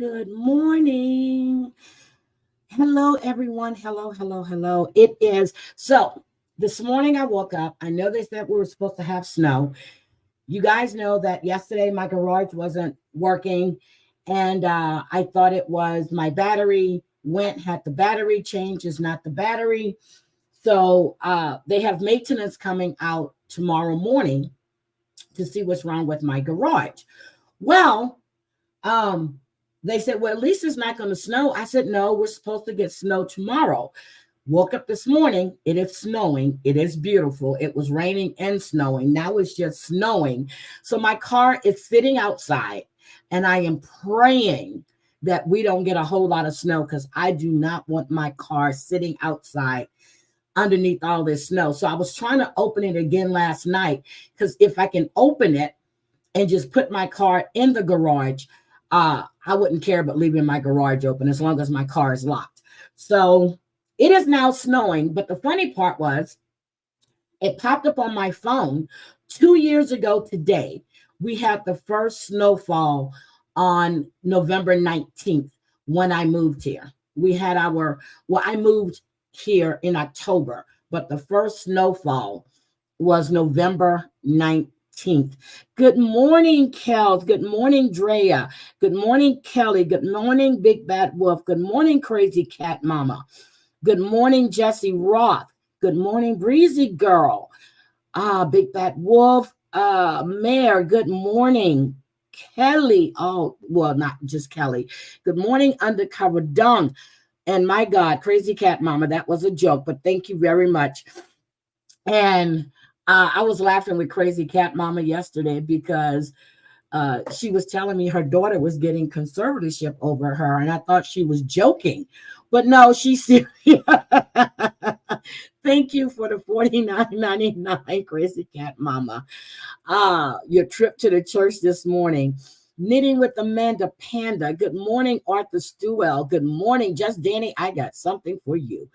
Good morning. Hello, everyone. Hello, hello, hello. It is so this morning I woke up. I know they said we were supposed to have snow. You guys know that yesterday my garage wasn't working, and I thought it was my battery went, had the battery change, is not the battery. So they have maintenance coming out tomorrow morning to see what's wrong with my garage. Well, um, they said, well, at least it's not going to snow. I said, no, we're supposed to get snow tomorrow. Woke up this morning. It is snowing. It is beautiful. It was raining and snowing. Now it's just snowing. So my car is sitting outside, and I am praying that we don't get a whole lot of snow because I do not want my car sitting outside underneath all this snow. So I was trying to open it again last night because if I can open it and just put my car in the garage, I wouldn't care about leaving my garage open as long as my car is locked. So it is now snowing. But the funny part was it popped up on my phone 2 years ago today. We had the first snowfall on November 19th when I moved here. We had I moved here in October, but the first snowfall was November 19th. Good morning, Kels. Good morning, Drea. Good morning, Kelly. Good morning, Big Bad Wolf. Good morning, Crazy Cat Mama. Good morning, Jesse Roth. Good morning, Breezy Girl. Big Bad Wolf. Mayor, good morning. Kelly. Oh, well, not just Kelly. Good morning, Undercover Dung. And my God, Crazy Cat Mama, that was a joke, but thank you very much. And I was laughing with Crazy Cat Mama yesterday because she was telling me her daughter was getting conservatorship over her, and I thought she was joking, but no, she's serious. Thank you for the $49.99, Crazy Cat Mama. Your trip to the church this morning. Knitting with Amanda Panda. Good morning, Arthur Stewell. Good morning, Just Danny. I got something for you.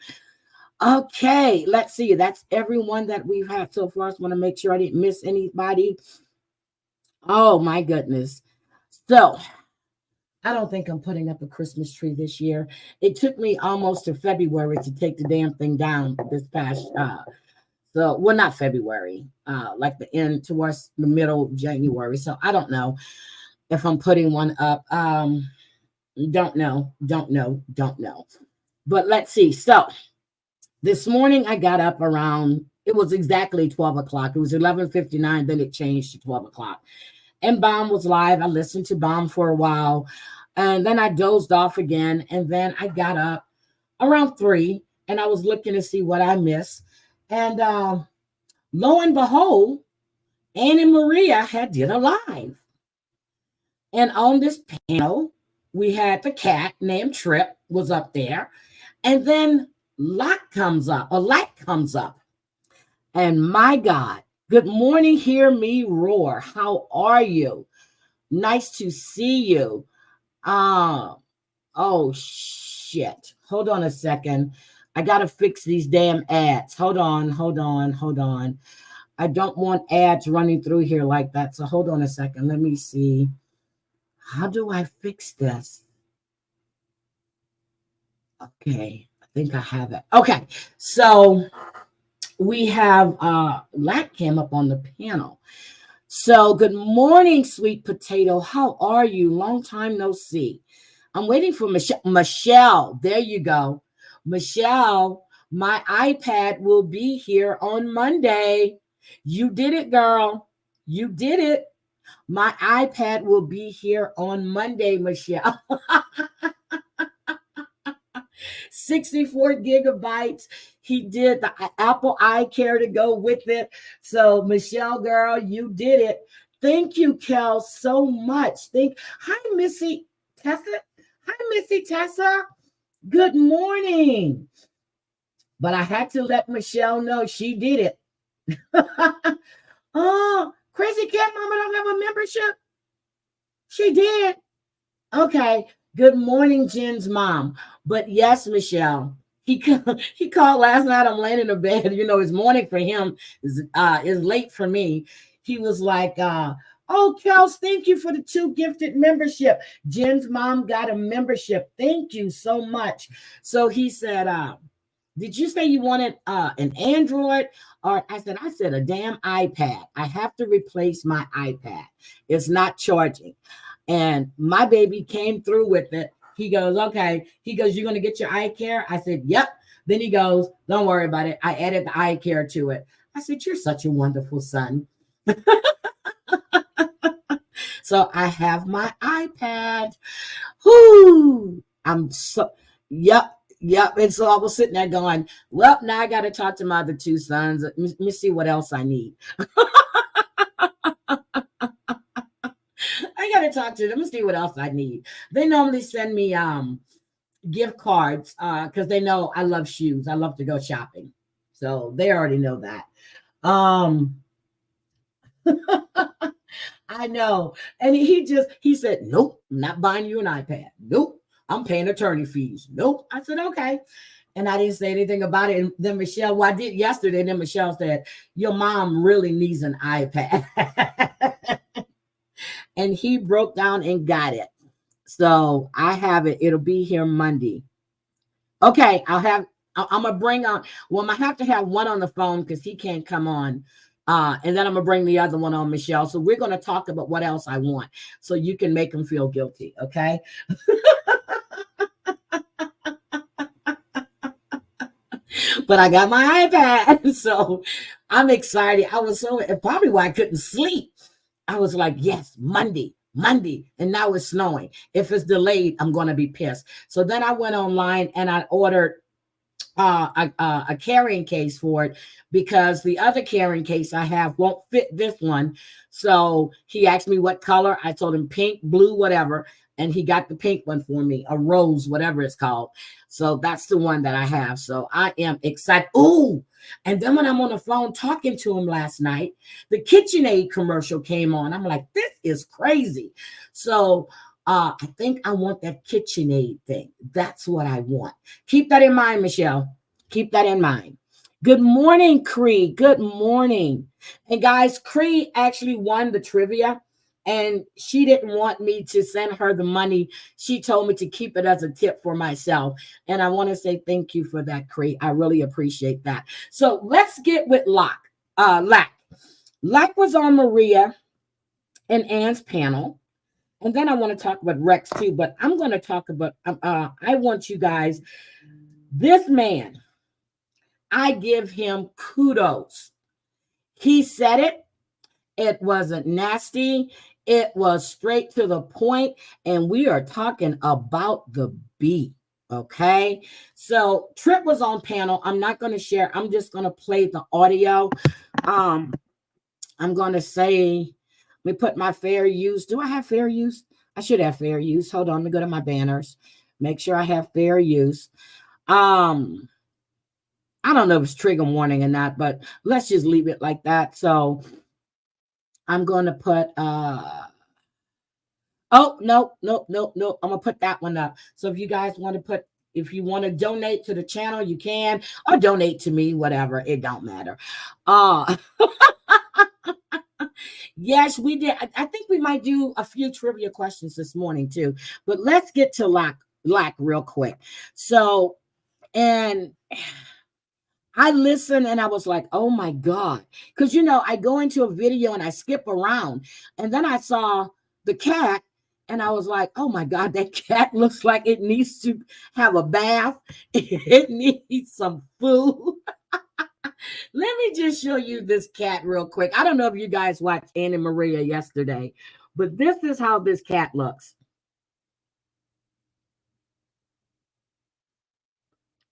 Okay, let's see. That's everyone that we've had so far. I just want to make sure I didn't miss anybody. Oh, my goodness. So, I don't think I'm putting up a Christmas tree this year. It took me almost to February to take the damn thing down this past, well, not February, like the end towards the middle of January. So, I don't know if I'm putting one up. Don't know. But let's see. So, this morning I got up around, it was exactly 12 o'clock. It was 11:59, then it changed to 12 o'clock. And Bomb was live. I listened to Bomb for a while, and then I dozed off again. And then I got up around 3, and I was looking to see what I missed. And lo and behold, Anne and Maria had did a live. And on this panel, we had the cat named Trip was up there. And then LAC comes up. And my God, good morning, hear me roar. How are you? Nice to see you. Oh, shit. Hold on a second. I got to fix these damn ads. Hold on. I don't want ads running through here like that. So hold on a second. Let me see. How do I fix this? Okay, I think I have it. Okay, so we have LAC came up on the panel. So good morning, sweet potato. How are you? Long time no see. I'm waiting for Michelle. Michelle, there you go. Michelle, my iPad will be here on Monday. You did it, girl. You did it. My iPad will be here on Monday, Michelle. 64 gigabytes. He did the Apple iCare to go with it. So, Michelle, girl, you did it. Thank you, Kel, so much. Hi, Missy Tessa. Good morning. But I had to let Michelle know she did it. Oh, Crazy Cat Mama don't have a membership? She did. Okay. Good morning, Jen's mom. But yes, Michelle, he called last night. I'm laying in the bed. You know, it's morning for him. Is late for me. He was like, Oh, Kels, thank you for the 2 gifted membership. Jen's mom got a membership. Thank you so much. So he said, did you say you wanted an Android? Or I said a damn iPad. I have to replace my iPad. It's not charging. And my baby came through with it. He goes, okay. He goes, you're going to get your eye care? I said, yep. Then he goes, don't worry about it. I added the eye care to it. I said, you're such a wonderful son. So I have my iPad. Whoo! I'm so, yep. And so I was sitting there going, well, now I got to talk to my other 2 sons. Let me see what else I need. I got to talk to them and see what else I need. They normally send me gift cards because they know I love shoes. I love to go shopping. So they already know that. I know. And he said, nope, I'm not buying you an iPad. Nope, I'm paying attorney fees. Nope. I said, okay. And I didn't say anything about it. And then Michelle, well, I did yesterday. And then Michelle said, your mom really needs an iPad. And he broke down and got it. So I have it. It'll be here Monday. Okay. I'm going to bring on, well, I have to have one on the phone because he can't come on. And then I'm going to bring the other one on, Michelle. So we're going to talk about what else I want so you can make him feel guilty. Okay. But I got my iPad. So I'm excited. I was probably why I couldn't sleep. I was like, yes, Monday. And now it's snowing. If it's delayed, I'm going to be pissed. So then I went online and I ordered a carrying case for it because the other carrying case I have won't fit this one. So he asked me what color. I told him pink, blue, whatever. And he got the pink one for me, a rose, whatever it's called. So that's the one that I have. So I am excited. Ooh. And then when I'm on the phone talking to him last night, the KitchenAid commercial came on. I'm like, this is crazy. So I think I want that KitchenAid thing. That's what I want. Keep that in mind, Michelle. Keep that in mind. Good morning, Cree. Good morning. And guys, Cree actually won the trivia. And she didn't want me to send her the money. She told me to keep it as a tip for myself. And I want to say thank you for that, Cree. I really appreciate that. So let's get with LAC. LAC was on Maria and Ann's panel. And then I want to talk about Rex too. But I'm going to talk about, I want you guys, this man, I give him kudos. He said it. It wasn't nasty. It was straight to the point. And we are talking about the beat. Okay. So Trip was on panel. I'm not going to share. I'm just going to play the audio. I'm going to say, let me put my fair use. Do I have fair use? I should have fair use. Hold on. Let me go to my banners. Make sure I have fair use. I don't know if it's trigger warning or not, but let's just leave it like that. So I'm going to put, oh, no. I'm going to put that one up. So if you guys want to put, if you want to donate to the channel, you can, or donate to me, whatever. It don't matter. Yes, we did. I think we might do a few trivia questions this morning too, but let's get to LAC real quick. So, and I listened and I was like, oh my God. Because, you know, I go into a video and I skip around. And then I saw the cat and I was like, oh my God, that cat looks like it needs to have a bath. It needs some food. Let me just show you this cat real quick. I don't know if you guys watched Anne and Maria yesterday, but this is how this cat looks.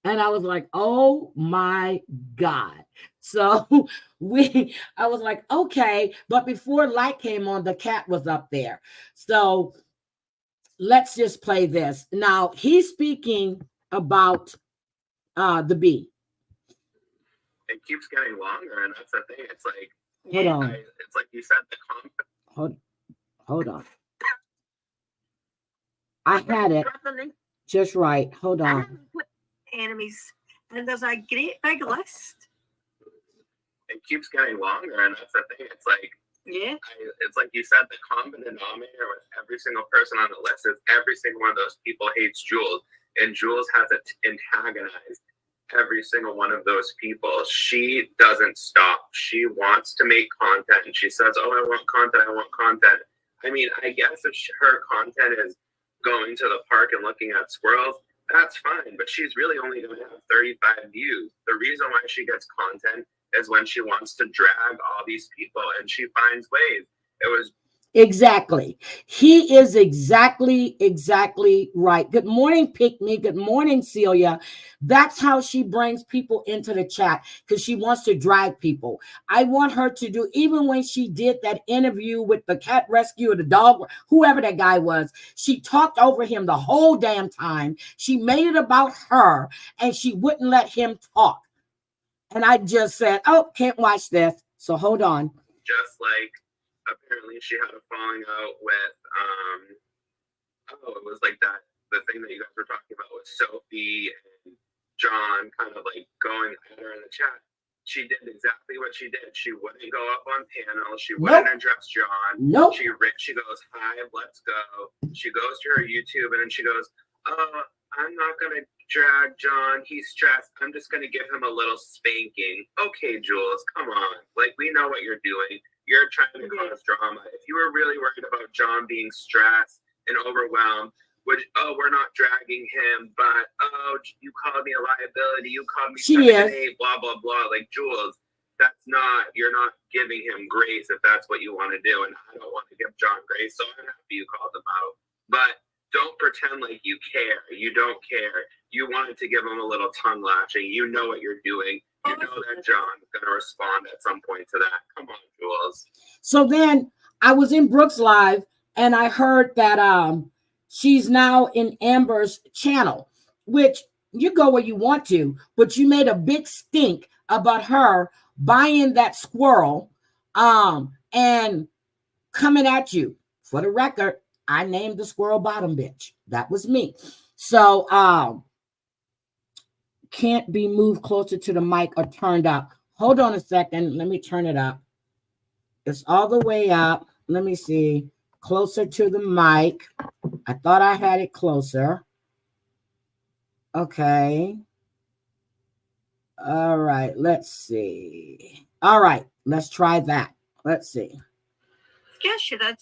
And I was like, oh my God. So I was like, okay. But before light came on, the cat was up there. So let's just play this. Now he's speaking about the bee. It keeps getting longer, and that's the thing. It's like, hold on. It's like you said, the hold on. I had it just right. Hold on. Enemies, and there's a great big list. It keeps getting longer, and that's the thing. It's like, Yeah. It's like you said, the common denominator with every single person on the list is every single one of those people hates Jules, and Jules has antagonized every single one of those people. She doesn't stop. She wants to make content, and she says, "Oh, I want content. I want content." I mean, I guess if her content is going to the park and looking at squirrels, that's fine. But she's really only going to have 35 views. The reason why she gets content is when she wants to drag all these people, and she finds ways. It was exactly. He is exactly right. Good morning, Pick Me. Good morning, Celia. That's how she brings people into the chat, because she wants to drag people. I want her to do, even when she did that interview with the cat rescue or the dog, whoever that guy was, she talked over him the whole damn time. She made it about her, and she wouldn't let him talk. And I just said, "Oh, can't watch this." So hold on. just like apparently she had a falling out with it was like that the thing that you guys were talking about with Sophie and John kind of like going at her in the chat. She did exactly what she did. She wouldn't go up on panel. She wouldn't address John. Nope. She goes, "Hi, let's go." She goes to her YouTube and then she goes, "Oh, I'm not gonna drag John. He's stressed. I'm just gonna give him a little spanking." Okay, Jules, come on. Like, we know what you're doing. You're trying to cause drama. If you were really worried about John being stressed and overwhelmed, we're not dragging him, but you called me a liability. You called me Section 8, blah blah blah. Like, Jules, you're not giving him grace if that's what you want to do. And I don't want to give John grace, so I'm happy you called him out. But don't pretend like you care. You don't care. You wanted to give him a little tongue lashing. You know what you're doing. You know that John's going to respond at some point to that. Come on, Jules. So then I was in Brooke's live, and I heard that she's now in Amber's channel, which you go where you want to, but you made a big stink about her buying that squirrel and coming at you. For the record, I named the squirrel bottom bitch. That was me. So can't be moved closer to the mic or turned up. Hold on a second. Let me turn it up. It's all the way up. Let me see. Closer to the mic. I thought I had it closer. Okay. All right. Let's see. All right. Let's try that. Let's see. Yes, she did.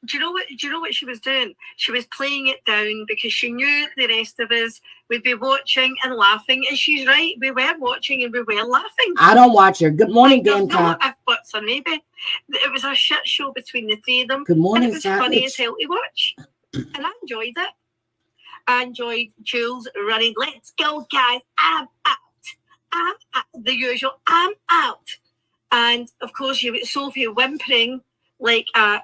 Do you know what she was doing? She was playing it down because she knew the rest of us would be watching and laughing. And she's right. We were watching and we were laughing. I don't watch her. Good morning, Gamecock. No, if buts or maybe. It was a shit show between the three of them. Good morning, and it was funny as hell to watch. And I enjoyed it. I enjoyed Jules running, "Let's go, guys. I'm out. I'm out." The usual, "I'm out." And of course, you got Sophie whimpering like a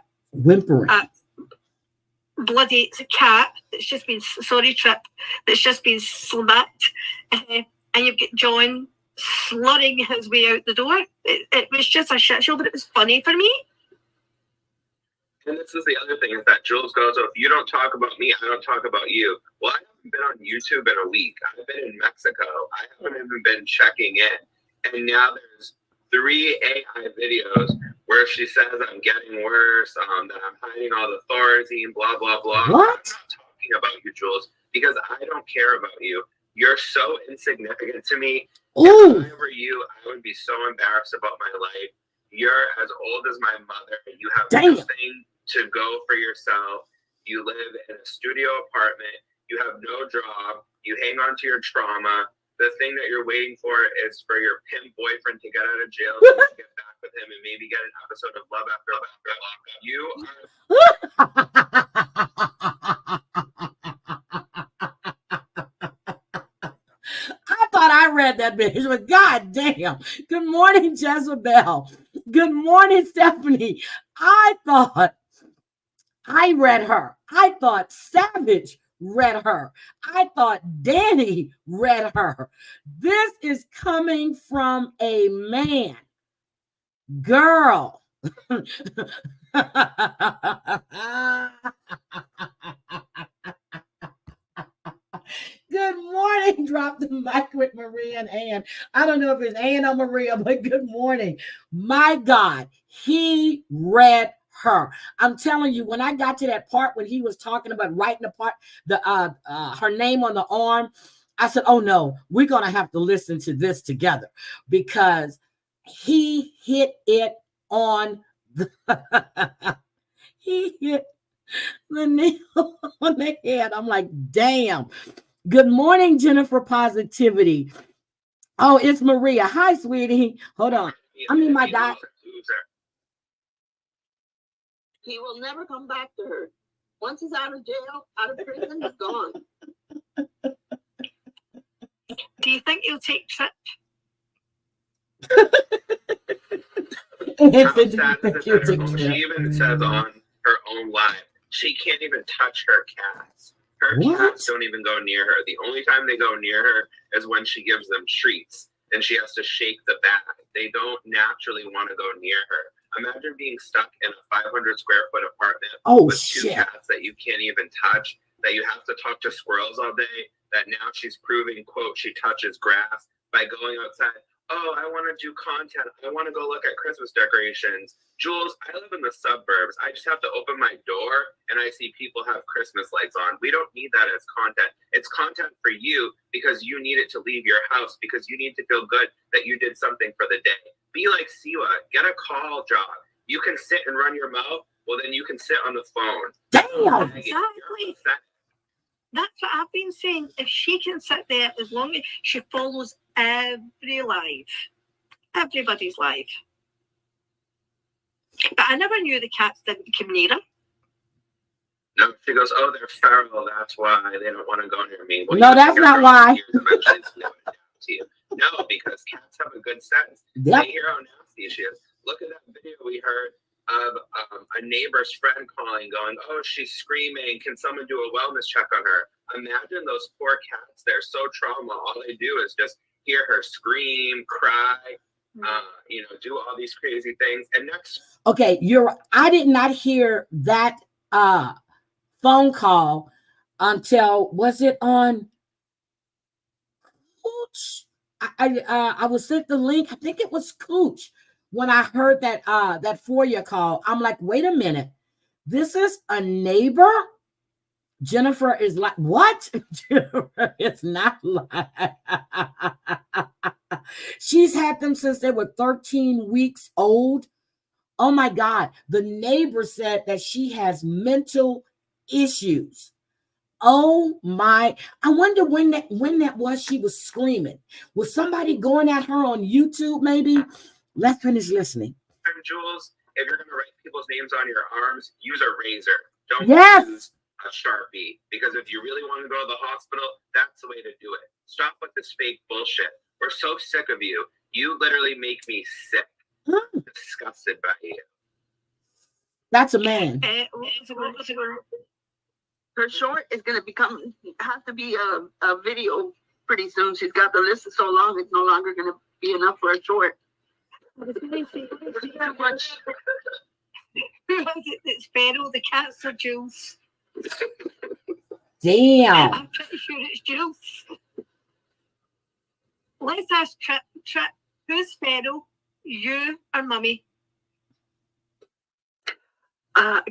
bloody cat that's just been, Trip, that's just been slapped. And you've got John slurring his way out the door. It was just a shit show, but it was funny for me. And this is the other thing, is that Jules goes, "Oh, if you don't talk about me, I don't talk about you." Well, I haven't been on YouTube in a week. I've been in Mexico. I haven't even been checking in. And now there's 3 AI videos where she says I'm getting worse, that I'm hiding all the Thorazine, blah, blah, blah. What? I'm not talking about you, Jules, because I don't care about you. You're so insignificant to me. Ooh. If I were you, I would be so embarrassed about my life. You're as old as my mother. You have nothing to go for yourself. You live in a studio apartment. You have no job. You hang on to your trauma. The thing that you're waiting for is for your pimp boyfriend to get out of jail so you can get back with him and maybe get an episode of Love After Love. You I thought I read that bitch, but god damn. Good morning, Jezebel. Good morning, Stephanie. I thought I read her. I thought Savage read her. I thought Danny read her. This is coming from a man. Girl. Good Good morning. Drop the mic with Maria and Ann. I don't know if it's Ann or Maria, but good morning. My God, he read her. I'm telling you, when I got to that part when he was talking about writing her name on the arm, I said, oh no, we're going to have to listen to this together because he hit it on the he hit the nail on the head. I'm like, damn. Good morning, Jennifer Positivity. Oh, it's Maria. Hi, sweetie. Hold on. I mean, my God. He will never come back to her. Once he's out of jail, out of prison, he's gone. Do you think he'll take trips? She even says on her own live, she can't even touch her cats. Her cats don't even go near her. The only time they go near her is when she gives them treats and she has to shake the bag. They don't naturally want to go near her. Imagine being stuck in a 500 square foot apartment with two cats that you can't even touch, that you have to talk to squirrels all day, that now she's proving, quote, she touches grass by going outside. Oh, I want to do content. I want to go look at Christmas decorations. Jules, I live in the suburbs. I just have to open my door and I see people have Christmas lights on. We don't need that as content. It's content for you because you need it to leave your house, because you need to feel good that you did something for the day. Be like Siwa. Get a call job. You can sit and run your mouth. Well, then you can sit on the phone. Damn. Exactly. That's what I've been saying. If she can sit there as long as she follows every life, everybody's life. But I never knew the cats didn't come near her. No, she goes, oh, they're feral. That's why they don't want to go near me. Well, no, that's not why. No, because cats have a good sense. Yep. They hear how nasty she is. Look at that video we heard of a neighbor's friend calling, going, oh, she's screaming. Can someone do a wellness check on her? Imagine those poor cats. They're so trauma. All they do is just hear her scream, cry, do all these crazy things. And next. Okay, I did not hear that phone call until, was it on Cooch? I was sent the link. I think it was Cooch. When I heard that FOIA call, I'm like, wait a minute. This is a neighbor? Jennifer is like, what? Jennifer is not like. She's had them since they were 13 weeks old. Oh my God. The neighbor said that she has mental issues. Oh my. I wonder when that was she was screaming. Was somebody going at her on YouTube maybe? Let's finish listening. Jules, if you're going to write people's names on your arms, use a razor. Don't use a Sharpie. Because if you really want to go to the hospital, that's the way to do it. Stop with this fake bullshit. We're so sick of you. You literally make me sick. I'm disgusted by you. That's a man. Her short is going to have to be a video pretty soon. She's got the list so long, it's no longer going to be enough for a short. It's Pharaoh, the cats are Jules. Damn. I'm pretty sure it's Jules. Let's ask Trip, who's Pharaoh? You or Mummy?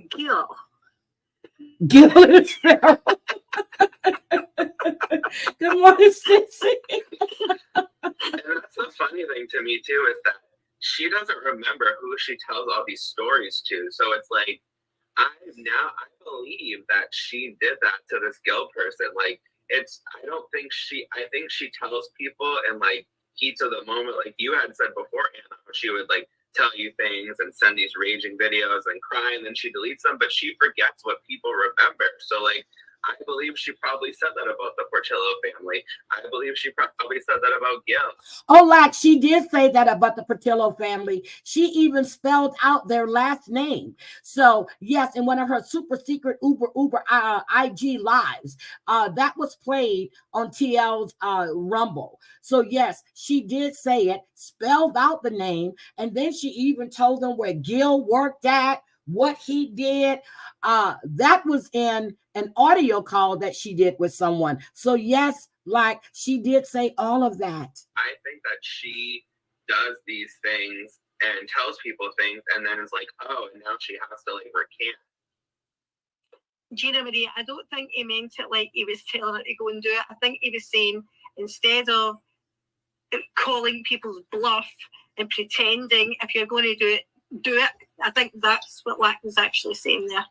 Gil. Gil is Pharaoh. Good morning, Stacey. And that's the funny thing to me too, is that she doesn't remember who she tells all these stories to. So it's like, I believe that she did that to this Gil person. Like, I think she tells people in like heats of the moment, like you had said before, Anna, she would like tell you things and send these raging videos and cry, and then she deletes them, but she forgets what people remember. So like, I believe she probably said that about the Portillo family. I believe she probably said that about Gil. Oh, LAC, she did say that about the Portillo family. She even spelled out their last name. So, yes, in one of her super secret Uber IG lives, that was played on TL's Rumble. So, yes, she did say it, spelled out the name, and then she even told them where Gil worked at, what he did. That was in an audio call that she did with someone. So yes, Like, she did say all of that. I think that she does these things and tells people things, and then is like, oh, and now she has to like recant. Gina Marie, I don't think he meant it like he was telling her to go and do it. I think he was saying, instead of calling people's bluff and pretending, if you're going to do it. I think that's what LAC was actually saying there.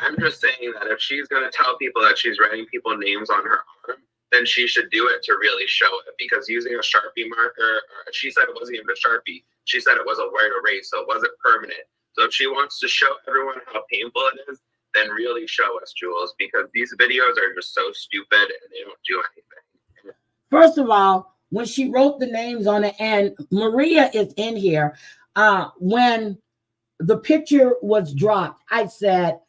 I'm just saying that if she's going to tell people that she's writing people names on her arm, then she should do it to really show it, because using a Sharpie marker, she said it wasn't even a Sharpie. She said it was a white erase, so it wasn't permanent. So if she wants to show everyone how painful it is, then really show us, Jules, because these videos are just so stupid and they don't do anything. First of all, when she wrote the names on it, and Maria is in here, when the picture was dropped, I said,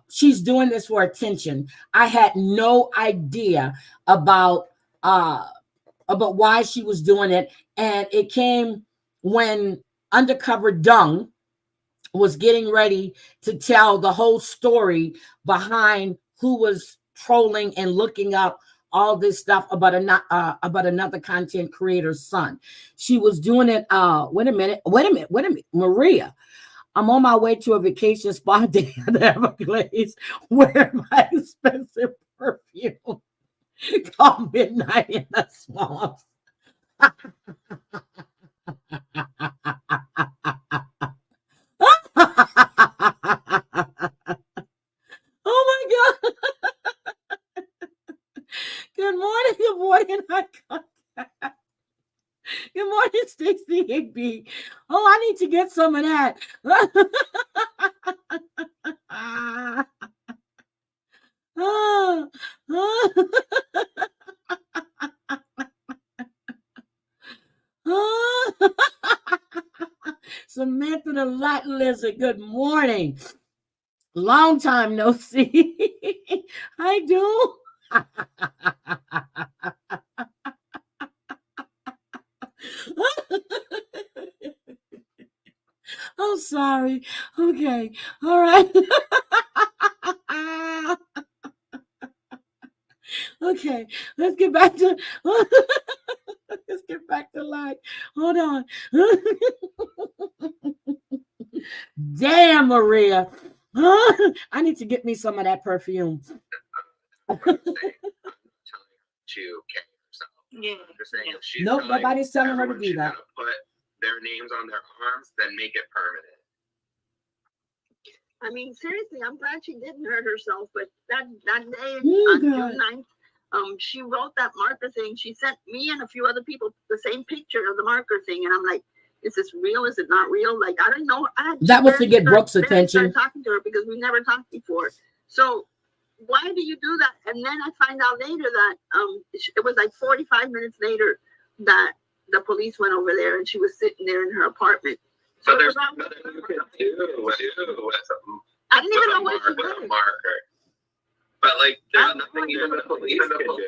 she's doing this for attention. I had no idea about why she was doing it. And it came when Undercover Dung was getting ready to tell the whole story behind who was trolling and looking up all this stuff about another content creator's son. She was doing it. Wait a minute, Maria. I'm on my way to a vacation spot in the Everglades, wearing my expensive perfume called Midnight in the Swamp. Oh my God. Good morning, Good morning, Stacey AB. Oh, I need to get some of that. Samantha the Light Lizard, good morning. Long time no see. I do. I'm sorry. Okay. All right. Okay. Let's get back to life. Hold on. Damn, Maria. I need to get me some of that perfume. Yeah. Nope, nobody's telling her to do that. Put their names on their arms, then make it permanent. I mean, seriously, I'm glad she didn't hurt herself, but that day on June 9th, she wrote that marker thing. She sent me and a few other people the same picture of the marker thing, and I'm like, is this real? Is it not real? Like, I don't know. That was to get Brooke's attention. Talking to her because we never talked before. So why do you do that? And then I find out later that it was like 45 minutes later that the police went over there and she was sitting there in her apartment. So there's nothing you can do with I didn't even know what she did. Marker. But like, there's nothing even the police can do.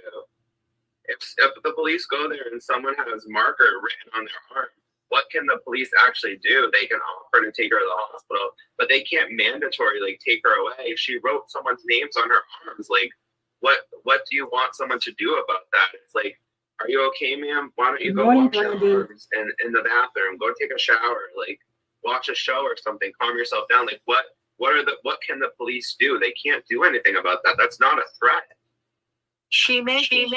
If the police go there and someone has marker written on their arm, what can the police actually do? They can offer to take her to the hospital, but they can't mandatory like take her away. She wrote someone's names on her arms. Like, what do you want someone to do about that? It's like, are you okay, ma'am? Why don't you go wash your arms in the bathroom? Go take a shower. Like, watch a show or something. Calm yourself down. Like, what can the police do? They can't do anything about that. That's not a threat. She messaged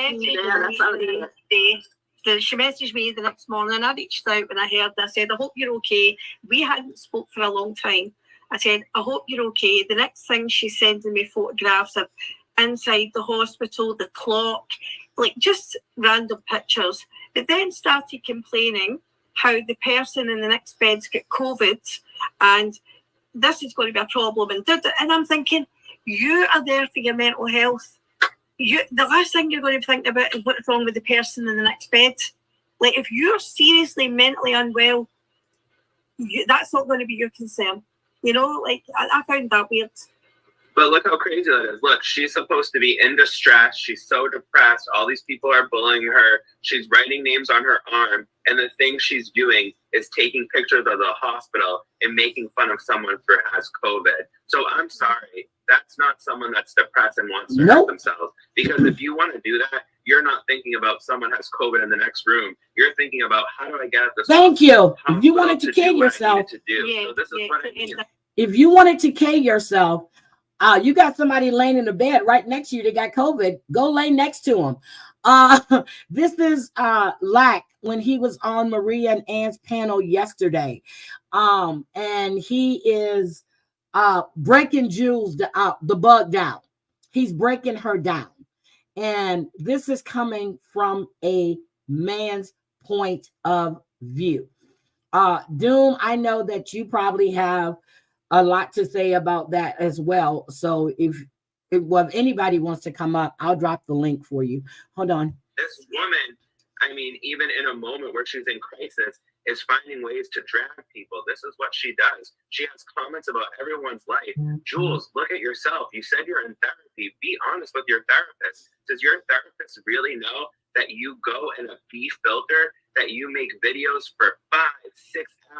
me the next morning. I reached out when I heard that. I said, I hope you're okay. We hadn't spoke for a long time. I said, I hope you're okay. The next thing, she's sending me photographs of inside the hospital, the clock, like just random pictures. But then started complaining how the person in the next bed's got COVID and this is going to be a problem. And I'm thinking, you are there for your mental health. The last thing you're going to be thinking about is what's wrong with the person in the next bed. Like, if you're seriously mentally unwell, that's not going to be your concern. You know, like, I found that weird. But look how crazy that is. Look, she's supposed to be in distress. She's so depressed. All these people are bullying her. She's writing names on her arm. And the thing she's doing is taking pictures of the hospital and making fun of someone who has COVID. So I'm sorry. That's not someone that's depressed and wants to hurt themselves. Because if you want to do that, you're not thinking about someone has COVID in the next room. You're thinking about how do I get at this? Thank you. If you wanted to kill yourself, so this is what I mean. If you wanted to kill yourself, you got somebody laying in the bed right next to you that got COVID. Go lay next to him. This is LAC when he was on Maria and Ann's panel yesterday. And he is breaking Jules the bug down. He's breaking her down. And this is coming from a man's point of view. Doom, I know that you probably have a lot to say about that as well. So if anybody wants to come up, I'll drop the link for you. Hold on. This woman, I mean, even in a moment where she's in crisis, is finding ways to drag people. This is what she does. She has comments about everyone's life. Jules, look at yourself. You said you're in therapy. Be honest with your therapist. Does your therapist really know that you go in a B filter, that you make videos for 5-6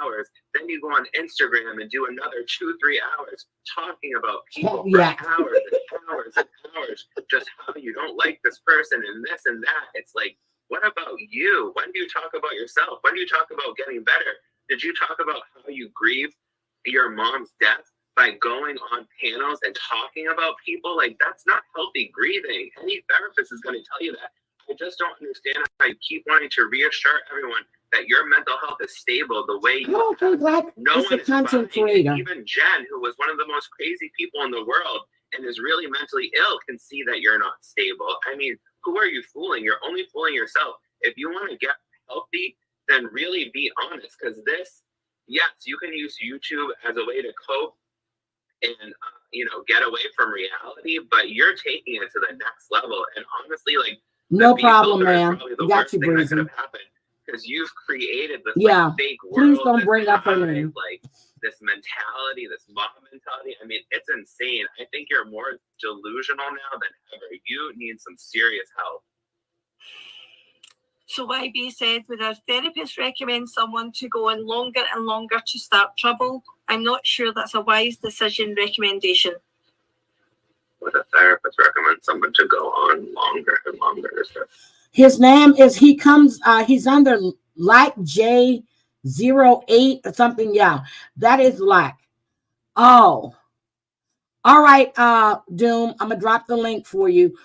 hours, then you go on Instagram and do another 2-3 hours talking about people for hours and hours and hours, just how you don't like this person and this and that? It's like, what about you? When do you talk about yourself? When do you talk about getting better? Did you talk about how you grieve your mom's death by going on panels and talking about people? Like, that's not healthy grieving. Any therapist is going to tell you that. I just don't understand how you keep wanting to reassure everyone that your mental health is stable the way you have. No one is content creator. Even Jen, who was one of the most crazy people in the world and is really mentally ill, can see that you're not stable. I mean, who are you fooling? You're only fooling yourself. If you want to get healthy, then really be honest. Because this, yes, you can use YouTube as a way to cope and get away from reality, but you're taking it to the next level. And honestly, like, no problem, man. Got you, Breezy. Because you've created this fake world. Please don't bring up her name. Like this mentality, this mob mentality. I mean, it's insane. I think you're more delusional now than ever. You need some serious help. So YB said, would a therapist recommend someone to go on longer and longer to start trouble? I'm not sure that's a wise decision recommendation. Would a therapist recommend someone to go on longer and longer? His name is, he's under LAC J08 or something. Yeah, that is LAC. Oh, all right, Doom. I'm gonna drop the link for you,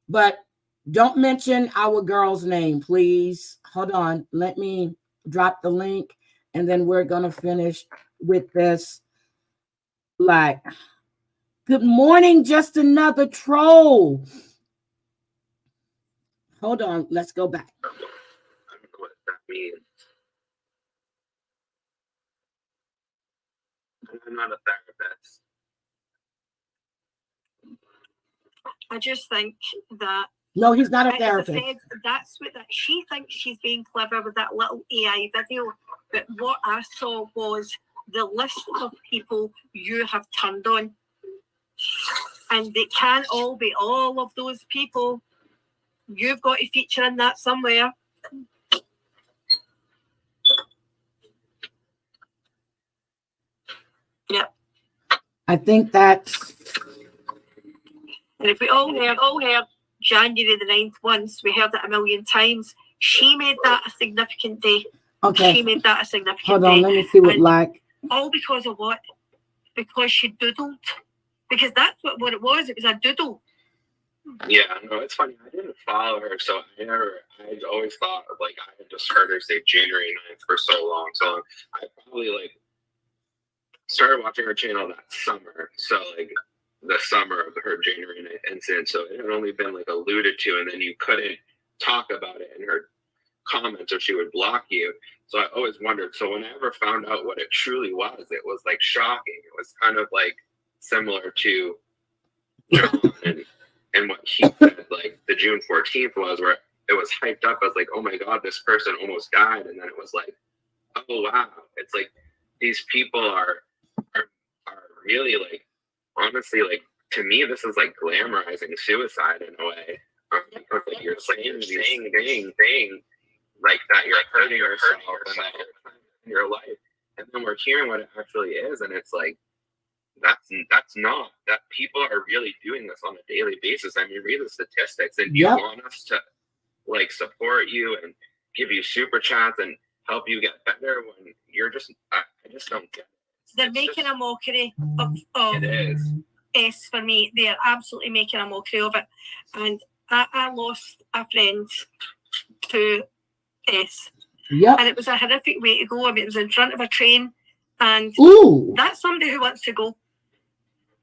but don't mention our girl's name, please. Hold on. Let me drop the link, and then we're gonna finish with this. LAC. Good morning, just another troll. Hold on, let's go back. I don't know what that means. I'm not a therapist. I just think that. No, he's not a therapist. That's what she thinks she's being clever with that little AI video. But what I saw was the list of people you have turned on. And it can't all be all of those people. You've got to feature in that somewhere. Yep. I think that's. And if we all heard January the 9th once, we heard it a million times. She made that a significant day. Okay. She made that a significant day. Hold on, let me see what LAC. All because of what? Because she doodled. Because that's what it was. It was a doodle. Yeah, no, it's funny. I didn't follow her, so I always thought, like, I had just heard her say January 9th for so long. So I probably, like, started watching her channel that summer. So, like, the summer of her January 9th incident. So it had only been, like, alluded to, and then you couldn't talk about it in her comments or she would block you. So I always wondered. So when I ever found out what it truly was, it was, like, shocking. It was kind of, like, similar to John and what he said, like, the June 14th was, where it was hyped up as, like, oh, my God, this person almost died. And then it was like, oh, wow. It's like these people are really, like, honestly, like, to me, this is, like, glamorizing suicide in a way. Because, like, you're saying things like that you're hurting yourself and that you're in your life. And then we're hearing what it actually is. And it's like, that's not, that people are really doing this on a daily basis. I mean, read the statistics, and you want us to like support you and give you super chats and help you get better when you're just, I just don't get it. They're making a mockery of It is. S for me. They're absolutely making a mockery of it. And I lost a friend to S. Yep. And it was a horrific way to go. I mean, it was in front of a train. And Ooh. that's somebody who wants to go.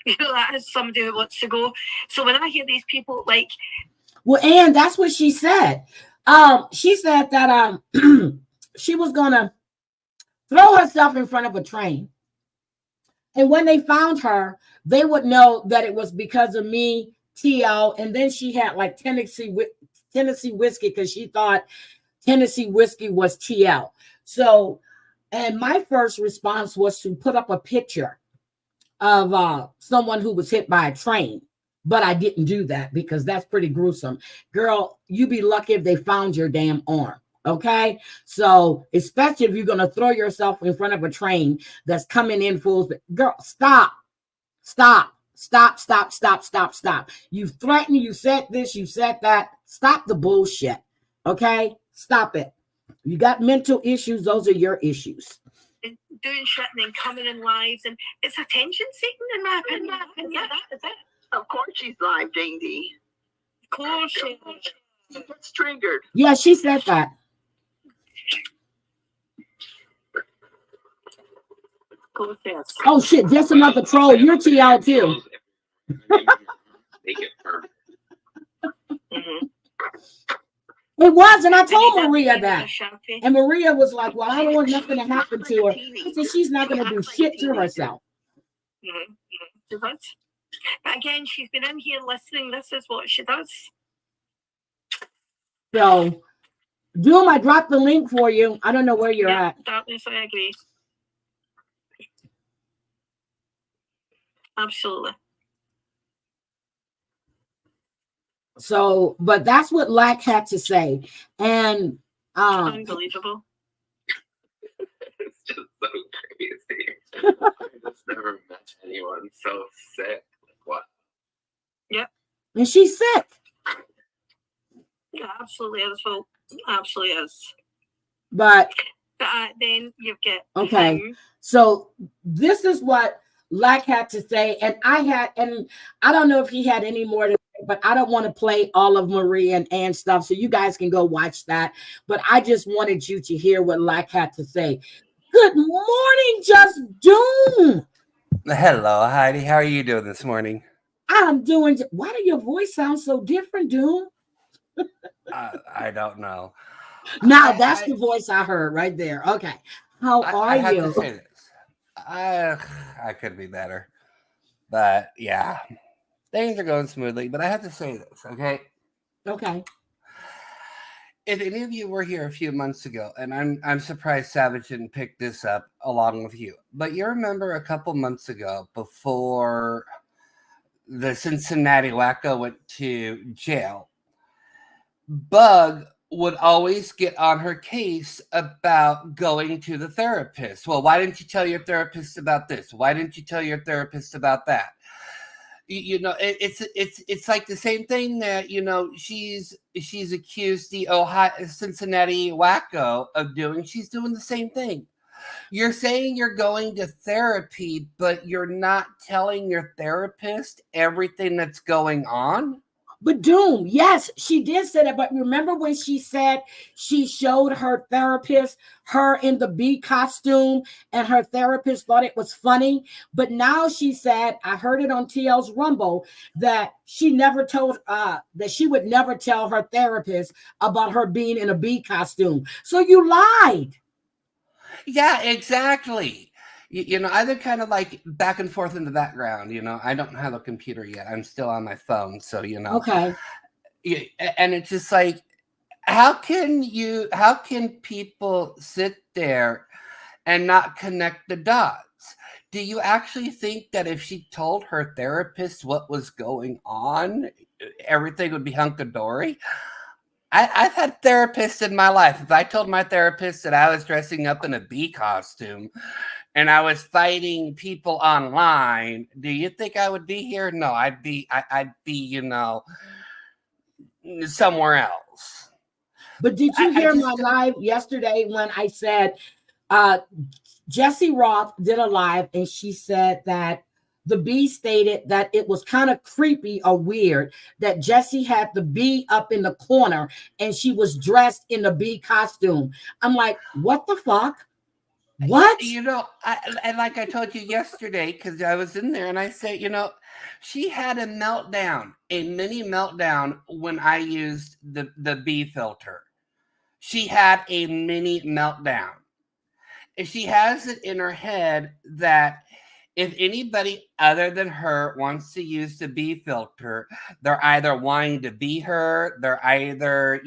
You know, that is somebody who wants to go. So when I hear these people like, well, and that's what she said. She said that she was gonna throw herself in front of a train, and when they found her, they would know that it was because of me, TL, and then she had like Tennessee whiskey because she thought Tennessee whiskey was TL. So, and my first response was to put up a picture of someone who was hit by a train, but I didn't do that because that's pretty gruesome. Girl, you be lucky if they found your damn arm. Okay, so especially if you're gonna throw yourself in front of a train that's coming in full speed. Girl, stop. You threatened, you said this, you said that. Stop the bullshit. Okay, stop it. You got mental issues, those are your issues. doing shit and then coming in lives, and it's attention seeking in my opinion. Yeah, that is it. Of course she's live, Jane D. Of course she gets triggered. Yeah, she said that. Oh shit, just another troll. You're TL too. Make it perfect. It was, and I told Maria that. And Maria was like, well, I don't want nothing to happen to her. I said, she's not going to do shit to herself. But again, she's been in here listening. This is what she does. So, Doom, I dropped the link for you. I don't know where you're at. Darkness, I agree. Absolutely. So, but that's what LAC had to say. And unbelievable. It's just so crazy. I just never met anyone so sick. Like, what? Yep. And she's sick. Yeah, absolutely is. Well, absolutely is. But then you get okay. So this is what LAC had to say, and I don't know if he had any more to say, but I don't want to play all of Maria and Ann stuff, so you guys can go watch that. But I just wanted you to hear what LAC had to say. Good morning, Just Doom. Hello, Heidi. How are you doing this morning? I'm doing. Why do your voice sound so different, Doom? I don't know. Now that's the voice I heard right there. Okay, how are you? I have to say this. I could be better, but yeah, things are going smoothly. But I have to say this, okay? Okay. If any of you were here a few months ago, and I'm surprised Savage didn't pick this up along with you, but you remember a couple months ago before the Cincinnati wacko went to jail, Bug would always get on her case about going to the therapist. Well, why didn't you tell your therapist about this? Why didn't you tell your therapist about that? You know, it's like the same thing that, you know, she's accused the Cincinnati wacko of doing. She's doing the same thing. You're saying you're going to therapy, but you're not telling your therapist everything that's going on. But Doom, yes, she did say that. But remember when she said she showed her therapist her in the bee costume and her therapist thought it was funny? But now she said, I heard it on TL's Rumble, that she never told, that she would never tell her therapist about her being in a bee costume. So you lied. Yeah, exactly. You know, I've been kind of like back and forth in the background. You know, I don't have a computer yet. I'm still on my phone. So, you know. Okay. And it's just like, how can people sit there and not connect the dots? Do you actually think that if she told her therapist what was going on, everything would be hunky-dory? I've had therapists in my life. If I told my therapist that I was dressing up in a bee costume and I was fighting people online, do you think I would be here? No, I'd be, you know, somewhere else. But did you hear my live yesterday when I said Jessie Roth did a live and she said that the bee stated that it was kind of creepy or weird that Jessie had the bee up in the corner and she was dressed in the bee costume. I'm like, what the fuck? What? And like I told you yesterday, because I was in there and I said, she had a meltdown, a mini meltdown when I used the bee filter. She had a mini meltdown. And she has it in her head that if anybody other than her wants to use the bee filter, they're either wanting to be her, they're either,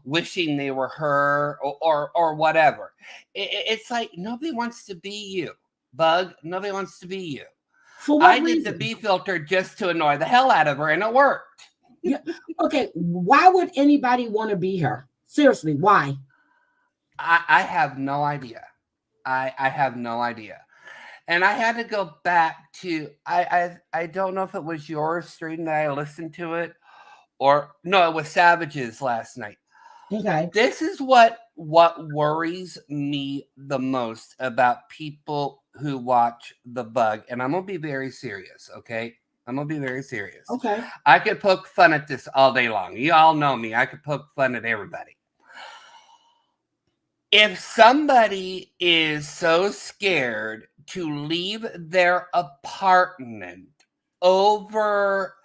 wishing they were her or whatever. It's like nobody wants to be you, Bug. Nobody wants to be you. For what reason? Did the bee filter just to annoy the hell out of her, and it worked. Yeah. Okay, why would anybody want to be her? Seriously, why? I have no idea. I have no idea. And I had to go back to I don't know if it was your stream that I listened to it, or no, it was Savage's last night. Okay. This is what worries me the most about people who watch The Bug, and I'm gonna be very serious, okay? I'm gonna be very serious. Okay. I could poke fun at this all day long. You all know me. I could poke fun at everybody. If somebody is so scared to leave their apartment over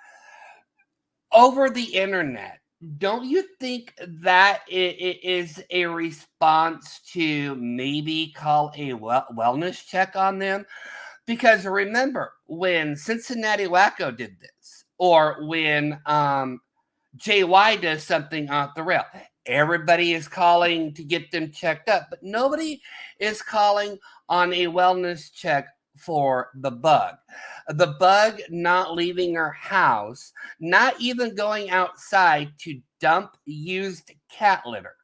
the internet, don't you think that it is a response to maybe call a wellness check on them? Because remember, when Cincinnati Wacko did this, or when JY does something off the rail, everybody is calling to get them checked up, but nobody is calling on a wellness check for the Bug. The Bug not leaving her house, not even going outside to dump used cat litter.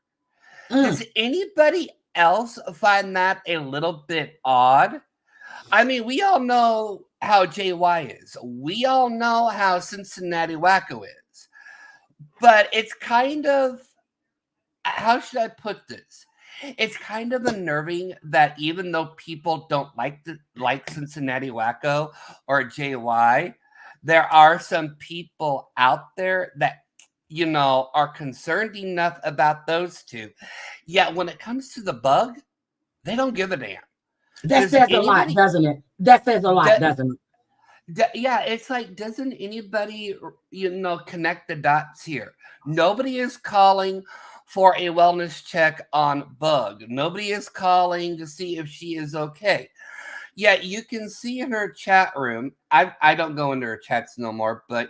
Does anybody else find that a little bit odd? I mean, we all know how JY is. We all know how Cincinnati Wacko is. But it's kind of, how should I put this? It's kind of unnerving that even though people don't like Cincinnati Wacko or JY, there are some people out there that, are concerned enough about those two. Yet when it comes to the Bug, they don't give a damn. That says a lot, doesn't it? That says a lot, doesn't it? Yeah, it's like, doesn't anybody, connect the dots here? Nobody is calling for a wellness check on Bug. Nobody is calling to see if she is okay. Yet you can see in her chat room, I don't go into her chats no more, but,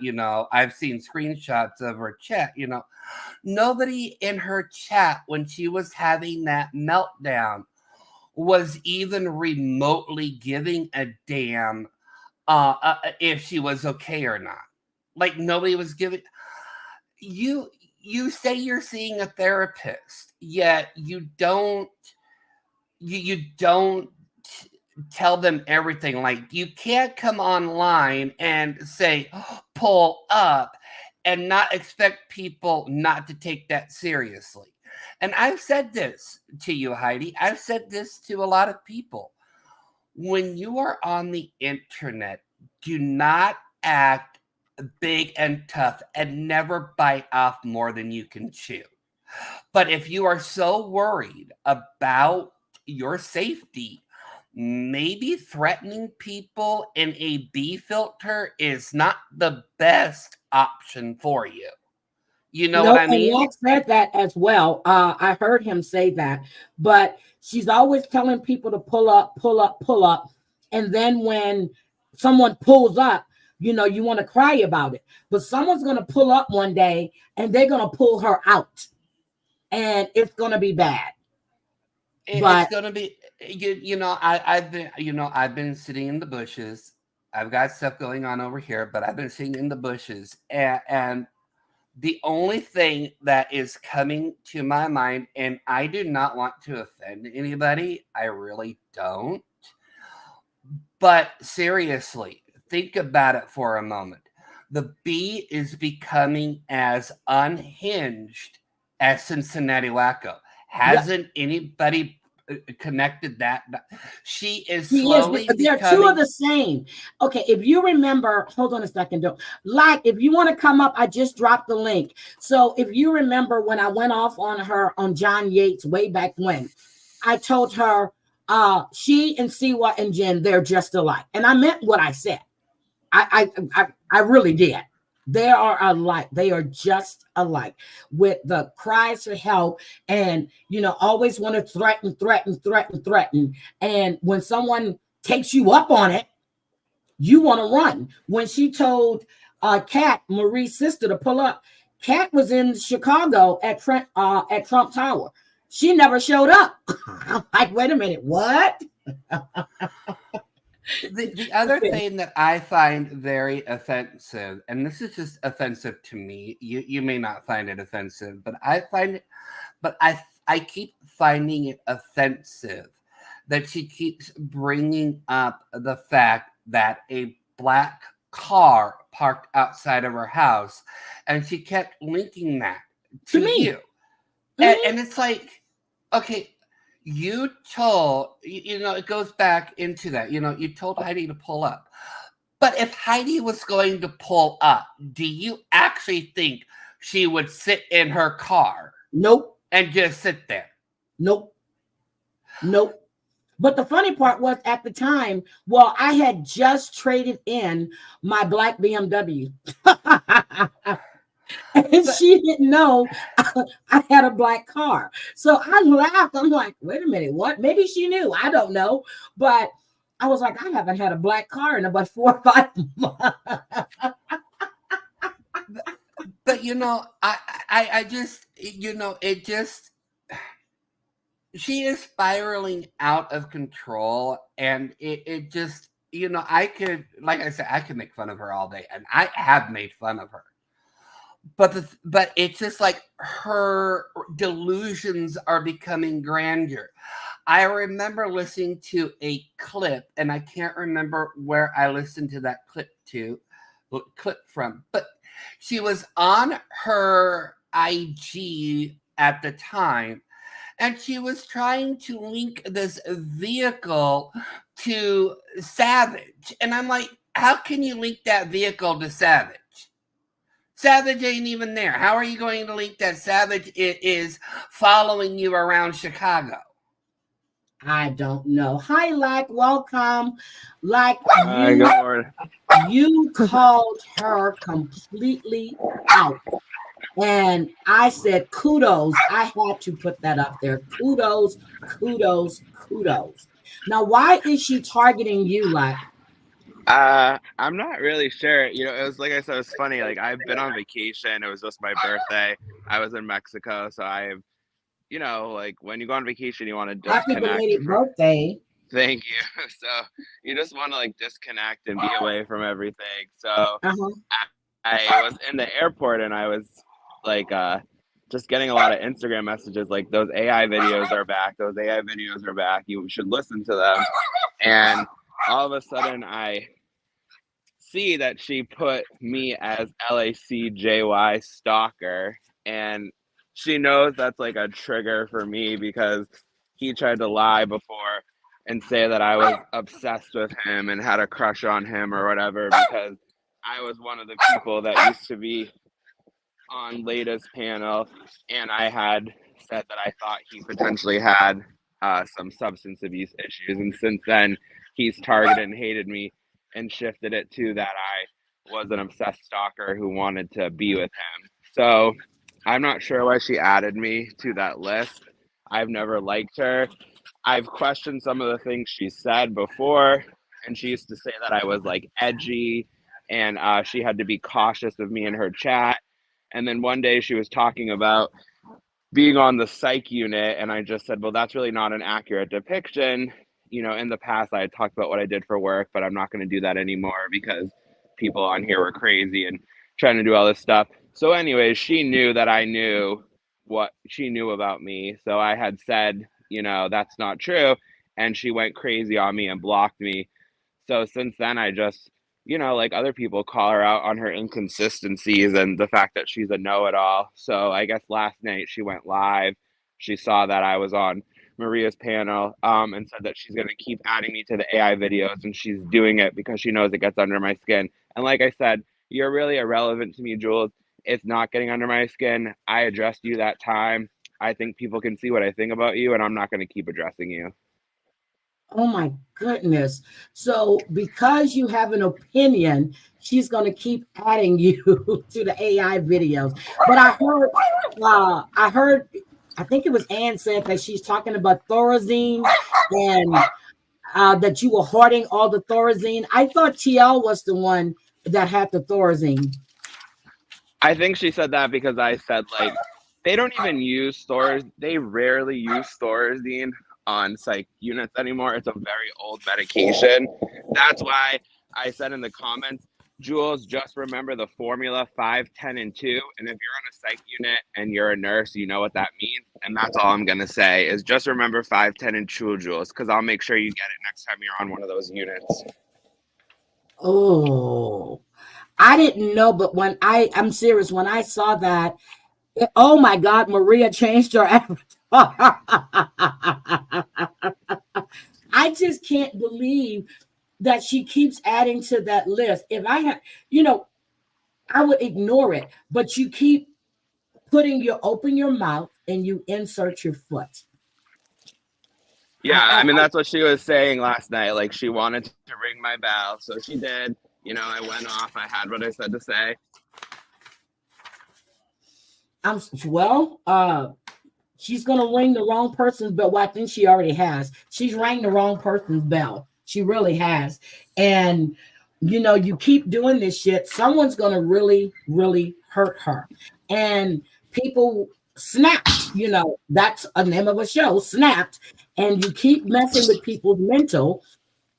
I've seen screenshots of her chat, Nobody in her chat when she was having that meltdown was even remotely giving a damn if she was okay or not. Like, nobody was giving. You say you're seeing a therapist, yet you don't tell them everything. Like, you can't come online and say pull up and not expect people not to take that seriously. And I've said this to you, Heidi. I've said this to a lot of people. When you are on the internet, do not act big and tough and never bite off more than you can chew. But if you are so worried about your safety, maybe threatening people in a bee filter is not the best option for you. You know what I mean? And LAC said that as well. I heard him say that. But she's always telling people to pull up, pull up, pull up. And then when someone pulls up, you want to cry about it. But someone's going to pull up one day and they're going to pull her out. And it's going to be bad. It's going to be, I've been sitting in the bushes. I've got stuff going on over here, but I've been sitting in the bushes. And the only thing that is coming to my mind, and I do not want to offend anybody, I really don't. But seriously, think about it for a moment. The bee is becoming as unhinged as Cincinnati Wacko. Hasn't anybody connected that? She is slowly They're two of the same. Okay, if you remember, hold on a second. Like, if you want to come up, I just dropped the link. So if you remember when I went off on her on John Yates way back when, I told her she and Siwa and Jen, they're just alike. And I meant what I said. I really did. They are alike. They are just alike with the cries for help and, always want to threaten. And when someone takes you up on it, you want to run. When she told Kat, Marie's sister, to pull up, Kat was in Chicago at Trump Tower. She never showed up. I'm like, wait a minute, what? The other thing that I find very offensive, and this is just offensive to me, you may not find it offensive, but I find it, but I keep finding it offensive that she keeps bringing up the fact that a black car parked outside of her house, and she kept linking that to you. And it's like, okay, you told, it goes back into that, you told Heidi to pull up. But if Heidi was going to pull up, do you actually think she would sit in her car? Nope. And just sit there? Nope. But the funny part was, at the time, well, I had just traded in my black BMW. And she didn't know I had a black car. So I laughed. I'm like, wait a minute, what? Maybe she knew. I don't know. But I was like, I haven't had a black car in about 4 or 5 months. But, I just, it just, she is spiraling out of control. And it just, I could, like I said, I could make fun of her all day. And I have made fun of her. But it's just like her delusions are becoming grandeur. I remember listening to a clip, and I can't remember where I listened to that clip from, but she was on her IG at the time, and she was trying to link this vehicle to Savage. And I'm like, how can you link that vehicle to Savage? Savage ain't even there. How are you going to link that Savage is following you around Chicago? I don't know. Hi, LAC. Welcome. LAC, you called her completely out. And I said, kudos. I had to put that up there. Kudos. Now, why is she targeting you, LAC? I'm not really sure. It was like I said, it was funny. Like, I've been on vacation. It was just my birthday. I was in Mexico, so I've, like when you go on vacation, you want to disconnect. Happy belated birthday. Thank you. So you just want to like disconnect and be away from everything. So I was in the airport and I was like, just getting a lot of Instagram messages like, those AI videos are back. Those AI videos are back. You should listen to them. And all of a sudden I see that she put me as LACJY stalker, and she knows that's like a trigger for me because he tried to lie before and say that I was obsessed with him and had a crush on him or whatever, because I was one of the people that used to be on Lada's panel, and I had said that I thought he potentially had some substance abuse issues. And since then, he's targeted and hated me and shifted it to that I was an obsessed stalker who wanted to be with him. So I'm not sure why she added me to that list. I've never liked her. I've questioned some of the things she said before, and she used to say that I was like edgy, and she had to be cautious of me in her chat. And then one day she was talking about being on the psych unit, and I just said, well, that's really not an accurate depiction. In the past, I had talked about what I did for work, but I'm not going to do that anymore because people on here were crazy and trying to do all this stuff. So anyways, she knew that I knew what she knew about me. So I had said, that's not true. And she went crazy on me and blocked me. So since then, I just, you know, like other people, call her out on her inconsistencies and the fact that she's a know-it-all. So I guess last night she went live. She saw that I was on Maria's panel, and said that she's going to keep adding me to the AI videos, and she's doing it because she knows it gets under my skin. And like I said, you're really irrelevant to me, Jules. It's not getting under my skin. I addressed you that time. I think people can see what I think about you, and I'm not going to keep addressing you. Oh my goodness. So because you have an opinion, she's going to keep adding you to the AI videos. But I heard, I think it was Ann said that she's talking about Thorazine and that you were hoarding all the Thorazine. I thought TL was the one that had the Thorazine. I think she said that because I said, like, they don't even use Thorazine. They rarely use Thorazine on psych units anymore. It's a very old medication. That's why I said in the comments, Jules, just remember the formula 5, 10, and 2. And if you're on a psych unit and you're a nurse, you know what that means. And that's all I'm going to say is just remember 5, 10, and 2, Jules, because I'll make sure you get it next time you're on one of those units. Oh, I didn't know, but when I'm serious, when I saw that, oh my God, Maria changed her avatar. I just can't believe that she keeps adding to that list. If I had, I would ignore it, but you keep open your mouth and you insert your foot. Yeah, I mean, that's what she was saying last night. Like, she wanted to ring my bell, so she did. I went off. I had what I said to say. She's going to ring the wrong person's bell. Well, I think she already has. She's rang the wrong person's bell. She really has. And, you keep doing this shit, someone's going to really, really hurt her. And people snap, that's a name of a show, Snapped. And you keep messing with people's mental,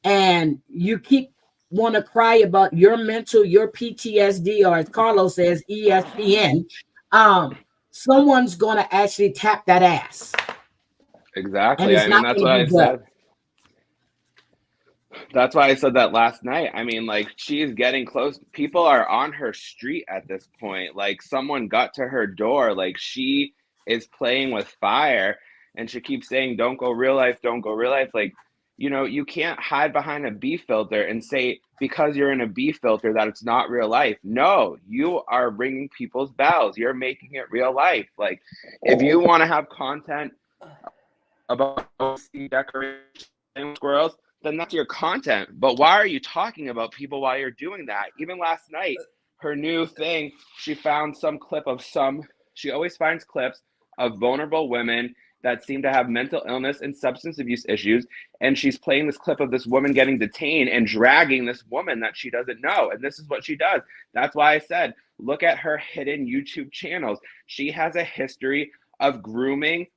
and you keep want to cry about your mental, your PTSD, or as Carlos says, ESPN. Someone's going to actually tap that ass. Exactly. I mean, that's what I said. That's why I said that last night. I mean, like, she's getting close. People are on her street at this point. Like, someone got to her door. Like, she is playing with fire, and she keeps saying, don't go real life, don't go real life. Like, you can't hide behind a B filter and say, because you're in a B filter, that it's not real life. No, you are ringing people's bells. You're making it real life. Like, if you want to have content about decorations and squirrels, then that's your content. But why are you talking about people while you're doing that? Even last night, her new thing, she found some clip of she always finds clips of vulnerable women that seem to have mental illness and substance abuse issues. And she's playing this clip of this woman getting detained and dragging this woman that she doesn't know. And this is what she does. That's why I said, look at her hidden YouTube channels. She has a history of grooming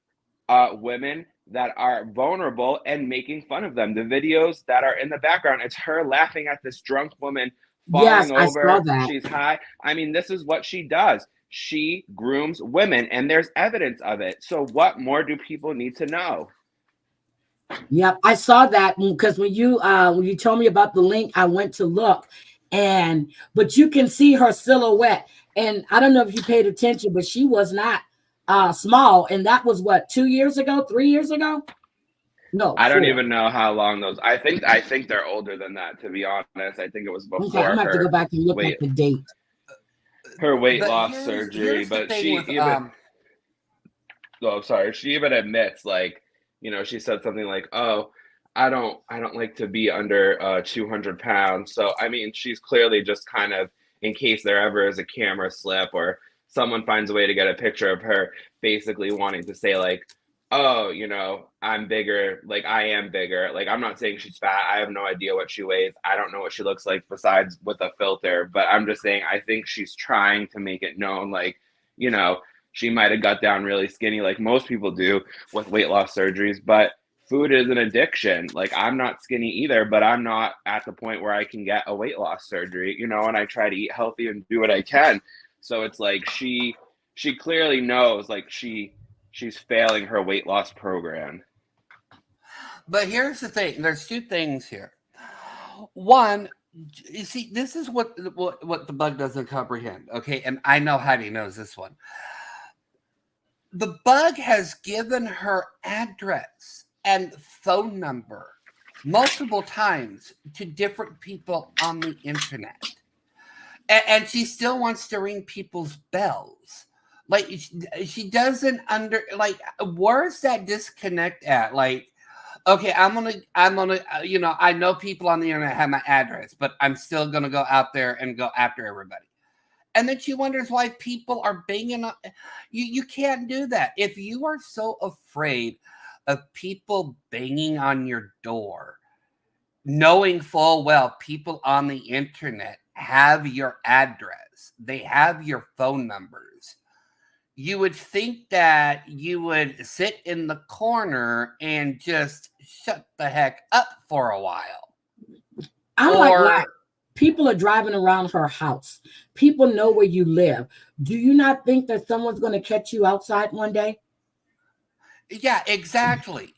women that are vulnerable and making fun of them. The videos that are in the background, it's her laughing at this drunk woman falling over. I saw that. She's high. I mean, this is what she does. She grooms women, and there's evidence of it. So what more do people need to know? Yep, I saw that because when you told me about the link, I went to look, but you can see her silhouette. And I don't know if you paid attention, but she was not small, and that was what, 2 years ago, 3 years ago? No, I don't even know how long those. I think they're older than that, to be honest. I think it was before. Okay, I'm gonna have to go back and look at the date. Her weight loss surgery, but she even. Oh, sorry. She even admits, like, she said something like, "Oh, I don't like to be under 200 pounds." So I mean, she's clearly just kind of, in case there ever is a camera slip or someone finds a way to get a picture of her, basically wanting to say, like, oh, I'm bigger, like, I am bigger. Like, I'm not saying she's fat. I have no idea what she weighs. I don't know what she looks like besides with a filter. But I'm just saying, I think she's trying to make it known, like, she might have got down really skinny like most people do with weight loss surgeries. But food is an addiction. Like, I'm not skinny either, but I'm not at the point where I can get a weight loss surgery, and I try to eat healthy and do what I can. So it's like she clearly knows, like, she's failing her weight loss program. But here's the thing. There's two things here. One, You see, this is what the bug doesn't comprehend. Okay, and I know Heidi knows this one. The bug has given her address and phone number multiple times to different people on the internet. And she still wants to ring people's bells. Like, she doesn't like, where's that disconnect at? Like, okay, I'm gonna, I know people on the internet have my address, but I'm still gonna go out there and go after everybody. And then she wonders why people are banging on. You can't do that. If you are so afraid of people banging on your door, knowing full well people on the internet have your address, they have your phone numbers, you would think that you would sit in the corner and just shut the heck up for a while. I'm like, people are driving around her house. People know where you live. Do you not think that someone's going to catch you outside one day? Yeah, exactly.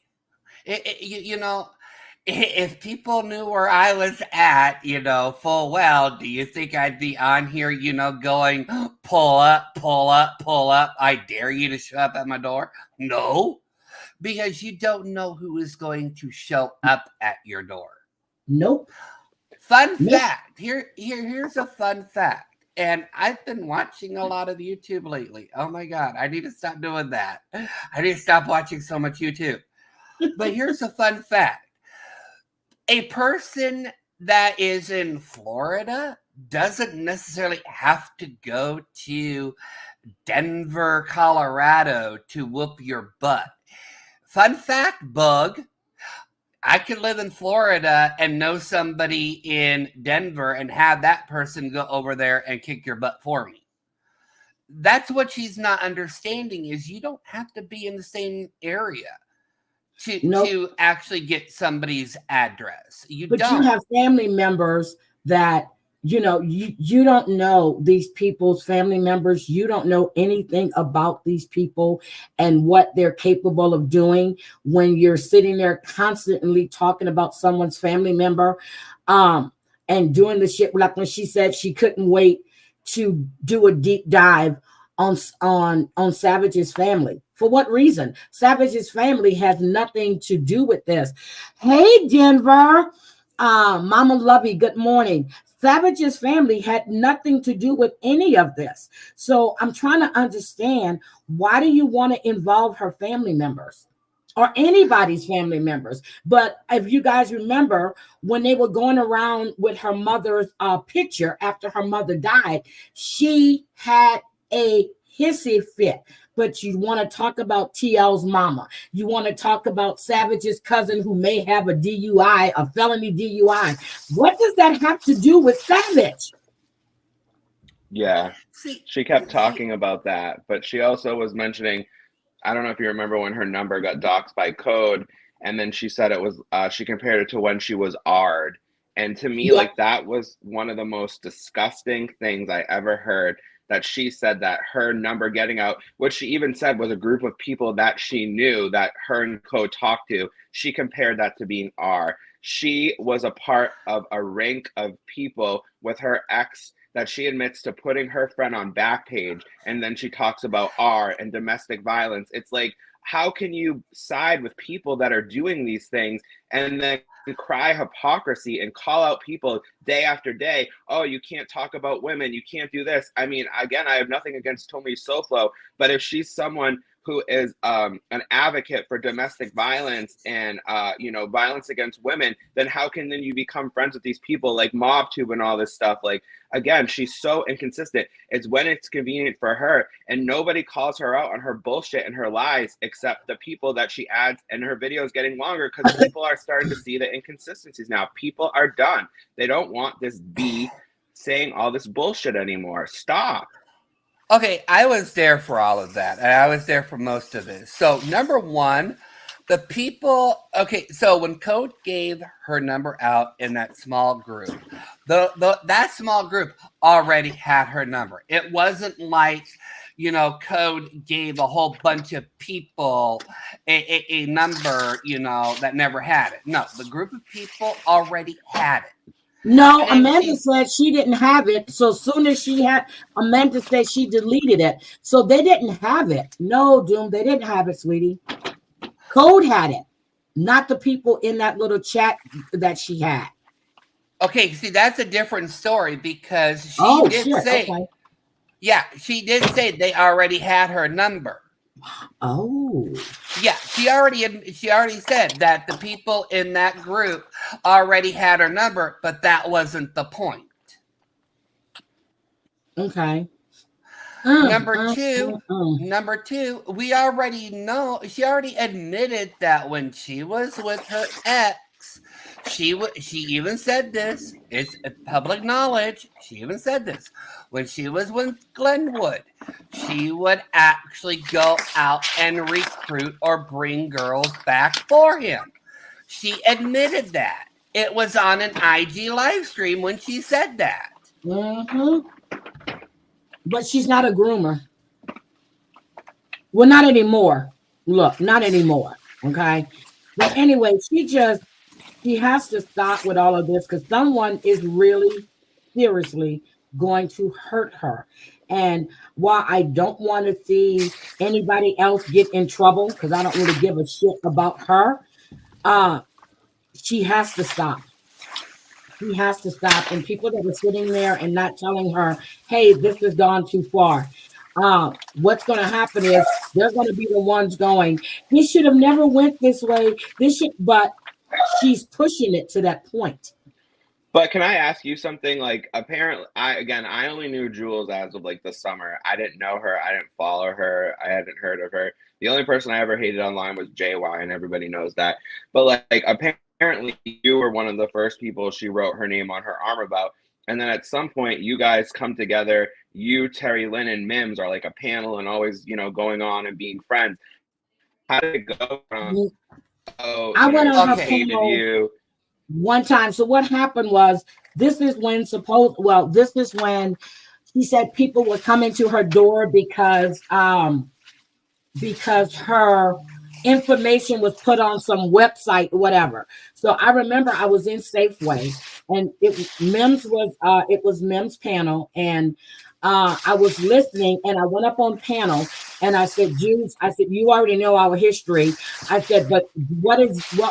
If people knew where I was at, full well, do you think I'd be on here, going, pull up, pull up, pull up, I dare you to show up at my door? No, because you don't know who is going to show up at your door. Nope. Fun fact. Here's a fun fact. And I've been watching a lot of YouTube lately. Oh my God, I need to stop doing that. I need to stop watching so much YouTube. But here's a fun fact. A person that is in Florida doesn't necessarily have to go to Denver, Colorado to whoop your butt. Fun fact, Bug. I could live in Florida and know somebody in Denver and have that person go over there and kick your butt for me. That's what she's not understanding, is you don't have to be in the same area to actually get somebody's address. You have family members that, you don't know these people's family members. You don't know anything about these people and what they're capable of doing when you're sitting there constantly talking about someone's family member, and doing the shit. Like when she said she couldn't wait to do a deep dive on Savage's family. For what reason? Savage's family has nothing to do with this. Hey, Denver. Mama Lovey, good morning. Savage's family had nothing to do with any of this. So I'm trying to understand, why do you want to involve her family members or anybody's family members? But if you guys remember, when they were going around with her mother's picture after her mother died, she had a hissy fit. But you want to talk about TL's mama. You want to talk about Savage's cousin who may have a DUI, a felony DUI. What does that have to do with Savage? Yeah, she kept talking about that, but she also was mentioning, I don't know if you remember when her number got doxxed by Code, and then she said it was, she compared it to when she was AR'd. And to me, like, that was one of the most disgusting things I ever heard, that she said that her number getting out, which she even said was a group of people that she knew that her and Code talked to, she compared that to being R. She was a part of a rank of people with her ex that she admits to putting her friend on Backpage, and then she talks about R and domestic violence. It's like, how can you side with people that are doing these things and then cry hypocrisy and call out people day after day? Oh, you can't talk about women, you can't do this. I mean, again, I have nothing against Tommy Soflo, but if she's someone who is an advocate for domestic violence and violence against women, then how can then you become friends with these people like MobTube and all this stuff? Like, again, she's so inconsistent. It's when it's convenient for her, and nobody calls her out on her bullshit and her lies except the people that she adds, and her videos getting longer because people are starting to see the inconsistencies now. People are done. They don't want this B saying all this bullshit anymore. Stop. Okay, I was there for all of that, and I was there for most of it. So, number one, the people. Okay, so when Code gave her number out in that small group, that small group already had her number. It wasn't like, Code gave a whole bunch of people a number, that never had it. No, the group of people already had it. No, And Amanda said she didn't have it. So soon as she had, Amanda said she deleted it. So they didn't have it. No, Doom, they didn't have it, sweetie. Code had it, not the people in that little chat that she had. Okay, see, that's a different story because she Oh, did shit. say, Okay. yeah, she did say they already had her number. Oh. Yeah, she already said that the people in that group already had her number, but that wasn't the point. Okay. Number two, we already know, she already admitted that when she was with her ex, she even said this, it's public knowledge, she even said this, when she was with Glenwood, she would actually go out and recruit or bring girls back for him. She admitted that. It was on an IG live stream when she said that. But she's not a groomer. Well, not anymore. Look, not anymore. Okay. But anyway, she has to stop with all of this because someone is really seriously going to hurt her. And while I don't want to see anybody else get in trouble, because I don't really give a shit about her, she has to stop. She has to stop. And people that are sitting there and not telling her, hey, this has gone too far. What's going to happen is they're going to be the ones going, this should have never went this way. But she's pushing it to that point. But can I ask you something? Like, apparently, I only knew Jules as of like the summer. I didn't know her. I didn't follow her. I hadn't heard of her. The only person I ever hated online was JY, and everybody knows that. But like apparently, you were one of the first people she wrote her name on her arm about. And then at some point, you guys come together. You, Terry Lynn, and Mims are like a panel and always, going on and being friends. How did it go from? I went on her hated panel you one time. So what happened was, this is when she said people were coming to her door because her information was put on some website or whatever. So I remember I was in Safeway and it was Mims panel, and I was listening, and I went up on panel and I said, Jules, I said, you already know our history. I said, but what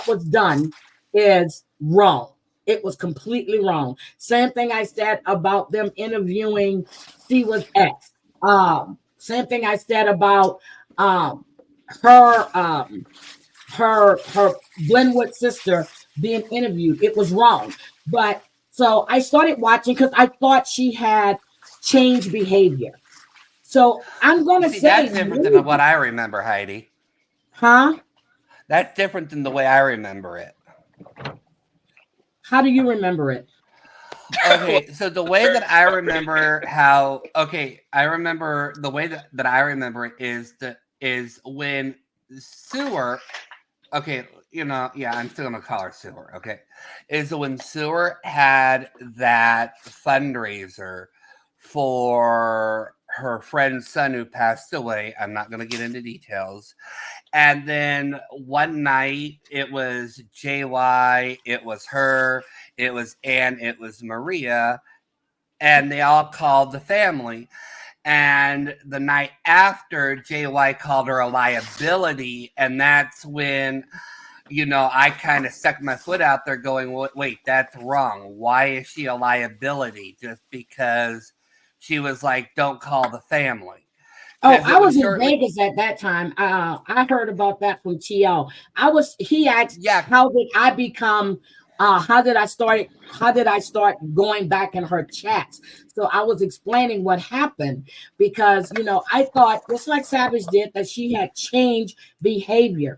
was done is wrong. It was completely wrong. Same thing I said about them interviewing Siwa's ex. Same thing I said about her Glenwood sister being interviewed. It was wrong. But so I started watching because I thought she had changed behavior. So I'm gonna say that's different than what I remember, Heidi. Huh? That's different than the way I remember it. How do you remember it? Okay, so the way that I remember I remember the way that I remember it is when Sewer, I'm still gonna call her Sewer, okay, is when Sewer had that fundraiser for her friend's son who passed away. I'm not gonna get into details. And then one night it was JY, it was her, it was Ann, it was Maria, and they all called the family. And the night after, JY called her a liability, and that's when, I kind of stuck my foot out there going, wait, that's wrong. Why is she a liability? Just because she was like, don't call the family. Oh, I was in Vegas at that time. I heard about that from TL. He asked, how did I become, how did I start going back in her chats? So I was explaining what happened because, I thought, just like Savage did, that she had changed behavior.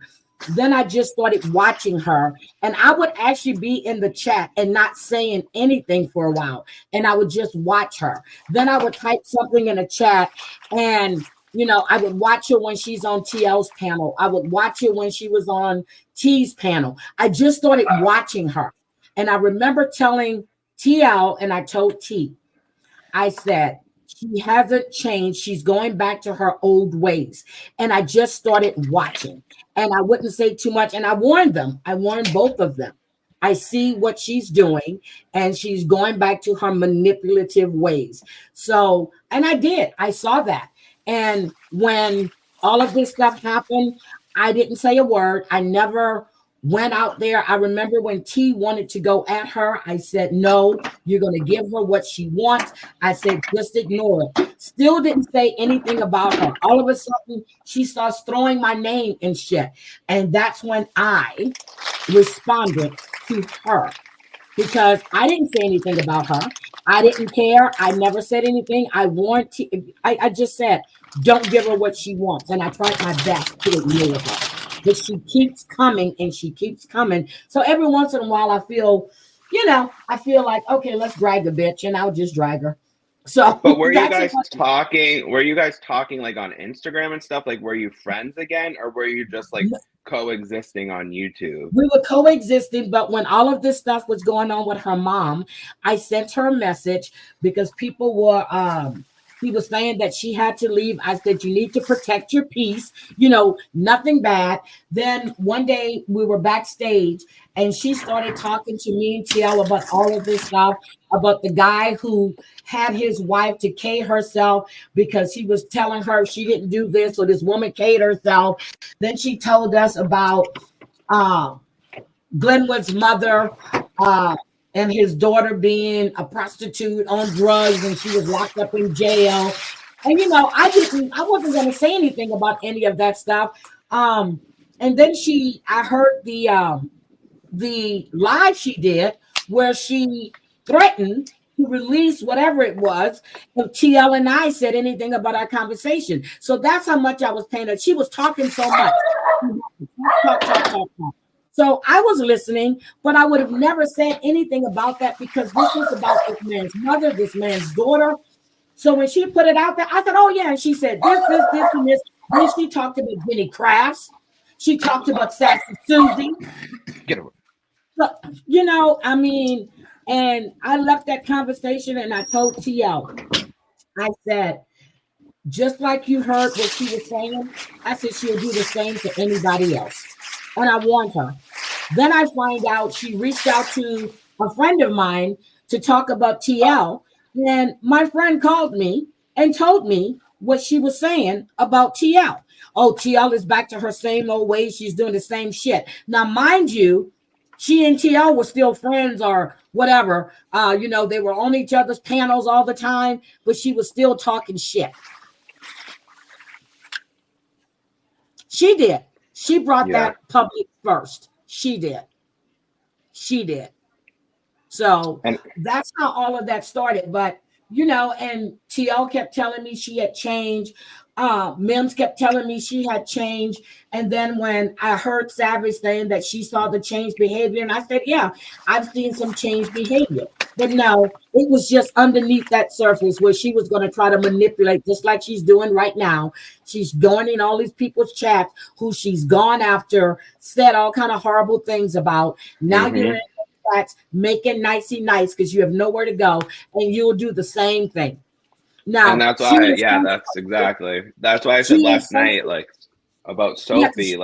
Then I just started watching her, and I would actually be in the chat and not saying anything for a while, and I would just watch her. Then I would type something in a chat, and I would watch her when she's on TL's panel. I would watch her when she was on T's panel. I just started watching her, and I remember telling TL, and I told T, I said, she hasn't changed. She's going back to her old ways. And I just started watching, and I wouldn't say too much. And I warned them. I warned both of them. I see what she's doing, and she's going back to her manipulative ways. So, and I saw that. And when all of this stuff happened, I didn't say a word. I never went out there. I remember when T wanted to go at her, I said, no, you're going to give her what she wants. I said, just ignore it. Still didn't say anything about her. All of a sudden, she starts throwing my name and shit. And that's when I responded to her, because I didn't say anything about her. I didn't care. I never said anything. I just said, don't give her what she wants. And I tried my best to ignore her. But she keeps coming and she keeps coming. So every once in a while, I feel like, okay, let's drag the bitch, and I'll just drag her. So, but were you guys talking? Were you guys talking like on Instagram and stuff? Like, were you friends again, or were you just like coexisting on YouTube? We were coexisting, but when all of this stuff was going on with her mom, I sent her a message because people were he was saying that she had to leave. I said, you need to protect your peace, nothing bad. Then one day we were backstage and she started talking to me and TL about all of this stuff, about the guy who had his wife to K herself because he was telling her she didn't do this, so this woman K'd herself. Then she told us about Glenwood's mother and his daughter being a prostitute on drugs, and she was locked up in jail. And I wasn't going to say anything about any of that stuff. And then I heard the live she did where she threatened to release whatever it was if TL and I said anything about our conversation. So that's how much I was paying her. She was talking so much. Talk. So I was listening, but I would have never said anything about that because this was about this man's mother, this man's daughter. So when she put it out there, I thought, oh yeah. And she said this, and this. Then she talked about Jenny Crafts. She talked about Sassy Susie. Get over. So, and I left that conversation and I told TL, I said, just like you heard what she was saying, I said she'll do the same to anybody else. And I warned her. Then I find out she reached out to a friend of mine to talk about TL. And my friend called me and told me what she was saying about TL. Oh, TL is back to her same old ways. She's doing the same shit. Now, mind you, she and TL were still friends or whatever. They were on each other's panels all the time, but she was still talking shit. She did. She brought that public first. She did. So that's how all of that started. But, and TL kept telling me she had changed. Mims kept telling me she had changed. And then when I heard Savage saying that she saw the changed behavior, and I said, yeah, I've seen some changed behavior. But no, it was just underneath that surface where she was going to try to manipulate, just like she's doing right now. She's going in all these people's chats who she's gone after, said all kind of horrible things about. Now you're in the chats making nicey nice because you have nowhere to go, and you'll do the same thing. Now, and that's why, that's why I said last night, like about Sophie,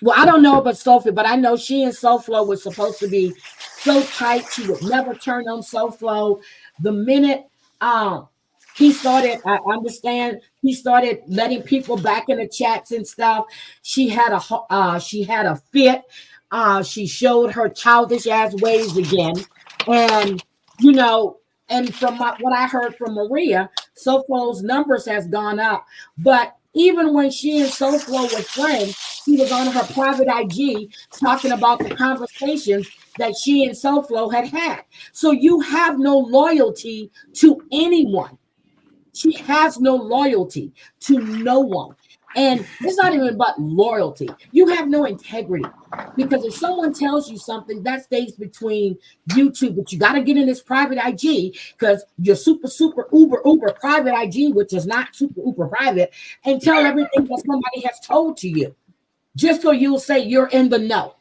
well, I don't know about Sophie, but I know she and SoFlo were supposed to be so tight. She would never turn on SoFlo. The minute he started, I understand, he started letting people back in the chats and stuff. She had a fit. She showed her childish ass ways again, and and from what I heard from Maria, SoFlo's numbers has gone up. But even when she and SoFlo were friends, she was on her private IG talking about the conversations that she and SoFlo had. So you have no loyalty to anyone. She has no loyalty to no one. And it's not even about loyalty. You have no integrity. Because if someone tells you something, that stays between you two. But you got to get in this private IG because you're super, uber private IG, which is not super, uber private, and tell everything that somebody has told to you. Just so you'll say you're in the know.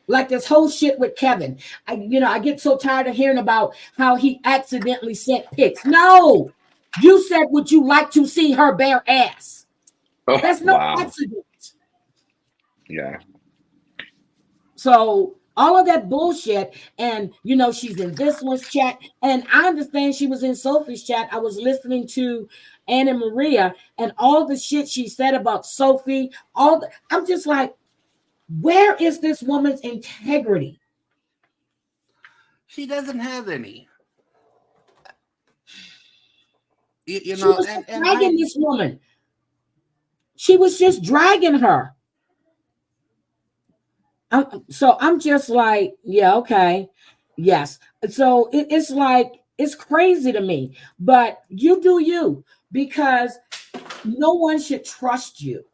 Like this whole shit with Kevin. I get so tired of hearing about how he accidentally sent pics. No, you said, would you like to see her bare ass? That's no accident. Yeah. So all of that bullshit, and she's in this one's chat, and I understand she was in Sophie's chat. I was listening to Anna Maria and all the shit she said about Sophie. I'm just like, where is this woman's integrity? She doesn't have any. She was dragging this woman. She was just dragging her. So I'm just like, yeah, okay, yes. So it's like, it's crazy to me, but you do you, because no one should trust you.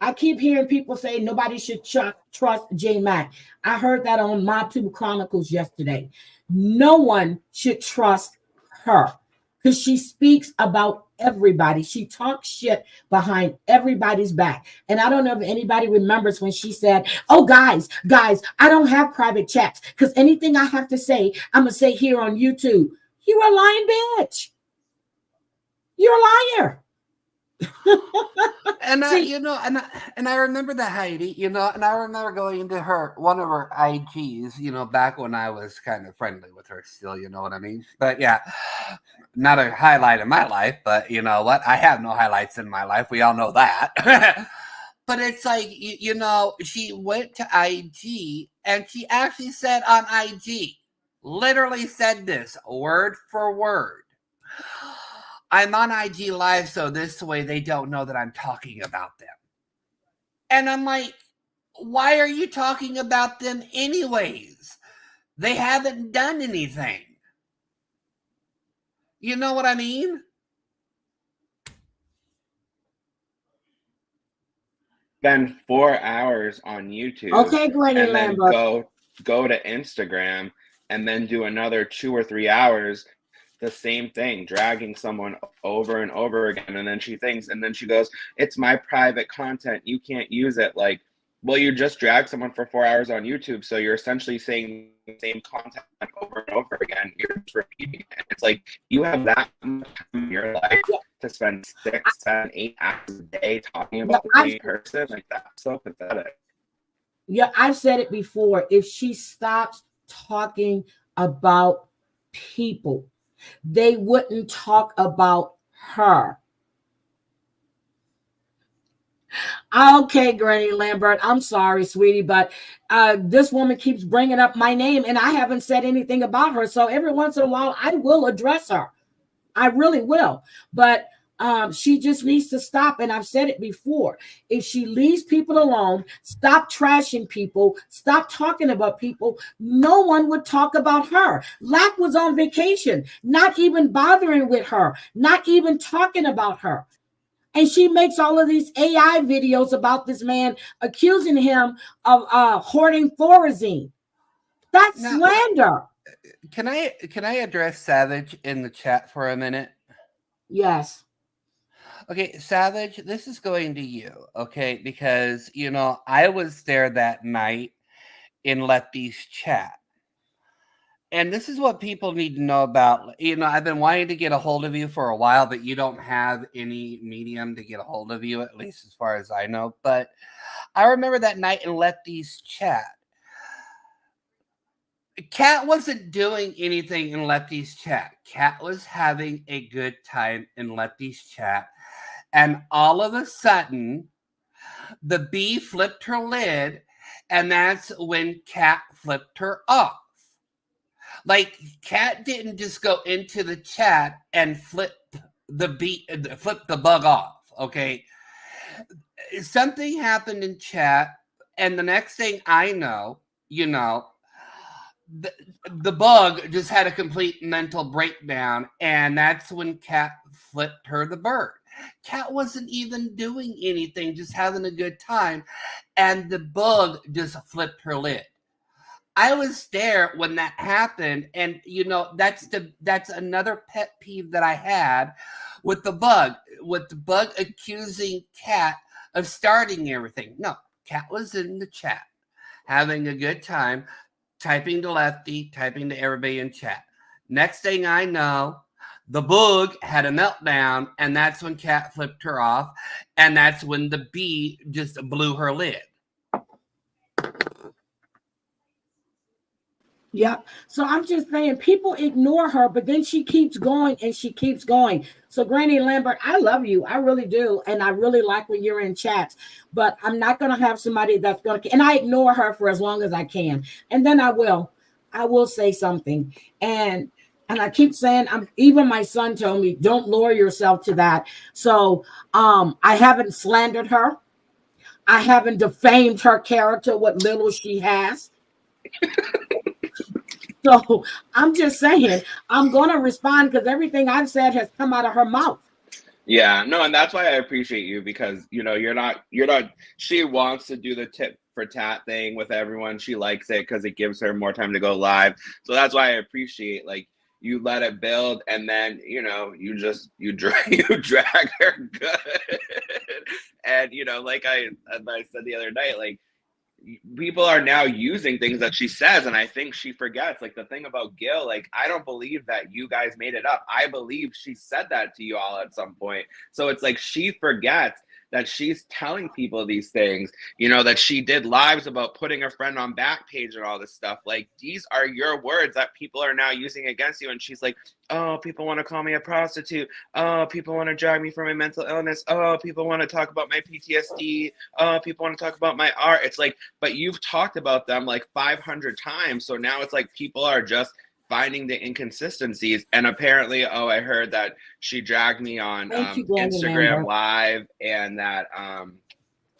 I keep hearing people say nobody should trust J Mac. I heard that on My Two Chronicles yesterday. No one should trust her because she speaks about everybody. She talks shit behind everybody's back. And I don't know if anybody remembers when she said, oh, guys, I don't have private chats because anything I have to say, I'm going to say here on YouTube. You're a lying bitch. You're a liar. And I remember that, Heidi, and I remember going into one of her IGs, back when I was kind of friendly with her still, you know what I mean? But yeah, not a highlight in my life, but you know what? I have no highlights in my life. We all know that. But it's like, she went to IG and she actually said on IG, literally said this word for word. I'm on IG Live, so this way they don't know that I'm talking about them. And I'm like, why are you talking about them anyways? They haven't done anything. You know what I mean? Spend 4 hours on YouTube. Okay, Granny and then Lambert. go to Instagram and then do another 2 or 3 hours the same thing, dragging someone over and over again. And then she goes, it's my private content, you can't use it. Like, well, you just drag someone for 4 hours on YouTube, so you're essentially saying the same content over and over again. You're just repeating it. It's like, you have that much time in your life to spend 6, 7, 8 hours a day talking about the same person. Like, that's so pathetic. Yeah, I've said it before. If she stops talking about people, they wouldn't talk about her. Okay, Granny Lambert, I'm sorry, sweetie, but this woman keeps bringing up my name and I haven't said anything about her. So every once in a while, I will address her. I really will. But she just needs to stop. And I've said it before. If she leaves people alone, stop trashing people, stop talking about people, no one would talk about her. LAC was on vacation, not even bothering with her, not even talking about her. And she makes all of these AI videos about this man, accusing him of hoarding Thorazine. That's slander. Can I address Savage in the chat for a minute? Yes. Okay, Savage, this is going to you, okay? Because, I was there that night in Lefty's chat. And this is what people need to know about. I've been wanting to get a hold of you for a while, but you don't have any medium to get a hold of you, at least as far as I know. But I remember that night in Lefty's chat. Kat wasn't doing anything in Lefty's chat. Kat was having a good time in Lefty's chat. And all of a sudden, the bee flipped her lid, and that's when Kat flipped her off. Like, Kat didn't just go into the chat and flip the bug off, okay? Something happened in chat, and the next thing I know, the bug just had a complete mental breakdown, and that's when Kat flipped her the bird. Kat wasn't even doing anything, just having a good time, and the bug just flipped her lid. I was there when that happened, and that's another pet peeve that I had with the bug accusing Kat of starting everything. No, Kat was in the chat having a good time, typing to Lefty, typing to everybody in chat. Next thing I know, the bug had a meltdown, and that's when Kat flipped her off, and that's when the bee just blew her lid. Yeah. So I'm just saying people ignore her, but then she keeps going and she keeps going. So Granny Lambert, I love you. I really do. And I really like when you're in chats, but I'm not going to have somebody that's going to, and I ignore her for as long as I can. And then I will say something. And I keep saying, even my son told me, don't lower yourself to that. So I haven't slandered her. I haven't defamed her character, what little she has. So I'm just saying, I'm going to respond because everything I've said has come out of her mouth. Yeah, no, and that's why I appreciate you, because you're not she wants to do the tit for tat thing with everyone. She likes it because it gives her more time to go live. So that's why I appreciate, like, you let it build, and then you drag her good. And like I said the other night, like, people are now using things that she says, and I think she forgets. Like the thing about Gil, like, I don't believe that you guys made it up. I believe she said that to you all at some point. So it's like she forgets that she's telling people these things, that she did lives about putting a friend on Backpage and all this stuff. Like, these are your words that people are now using against you. And she's like, oh, people want to call me a prostitute. Oh, people want to drag me from my mental illness. Oh, people want to talk about my PTSD. Oh, people want to talk about my art. It's like, but you've talked about them like 500 times. So now it's like people are just finding the inconsistencies. And apparently, I heard that she dragged me on Instagram Live, and that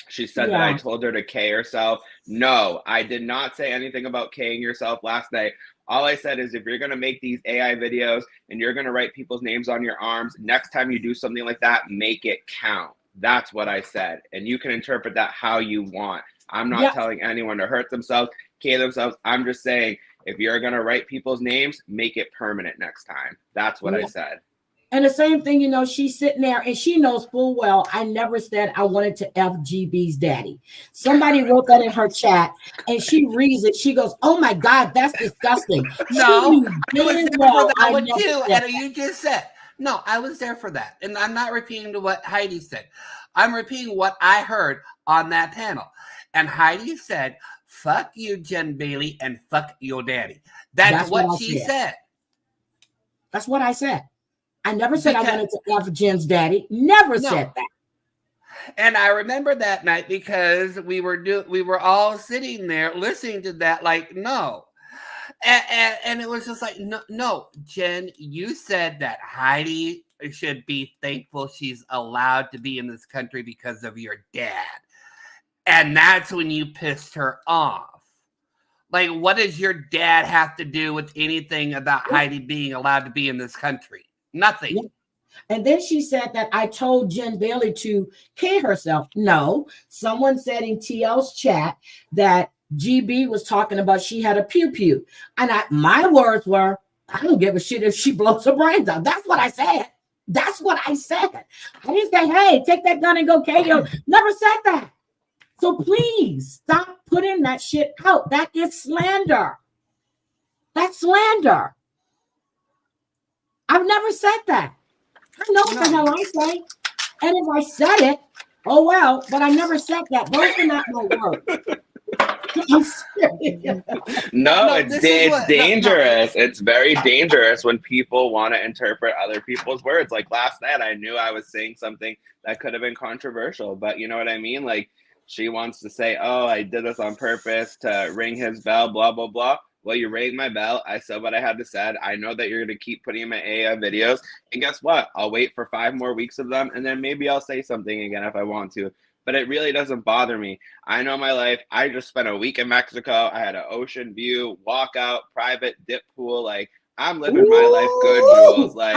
she said that I told her to K herself. No, I did not say anything about K-ing yourself last night. All I said is, if you're going to make these AI videos and you're going to write people's names on your arms, next time you do something like that, make it count. That's what I said. And you can interpret that how you want. I'm not telling anyone to hurt themselves, K themselves. I'm just saying, if you're going to write people's names, make it permanent next time. That's what I said. And the same thing, she's sitting there and she knows full well I never said I wanted to FGB's daddy. Somebody wrote that in her chat and she reads it. She goes, oh my God, that's disgusting. No, I was there for that one too. And you just said, no, I was there for that. And I'm not repeating what Heidi said. I'm repeating what I heard on that panel. And Heidi said, fuck you, Jen Bailey, and fuck your daddy. That's what she said. That's what I said. I never said I wanted to F Jen's daddy. Never said that. And I remember that night because we were all sitting there listening to that, like, no. And it was just like, no, Jen, you said that Heidi should be thankful she's allowed to be in this country because of your dad. And that's when you pissed her off. Like, what does your dad have to do with anything about Heidi being allowed to be in this country? Nothing. Yeah. And then she said that I told Jen Bailey to K herself. No, someone said in TL's chat that GB was talking about she had a pew-pew. And my words were, I don't give a shit if she blows her brains out. That's what I said. That's what I said. I didn't say, hey, take that gun and go K yo. Never said that. So please stop putting that shit out. That is slander. That's slander. I've never said that. I know what the hell I say. And if I said it, oh well, but I never said that. Those are not my words. I'm serious. No, it's dangerous. It's very dangerous when people want to interpret other people's words. Like last night, I knew I was saying something that could have been controversial, but you know what I mean? Like, she wants to say, oh, I did this on purpose to ring his bell, blah, blah, blah. Well, you rang my bell. I said what I had to say. I know that you're going to keep putting in my AI videos. And guess what? I'll wait for 5 more weeks of them. And then maybe I'll say something again if I want to. But it really doesn't bother me. I know my life. I just spent a week in Mexico. I had an ocean view, walkout, private dip pool. Like, I'm living my life good, Jules. Like,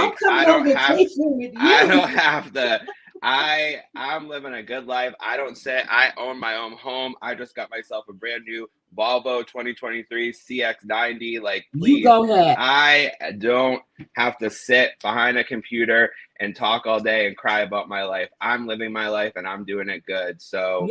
I'm living a good life. I don't say I own my own home. I just got myself a brand new Volvo 2023 CX90. Like, please, you go ahead. I don't have to sit behind a computer and talk all day and cry about my life. I'm living my life and I'm doing it good. So,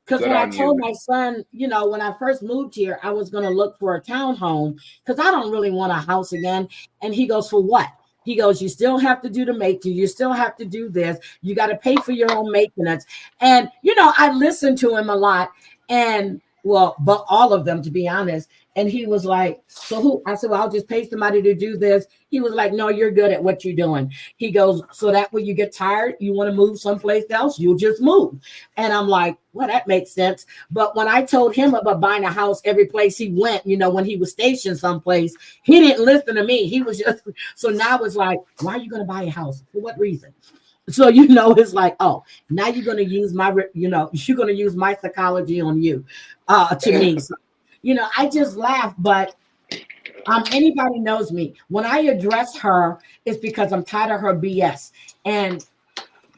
because when I told my son, when I first moved here, I was going to look for a townhome because I don't really want a house again. And he goes, for what? He goes, you still have to do the maintenance. You still have to do this. You got to pay for your own maintenance. And, I listened to him a lot. And, well, but all of them, to be honest. And he was like, so who? I said, well, I'll just pay somebody to do this. He was like, no, you're good at what you're doing. He goes, so that when you get tired, you want to move someplace else, you'll just move. And I'm like, well, that makes sense. But when I told him about buying a house every place he went, when he was stationed someplace, he didn't listen to me. He was just, so now it's like, why are you going to buy a house? For what reason? So, it's like, oh, now you're going to use you're going to use my psychology on you, to me. So, I just laugh, but anybody knows me. When I address her, it's because I'm tired of her BS. And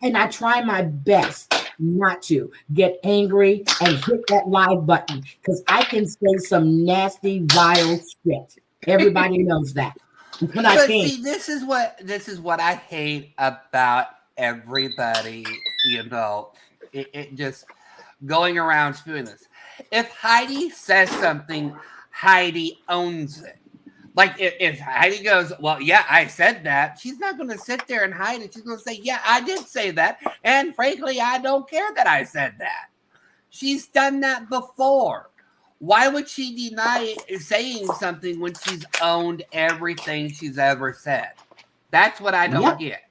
I try my best not to get angry and hit that live button, because I can say some nasty, vile shit. Everybody knows that. But see, this is what I hate about everybody, it just going around spewing this. If Heidi says something, Heidi owns it. Like if Heidi goes, well, yeah, I said that, she's not going to sit there and hide it. She's going to say, yeah, I did say that. And frankly, I don't care that I said that. She's done that before. Why would she deny saying something when she's owned everything she's ever said? That's what I don't get.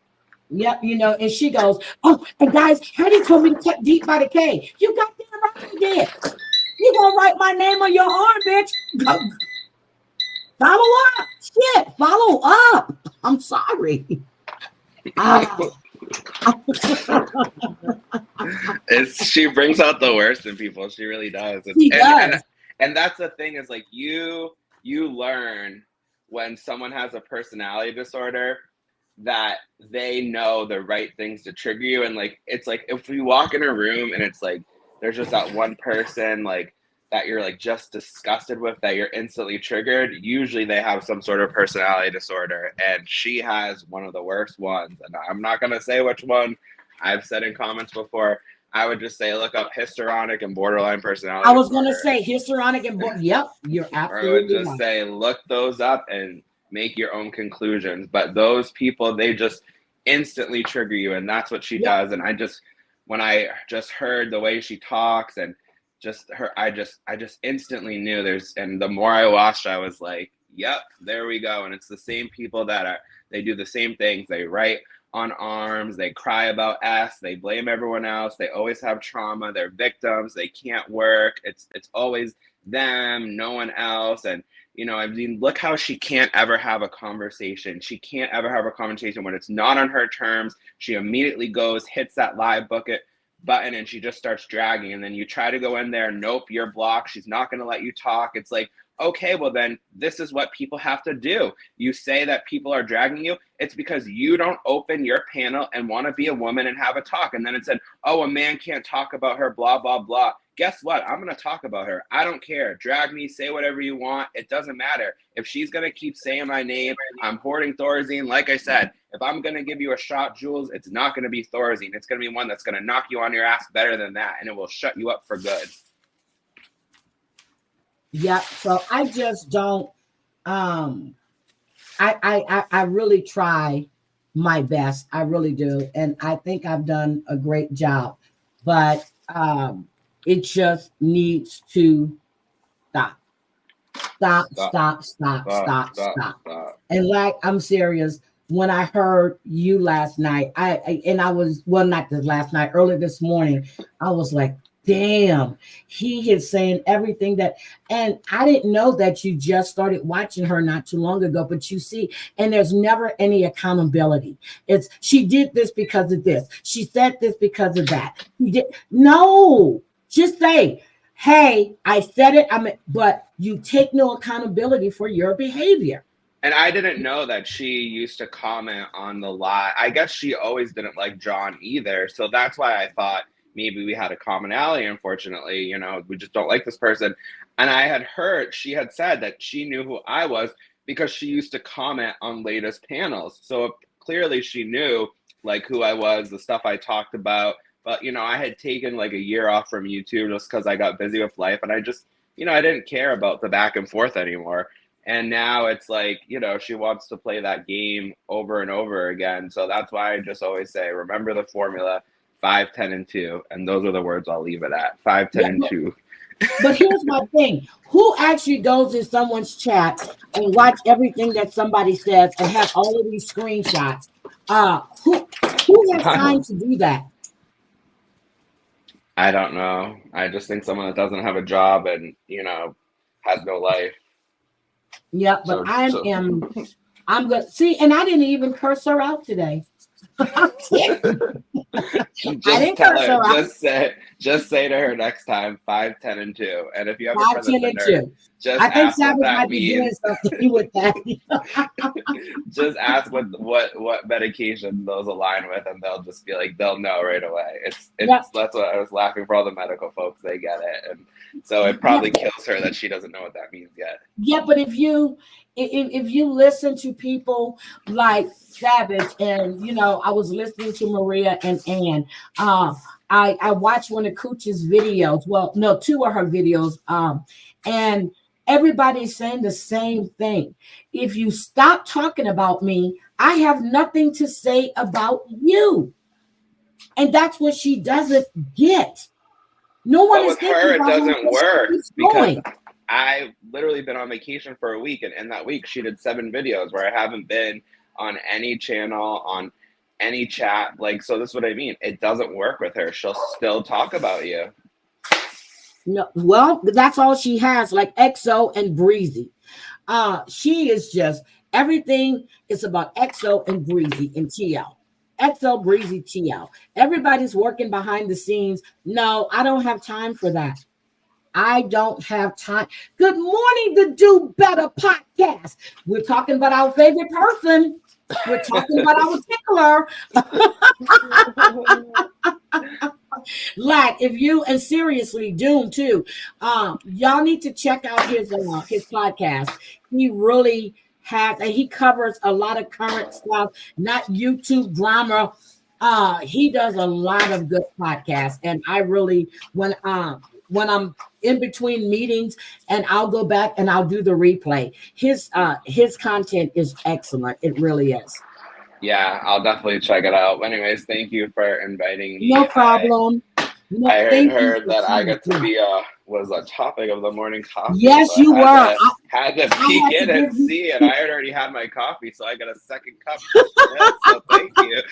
Yep, and she goes, oh, and guys, Heidi told me to cut deep by the K. You got that right, you did. You gonna write my name on your arm, bitch. Follow up. Shit, follow up. I'm sorry. She brings out the worst in people. She really does. She does. And that's the thing, is like you learn when someone has a personality disorder that they know the right things to trigger you. And like, it's like if we walk in a room and it's like there's just that one person like that you're like just disgusted with, that you're instantly triggered, usually they have some sort of personality disorder, and she has one of the worst ones. And I'm not going to say which one. I've said in comments before, I would just say look up histrionic and borderline personality I was going to say histrionic and yep, you're absolutely right. I would just say look those up and make your own conclusions. But those people, they just instantly trigger you, and that's what she does. And when I just heard the way she talks and just her, I just instantly knew and the more I watched, I was like, yep, there we go. And it's the same people they do the same things. They write on arms, they cry about S, they blame everyone else, they always have trauma, they're victims, they can't work, it's always them, no one else. And I mean, look how she can't ever have a conversation. She can't ever have a conversation when it's not on her terms. She immediately goes, hits that live button, and she just starts dragging. And then you try to go in there, nope, you're blocked. She's not going to let you talk. It's like, okay, well then this is what people have to do. You say that people are dragging you. It's because you don't open your panel and want to be a woman and have a talk. And then it said, oh, a man can't talk about her, blah, blah, blah. Guess what? I'm going to talk about her. I don't care. Drag me, say whatever you want. It doesn't matter. If she's going to keep saying my name, I'm hoarding Thorazine. Like I said, if I'm going to give you a shot, Jules, it's not going to be Thorazine. It's going to be one that's going to knock you on your ass better than that, and it will shut you up for good. Yeah, so I just don't I really try my best. I really do. And I think I've done a great job. But it just needs to stop. Stop. And like, I'm serious. When I heard you last night, I was, well, not this last night, early this morning, I was like, damn, he is saying everything that, and I didn't know that you just started watching her not too long ago, but you see, and there's never any accountability. It's, she did this because of this. She said this because of that. No, just say, hey, I said it, but you take no accountability for your behavior. And I didn't know that she used to comment on the lie. I guess she always didn't like John either. So that's why I thought maybe we had a commonality. Unfortunately, you know, we just don't like this person. And I had heard, she had said that she knew who I was because she used to comment on latest panels. So clearly she knew like who I was, the stuff I talked about. But, you know, I had taken like a year off from YouTube just because I got busy with life. And I just, you know, I didn't care about the back and forth anymore. And now it's like, you know, she wants to play that game over and over again. So that's why I just always say, remember the formula, 5, 10, and 2. And those are the words I'll leave it at. 5, 10, and 2. But here's my thing. Who actually goes in someone's chat and watch everything that somebody says and have all of these screenshots? Who has time to do that? I don't know. I just think someone that doesn't have a job and, has no life. Yeah, but I'm good. See, and I didn't even curse her out today. Just tell her, just say to her next time 5, 10, and 2. And if you have 5, 10, and 2. just I think ask what Savage that might be doing means. something with that. Just ask what medication those align with, and they'll just be like, they'll know right away. It's That's what I was laughing for all the medical folks. They get it, and so it probably kills her that she doesn't know what that means yet. Yeah, but if you listen to people like Savage, and I was listening to Maria and Ann. I watched one of Cooch's videos. Well, no, 2 of her videos. And everybody's saying the same thing. If you stop talking about me, I have nothing to say about you. And that's what she doesn't get. No one is with her, it doesn't work because going. I've literally been on vacation for a week, and in that week, she did 7 videos where I haven't been on any channel, on any chat. Like, so this is what I mean. It doesn't work with her. She'll still talk about you. No, well, that's all she has, like EXO and Breezy. She is just, everything is about EXO and Breezy and TL. EXO, Breezy, TL. Everybody's working behind the scenes. No, I don't have time for that. I don't have time. Good morning, the Do Better podcast. We're talking about our favorite person. We're talking about our tickler. LAC, if you, and seriously, Doom too. Y'all need to check out his podcast. He really has, and he covers a lot of current stuff, not YouTube drama. He does a lot of good podcasts, and I really, when I'm in between meetings, and I'll go back and I'll do the replay. His content is excellent. It really is. Yeah, I'll definitely check it out. Anyways, thank you for inviting me. No problem. I heard that I got to be was a topic of the morning coffee. Yes, so you were. Had to peek in and see, and I had already had my coffee, so I got a second cup. So thank you.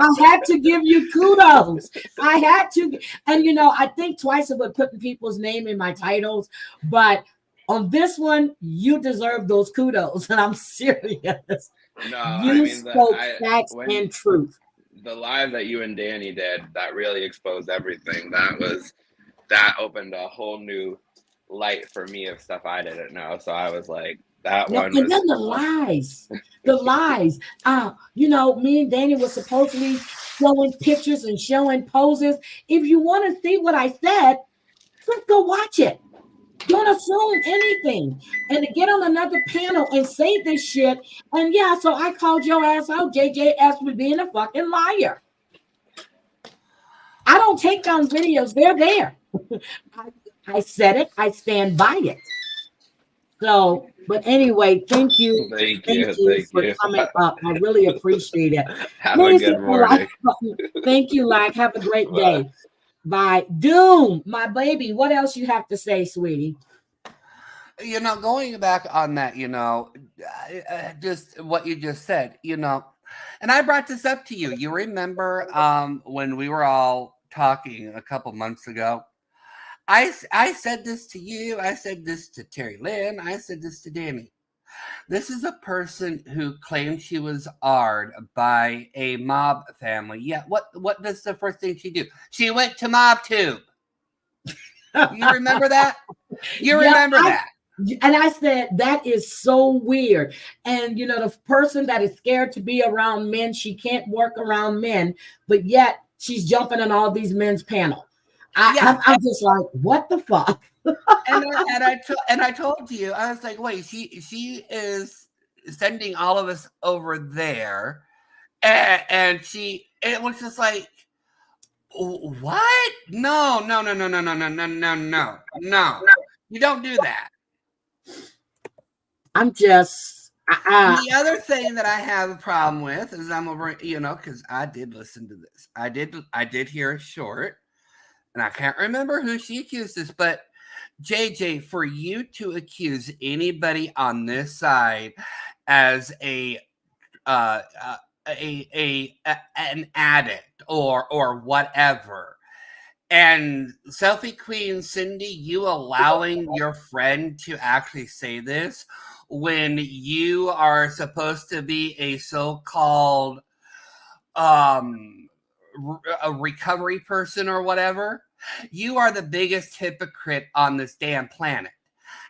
I had to give you kudos. I had to, and I think twice about putting people's name in my titles, but on this one, you deserve those kudos, and I'm serious. No, you spoke facts and truth. The live that you and Danny did, that really exposed everything. That opened a whole new light for me of stuff I didn't know. So I was like, one. And then the lies. Me and Danny were supposedly showing pictures and showing poses. If you want to see what I said, just go watch it. Don't assume anything. And to get on another panel and say this shit. And yeah, so I called your ass out, JJ, as for being a fucking liar. I don't take down videos. They're there. I said it. I stand by it. So, but anyway, thank you. Thank you for coming up. I really appreciate it. Have a good morning. Thank you, LAC. Have a great day. Bye. Doom, my baby. What else you have to say, sweetie? Going back on that, just what you just said, and I brought this up to you. You remember when we were all talking a couple months ago? I said this to you. I said this to Terry Lynn. I said this to Danny. This is a person who claimed she was AR'd by a mob family. Yeah, what does the first thing she do? She went to MobTube. You remember that? You remember that? And I said, that is so weird. And, the person that is scared to be around men, she can't work around men, but yet she's jumping on all these men's panel. I'm just like, what the fuck? and I told you, I was like, wait, she is sending all of us over there, and it was just like, what? No, you don't do that. I'm just the other thing that I have a problem with is I'm over, because I did listen to this. I did hear it short. And I can't remember who she accused us, but JJ, for you to accuse anybody on this side as an addict or whatever, and Selfie Queen Cindy, you allowing your friend to actually say this when you are supposed to be a so-called a recovery person or whatever, you are the biggest hypocrite on this damn planet.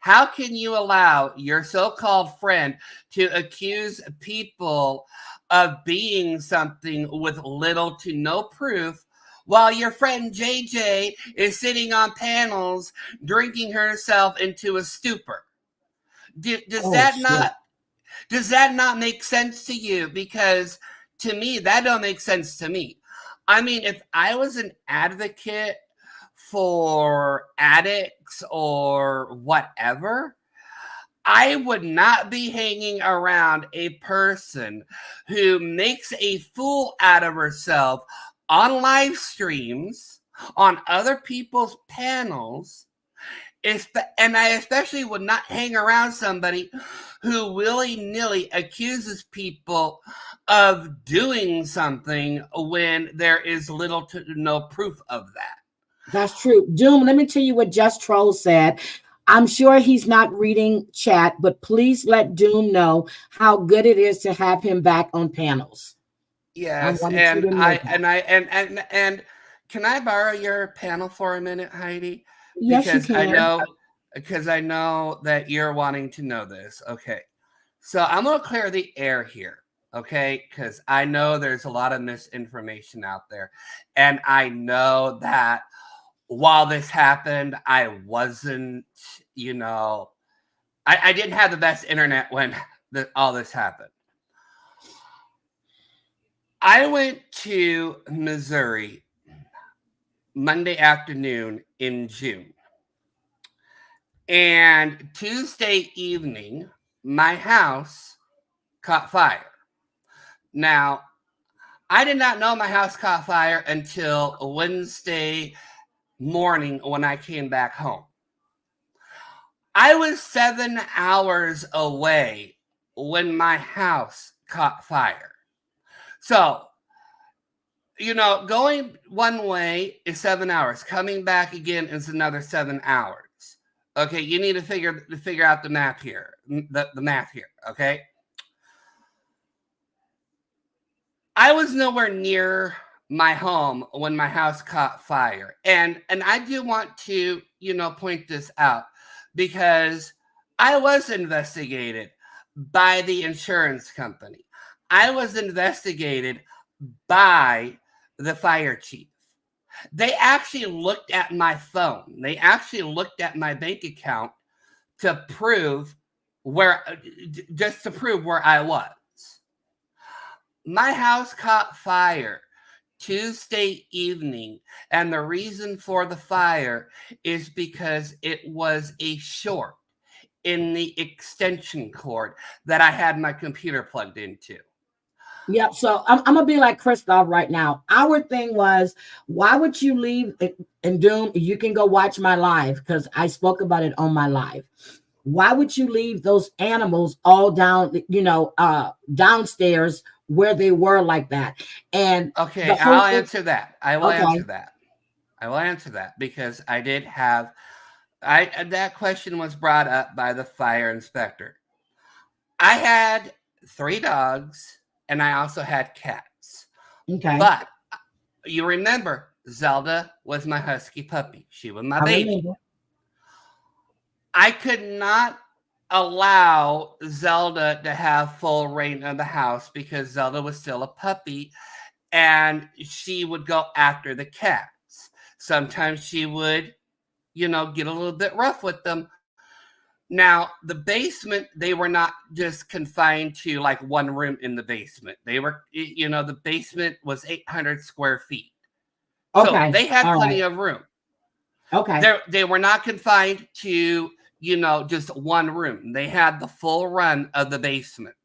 How can you allow your so-called friend to accuse people of being something with little to no proof, while your friend JJ is sitting on panels drinking herself into a stupor? Does that not make sense to you? Because to me, that don't make sense to me. I mean, if I was an advocate for addicts or whatever, I would not be hanging around a person who makes a fool out of herself on live streams, on other people's panels. And I especially would not hang around somebody who willy-nilly accuses people of doing something when there is little to no proof of that. That's true. Doom, let me tell you what Just Troll said. I'm sure he's not reading chat, but please let Doom know how good it is to have him back on panels. Yes, and can I borrow your panel for a minute, Heidi? Yes, because you can. I know that you're wanting to know this. Okay, so I'm gonna clear the air here. Okay, because I know there's a lot of misinformation out there, and I know that while this happened, I wasn't, I didn't have the best internet when all this happened. I went to Missouri Monday afternoon in June. And Tuesday evening, my house caught fire. Now, I did not know my house caught fire until Wednesday morning when I came back home. I was 7 hours away when my house caught fire. So, going one way is 7 hours. Coming back again is another 7 hours. Okay, you need to figure out the map here. The math here, okay? I was nowhere near my home when my house caught fire. And I do want to, point this out, because I was investigated by the insurance company. I was investigated by the fire chief. They actually looked at my phone. They actually looked at my bank account to prove where I was. My house caught fire Tuesday evening, and the reason for the fire is because it was a short in the extension cord that I had my computer plugged into. Yep. So I'm gonna be like Christoph right now. Our thing was, why would you leave? And Doom, you can go watch my live because I spoke about it on my live. Why would you leave those animals all down, downstairs where they were like that? And okay, I'll answer that. I will answer that because I did have. That question was brought up by the fire inspector. I had 3 dogs. And I also had cats. Okay. But you remember, Zelda was my husky puppy. She was my baby. I could not allow Zelda to have full reign of the house because Zelda was still a puppy and she would go after the cats. Sometimes she would, get a little bit rough with them. Now, the basement, they were not just confined to like one room in the basement. They were, the basement was 800 square feet. Okay. So they had plenty of room. Okay. They were not confined to, just one room. They had the full run of the basement.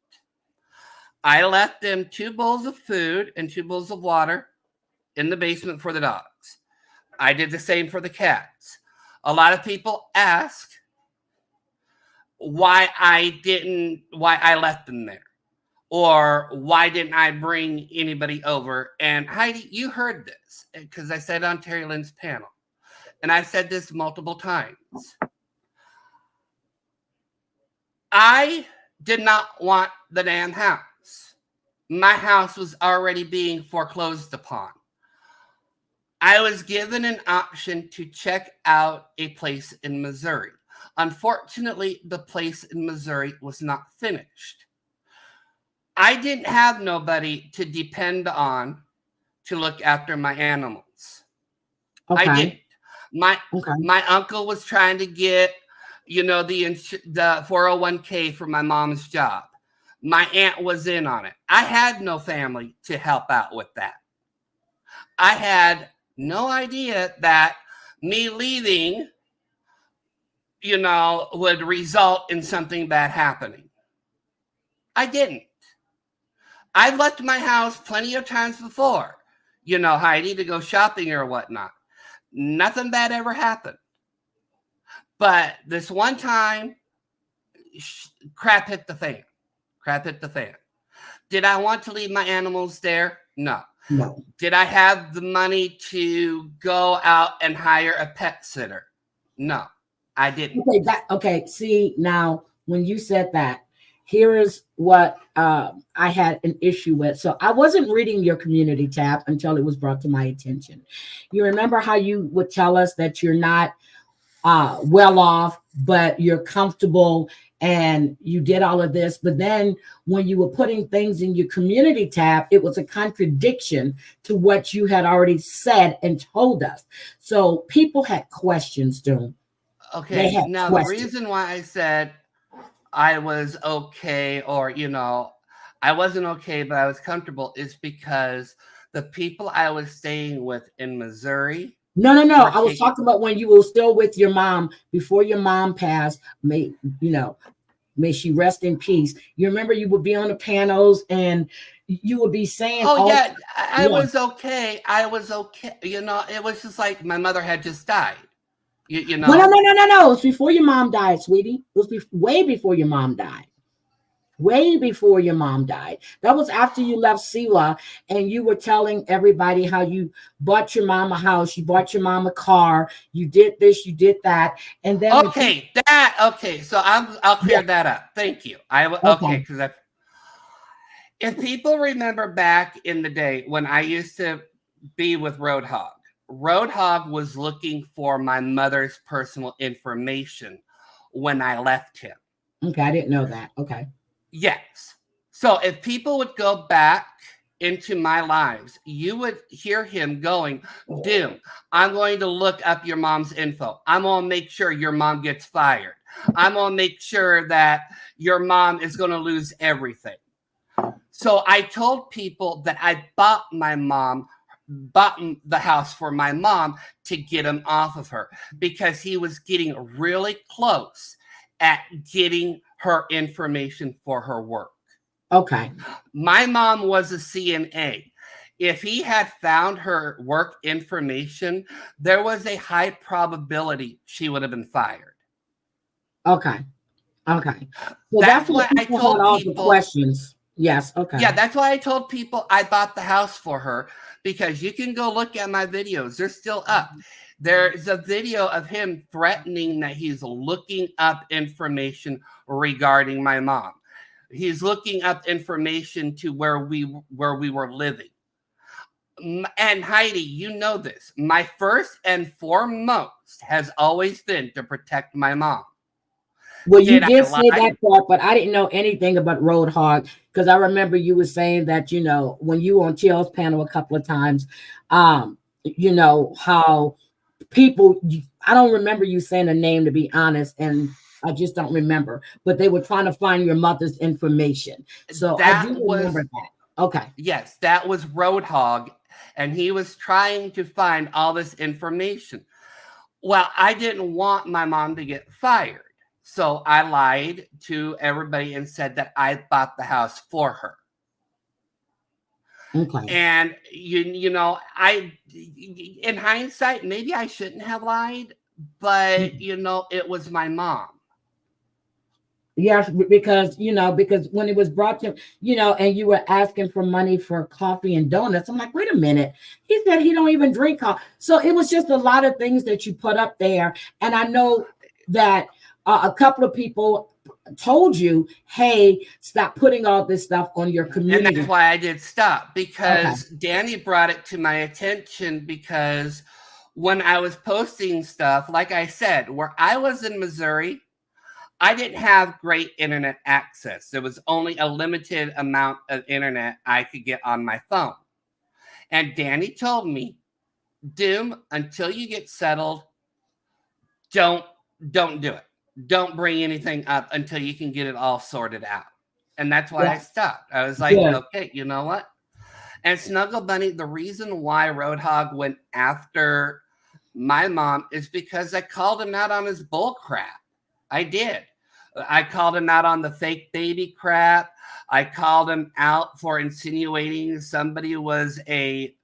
I left them 2 bowls of food and 2 bowls of water in the basement for the dogs. I did the same for the cats. A lot of people ask why I left them there, or why didn't I bring anybody over? And Heidi, you heard this because I said on Terry Lynn's panel, and I've said this multiple times. I did not want the damn house. My house was already being foreclosed upon. I was given an option to check out a place in Missouri. Unfortunately, the place in Missouri was not finished. I didn't have nobody to depend on to look after my animals. Okay. I didn't. My uncle was trying to get, the 401k for my mom's job. My aunt was in on it. I had no family to help out with that. I had no idea that me leaving, would result in something bad happening. I didn't. I've left my house plenty of times before, Heidi, to go shopping or whatnot. Nothing bad ever happened. But this one time, crap hit the fan. Did I want to leave my animals there? No. Did I have the money to go out and hire a pet sitter? No, I didn't. Okay. See, now when you said that, here is what I had an issue with. So I wasn't reading your community tab until it was brought to my attention. You remember how you would tell us that you're not well off, but you're comfortable and you did all of this. But then when you were putting things in your community tab, it was a contradiction to what you had already said and told us. So people had questions, Doom. Okay, now the reason why I said I was okay, or, I wasn't okay, but I was comfortable, is because the people I was staying with in Missouri. No. I was talking about when you were still with your mom before your mom passed. May she rest in peace. You remember you would be on the panels and you would be saying, I was okay. It was just like my mother had just died. No. It was before your mom died, sweetie. It was way before your mom died. Way before your mom died. That was after you left Siwa, and you were telling everybody how you bought your mom a house, you bought your mom a car, you did this, you did that, and then So I'll clear that up. Thank you. Because if people remember back in the day when I used to be with Roadhog was looking for my mother's personal information when I left him. Okay, I didn't know that. Okay. Yes. So if people would go back into my lives, you would hear him going, Doom, I'm going to look up your mom's info. I'm going to make sure your mom gets fired. I'm going to make sure that your mom is going to lose everything. So I told people that I bought the house for my mom to get him off of her, because he was getting really close at getting her information for her work. Okay. My mom was a CNA. If he had found her work information, there was a high probability she would have been fired. Okay. Well, that's why I told all the questions. Yes. Okay. Yeah, that's why I told people I bought the house for her, because you can go look at my videos. They're still up. There's a video of him threatening that he's looking up information regarding my mom. He's looking up information to where we were living. And Heidi, you know this. My first and foremost has always been to protect my mom. Well, you did say that part, but I didn't know anything about Roadhog, because I remember you were saying that, when you were on TL's panel a couple of times, how people, I don't remember you saying a name, to be honest, and I just don't remember, but they were trying to find your mother's information. So I do remember that. Okay. Yes, that was Roadhog, and he was trying to find all this information. Well, I didn't want my mom to get fired. So I lied to everybody and said that I bought the house for her. Okay. And in hindsight, maybe I shouldn't have lied, but you know, it was my mom. Yes, because because when it was brought to and you were asking for money for coffee and donuts, I'm like, wait a minute. He said he don't even drink coffee. So it was just a lot of things that you put up there, and I know that a couple of people told you, hey, stop putting all this stuff on your community. And that's why I did stop, because Danny brought it to my attention, because when I was posting stuff, like I said, where I was in Missouri, I didn't have great internet access. There was only a limited amount of internet I could get on my phone. And Danny told me, Doom, until you get settled, don't do it. Don't bring anything up until you can get it all sorted out. And that's why I stopped. I was like, okay, you know what? And Snuggle Bunny, the reason why Roadhog went after my mom is because I called him out on his bull crap. I did. I called him out on the fake baby crap. I called him out for insinuating somebody was a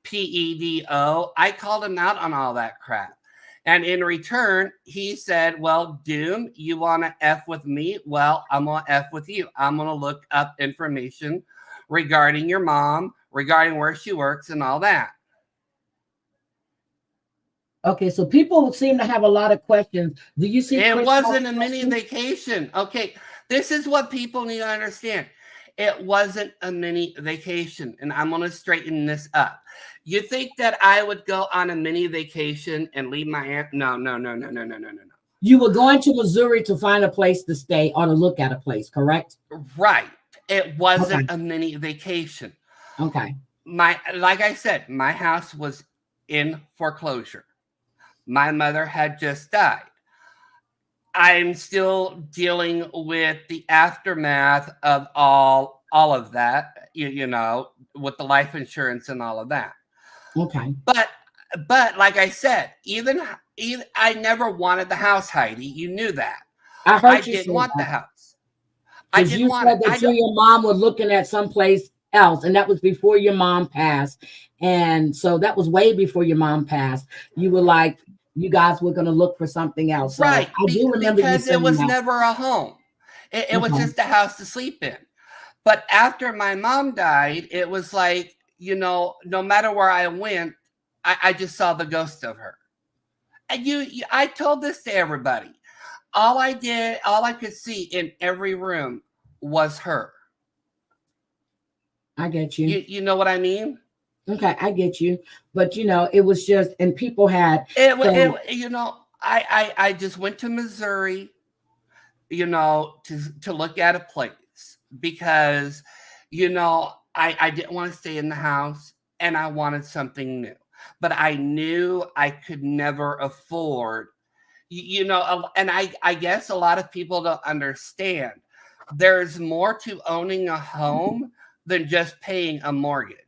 PEDO. I called him out on all that crap. And in return, he said, well, Doom, you want to F with me? Well, I'm going to F with you. I'm going to look up information regarding your mom, regarding where she works and all that. Okay, so people seem to have a lot of questions. Do you see? It wasn't a mini vacation. Okay, this is what people need to understand. It wasn't a mini vacation, and I'm going to straighten this up. You think that I would go on a mini vacation and leave my aunt? No. You were going to Missouri to find a place to stay or to look at a place, correct? Right. It wasn't a mini vacation. Okay. Like I said, my house was in foreclosure. My mother had just died. I'm still dealing with the aftermath of all of that, you know, with the life insurance and all of that. Okay. But like I said, even I never wanted the house, Heidi. You knew that. I didn't want the house. I didn't want it. You and your mom were looking at someplace else, and that was before your mom passed. And so that was way before your mom passed. You were like, you guys were going to look for something else. So right. I do remember because it was never a home. It was just a house to sleep in. But after my mom died, it was like, you know, no matter where I went, I just saw the ghost of her. And I told this to everybody. All I could see in every room was her. I get you. You know what I mean? Okay, I get you. But you know, it was just, and people had you know, I just went to Missouri, you know, to look at a place because, you know, I didn't want to stay in the house and I wanted something new. But I knew I could never afford, you know, and I guess a lot of people don't understand. There's more to owning a home than just paying a mortgage.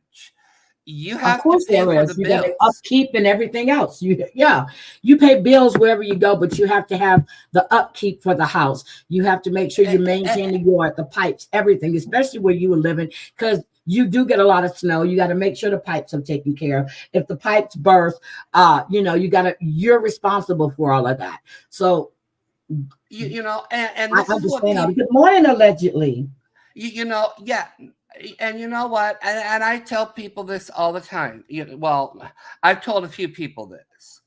You have to pay for the bills. You got upkeep and everything else. You pay bills wherever you go, but you have to have the upkeep for the house. You have to make sure you're maintaining the pipes, everything, especially where you were living, because you do get a lot of snow. You got to make sure the pipes are taken care of. If the pipes burst, you know, you're responsible for all of that. So you know, and this is what good morning, allegedly. You know, yeah. And you know what? And I tell people this all the time. Well, I've told a few people this.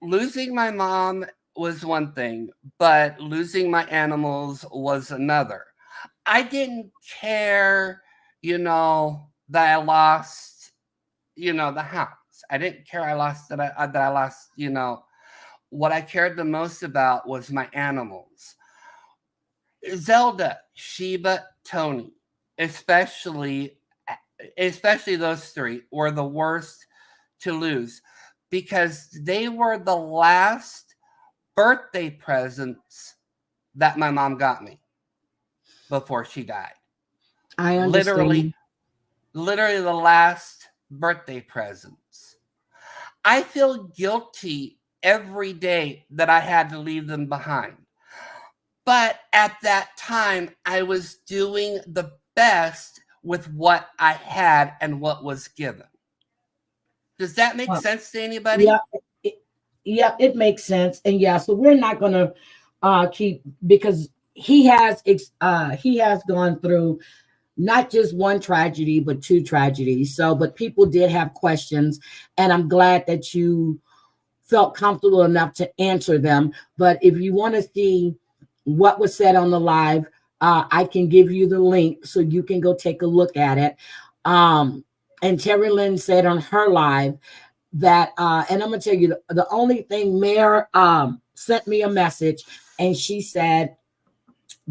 Losing my mom was one thing, but losing my animals was another. I didn't care, you know, that I lost, you know, the house. I didn't care I lost that I lost, you know. What I cared the most about was my animals. Zelda, Sheba, Tony. Especially those three were the worst to lose because they were the last birthday presents that my mom got me before she died. I understand. Literally the last birthday presents. I feel guilty every day that I had to leave them behind. But at that time, I was doing the best with what I had and what was given. Does that make sense to anybody? Yeah, Yeah, it makes sense. And yeah, so we're not gonna keep, because he has gone through not just one tragedy, but two tragedies. So, but people did have questions, and I'm glad that you felt comfortable enough to answer them. But if you want to see what was said on the live, I can give you the link so you can go take a look at it. And Terry Lynn said on her live that, and I'm gonna tell you, the only thing, Mayor sent me a message, and she said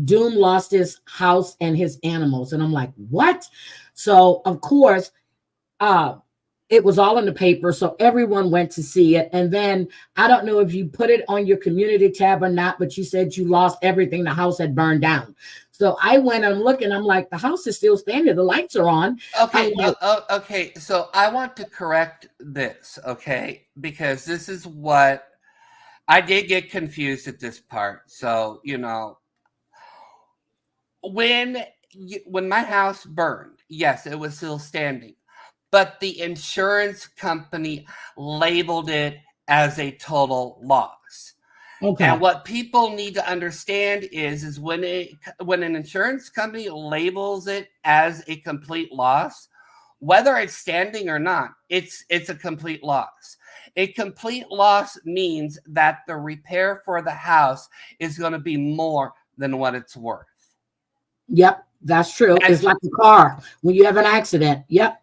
Doom lost his house and his animals, and I'm like, what? So of course, uh, it was all in the paper, so everyone went to see it. And then I don't know if you put it on your community tab or not, but you said you lost everything. The house had burned down. So I went and looking. I'm like, the house is still standing. The lights are on. Okay, Like, okay. So I want to correct this, okay, because this is what I did get confused at this part. So when my house burned, yes, it was still standing, but the insurance company labeled it as a total loss. okay. And what people need to understand is when an insurance company labels it as a complete loss, whether it's standing or not, it's a complete loss. A complete loss means that the repair for the house is going to be more than what it's worth. Yep, that's true. It's like a car when you have an accident. Yep.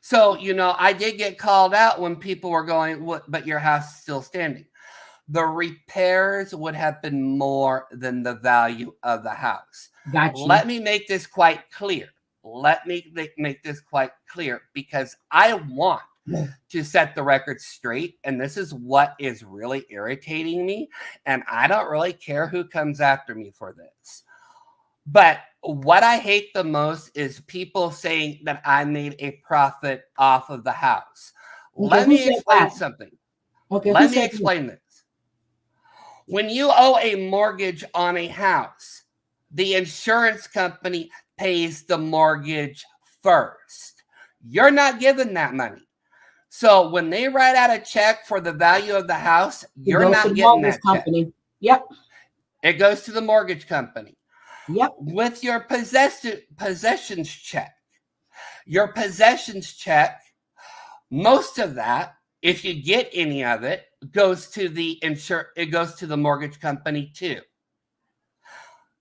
So, I did get called out when people were going, "What? But your house is still standing." The repairs would have been more than the value of the house. Got you. Let me make this quite clear. Let me make this quite clear, because I want to set the record straight. And this is what is really irritating me. And I don't really care who comes after me for this. But what I hate the most is people saying that I made a profit off of the house. Okay, Let me explain something. Okay, Let me explain this. When you owe a mortgage on a house, the insurance company pays the mortgage first. You're not given that money. So when they write out a check for the value of the house, you're not getting that company. check. Yep. It goes to the mortgage company. Yep. With your possessions check, most of that, if you get any of it, goes to the mortgage company too.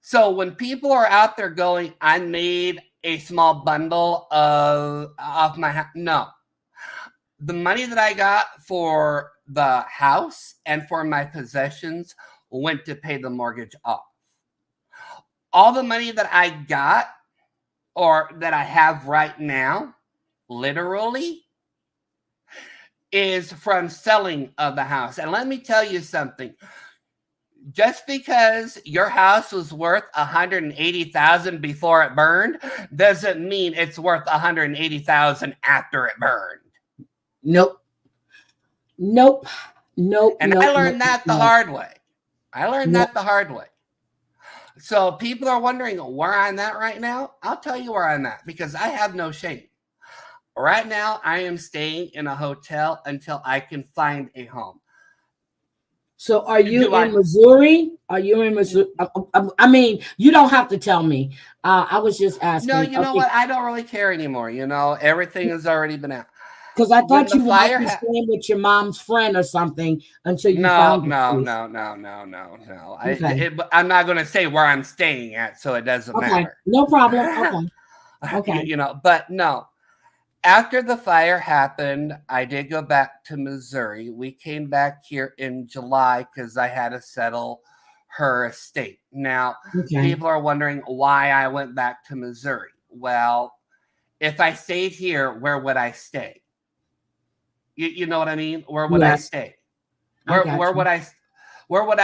So when people are out there going, I made a small bundle off my house, no. The money that I got for the house and for my possessions went to pay the mortgage off. All the money that I got, or that I have right now, literally, is from selling of the house. And let me tell you something. Just because your house was worth $180,000 before it burned doesn't mean it's worth $180,000 after it burned. Nope. And I learned that the hard way. So people are wondering where I'm at right now. I'll tell you where I'm at, because I have no shame. Right now, I am staying in a hotel until I can find a home. So are you in Missouri? Are you in Missouri? I mean, you don't have to tell me. I was just asking. No, you know what? I don't really care anymore. Everything has already been out. Because I thought you might be staying with your mom's friend or something until you found No. Okay. I'm not going to say where I'm staying at, so it doesn't matter. No problem. Okay. But no. After the fire happened, I did go back to Missouri. We came back here in July because I had to settle her estate. Now, people are wondering why I went back to Missouri. Well, if I stayed here, where would I stay? You know what I mean? Where would I stay? Where would I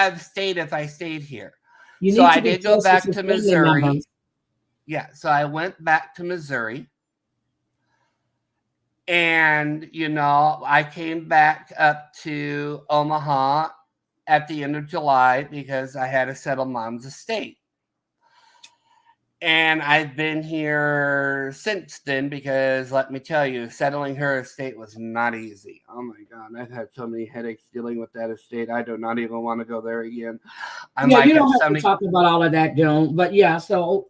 have stayed if I stayed here? So I did go back to Missouri. Yeah, so I went back to Missouri. And, I came back up to Omaha at the end of July because I had to settle mom's estate. And I've been here since then because let me tell you, settling her estate was not easy. Oh my God, I've had so many headaches dealing with that estate. I do not even want to go there again. You don't have to talk about all of that, Joan. But yeah, so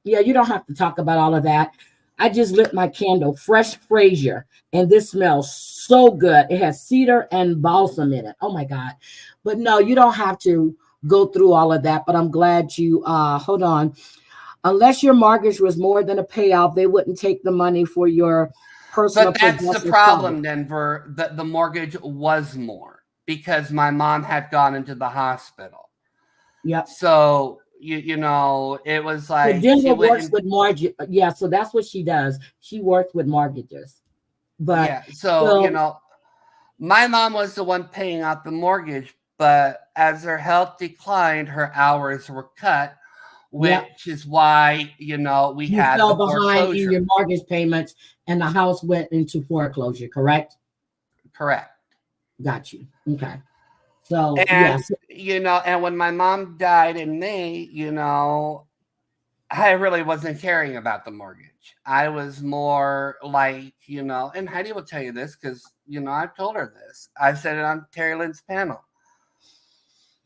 yeah, you don't have to talk about all of that. I just lit my candle, fresh Fraser, and this smells so good. It has cedar and balsam in it. Oh my God. But no, you don't have to go through all of that. But I'm glad you hold on. Unless your mortgage was more than a payoff, they wouldn't take the money for your personal. But that's the problem, Denver. The mortgage was more because my mom had gone into the hospital. Yep. So you know, it was like Denver works with mortgage. Yeah, so that's what she does. She works with mortgages. But yeah, so you know, my mom was the one paying out the mortgage, but as her health declined, her hours were cut. Which is why, you know, we had fell behind in your mortgage payments and the house went into foreclosure, correct? Correct. Got you. Okay. So, and, you know, and when my mom died in May, you know, I really wasn't caring about the mortgage. I was more like, you know, and Heidi will tell you this because, you know, I've told her this. I've said it on Terry Lynn's panel.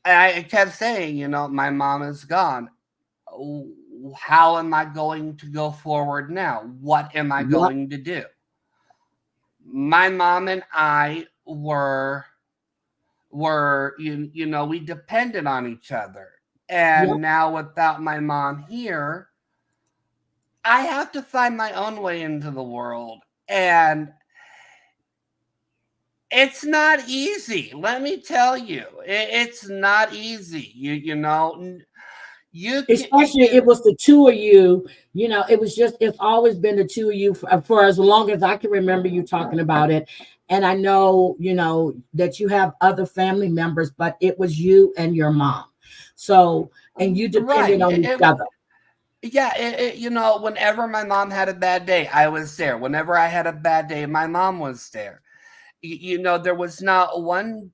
And I kept saying, you know, my mom is gone. How am I going to go forward now? What am I going to do? My mom and I were you know, we depended on each other. And now without my mom here, I have to find my own way into the world. And it's not easy. Let me tell you, it's not easy. You know, especially it was the two of you, you know, it's always been the two of you for as long as I can remember you talking about it. And I know, you know, that you have other family members, but it was you and your mom. So, and you depended on each other. Yeah, you know, whenever my mom had a bad day, I was there. Whenever I had a bad day, my mom was there. You know, there was not one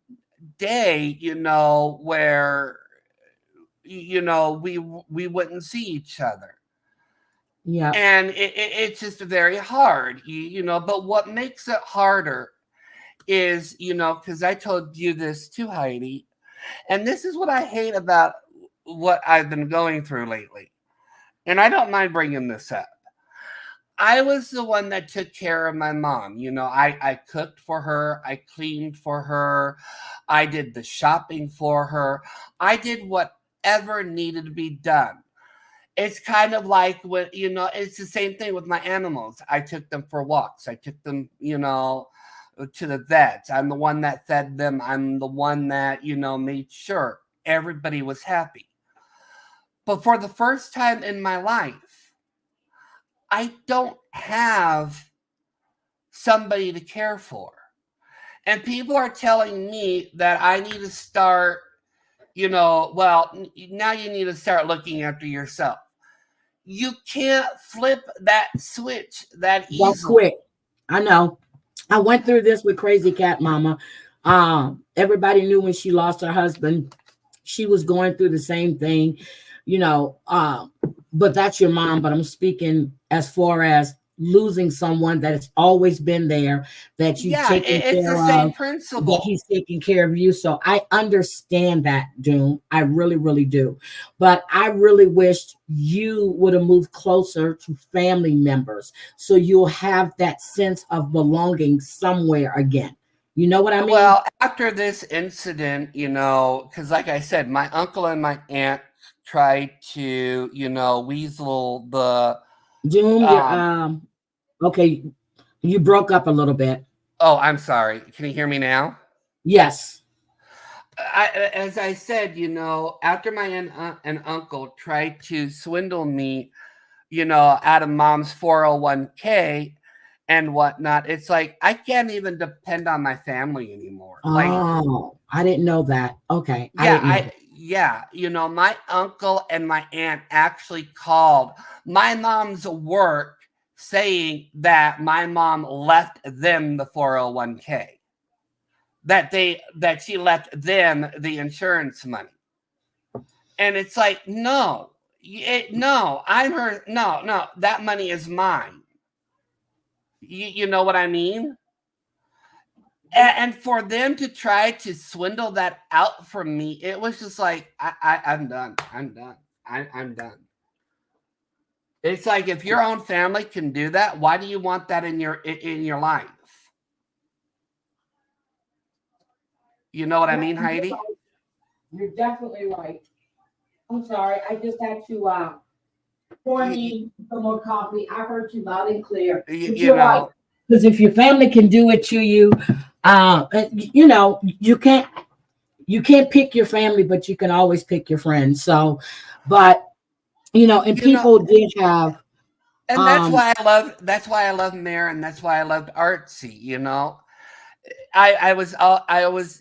day, you know, where you know we wouldn't see each other. Yeah. And it's just very hard, you know, but what makes it harder is, you know, because I told you this too, Heidi, and this is what I hate about what I've been going through lately. And I don't mind bringing this up. I was the one that took care of my mom. You know, I cooked for her. I cleaned for her. I did the shopping for her. I did whatever needed to be done. It's kind of like when, you know, it's the same thing with my animals. I took them for walks. I took them, you know, to the vets. I'm the one that fed them. I'm the one that, you know, made sure everybody was happy. But for the first time in my life, I don't have somebody to care for. And people are telling me that I need to start, you know, well, now you need to start looking after yourself. You can't flip that switch that easily. That's quick. I know. I went through this with Crazy Cat Mama. Everybody knew when she lost her husband, she was going through the same thing, you know, but that's your mom. But I'm speaking as far as losing someone that has always been there, that you've taken care of, same principle. that he's taking care of you. So I understand that, Doom. I really, really do. But I really wished you would have moved closer to family members so you'll have that sense of belonging somewhere again. You know what I mean? Well, after this incident, you know, because like I said, my uncle and my aunt tried to, you know, weasel the Doom, okay, you broke up a little bit. Oh, I'm sorry. Can you hear me now? Yes. As I said, you know, after my aunt and uncle tried to swindle me, you know, out of mom's 401k and whatnot, it's like I can't even depend on my family anymore. Oh, I didn't know that. Okay. Yeah, you know, my uncle and my aunt actually called my mom's work saying that my mom left them the 401k. That she left them the insurance money. And it's like, no, No, I'm her. No, that money is mine. You know what I mean? And for them to try to swindle that out from me, it was just like, I'm done. I'm done. I'm done. It's like, if your own family can do that, why do you want that in your life? You know what I mean, Heidi? You're definitely right. I'm sorry. I just had to pour me some more coffee. I heard you loud and clear. You know, because if your family can do it to you, you know, you can't pick your family, but you can always pick your friends. So, but you know, and people did have, and that's why I love Mare, and that's why I loved Artsy. You know, I was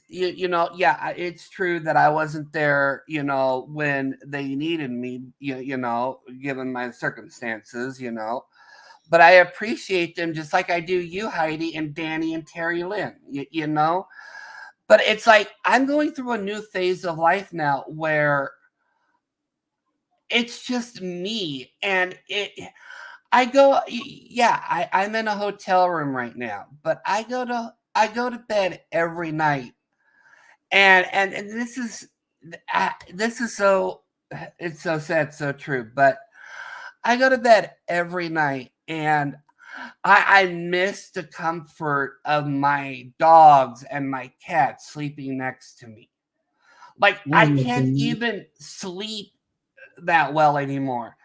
you know, yeah, it's true that I wasn't there, you know, when they needed me, you know, given my circumstances, you know, but I appreciate them just like I do you, Heidi, and Danny and Terry Lynn, you know. But it's like, I'm going through a new phase of life now where it's just me, and I'm in a hotel room right now, but I go to bed every night, and this is so, it's so sad, so true, but I go to bed every night, and I miss the comfort of my dogs and my cats sleeping next to me. Like, I can't even sleep that well anymore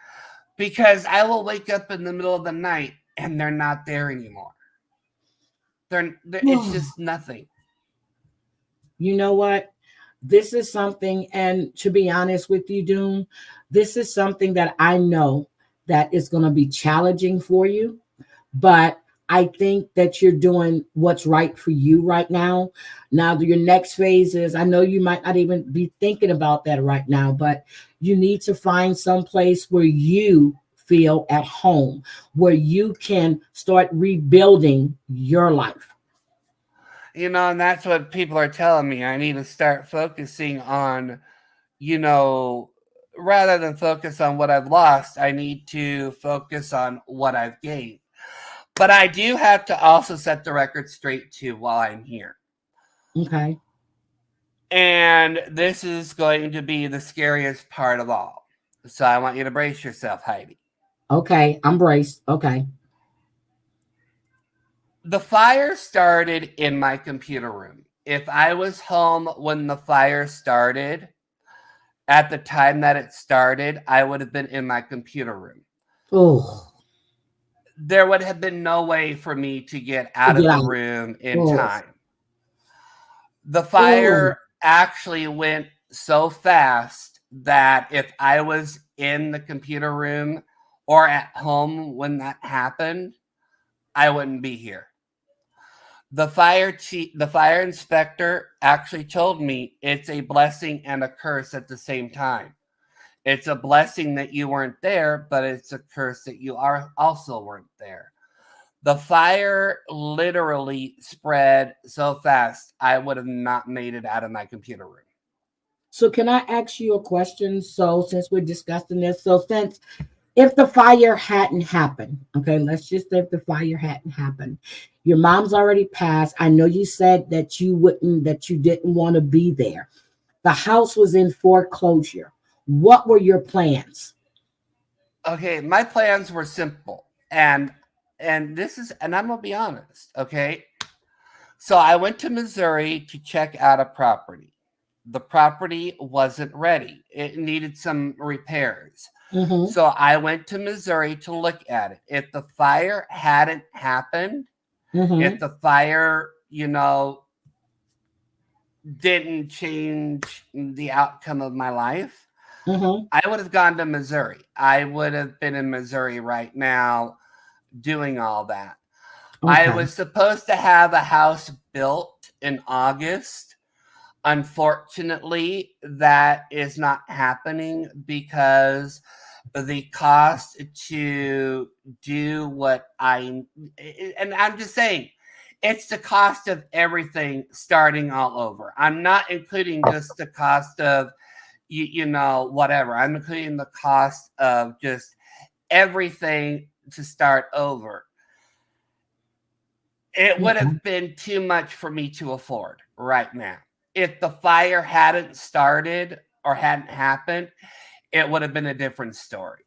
because I will wake up in the middle of the night and they're not there anymore. It's just nothing. You know what? This is something, and to be honest with you, Doom, this is something that I know that is going to be challenging for you, but I think that you're doing what's right for you right now. Now, your next phase is, I know you might not even be thinking about that right now, but you need to find some place where you feel at home, where you can start rebuilding your life. You know, and that's what people are telling me. I need to start focusing on, you know, rather than focus on what I've lost, I need to focus on what I've gained. But I do have to also set the record straight too while I'm here. Okay. And this is going to be the scariest part of all. So I want you to brace yourself, Heidi. Okay, I'm braced. Okay. The fire started in my computer room. If I was home when the fire started, at the time that it started, I would have been in my computer room. Oh. There would have been no way for me to get out of the room in time. The fire actually went so fast that if I was in the computer room or at home when that happened, I wouldn't be here. The fire inspector actually told me it's a blessing and a curse at the same time. It's a blessing that you weren't there, but it's a curse that you also weren't there. The fire literally spread so fast, I would have not made it out of my computer room. So can I ask you a question? So since we're discussing this, if the fire hadn't happened, okay, let's just say if the fire hadn't happened, your mom's already passed. I know you said that you didn't want to be there. The house was in foreclosure. What were your plans? Okay, my plans were simple. And I'm gonna be honest, okay? So I went to Missouri to check out a property. The property wasn't ready. It needed some repairs. Mm-hmm. So I went to Missouri to look at it. If the fire hadn't happened, if the fire, you know, didn't change the outcome of my life, I would have gone to Missouri. I would have been in Missouri right now doing all that. Okay. I was supposed to have a house built in August. Unfortunately, that is not happening because the cost to do and I'm just saying, it's the cost of everything starting all over. I'm not including just the cost of, you know, whatever. I'm including the cost of just everything to start over. It would have been too much for me to afford right now. If the fire hadn't started or hadn't happened, it would have been a different story.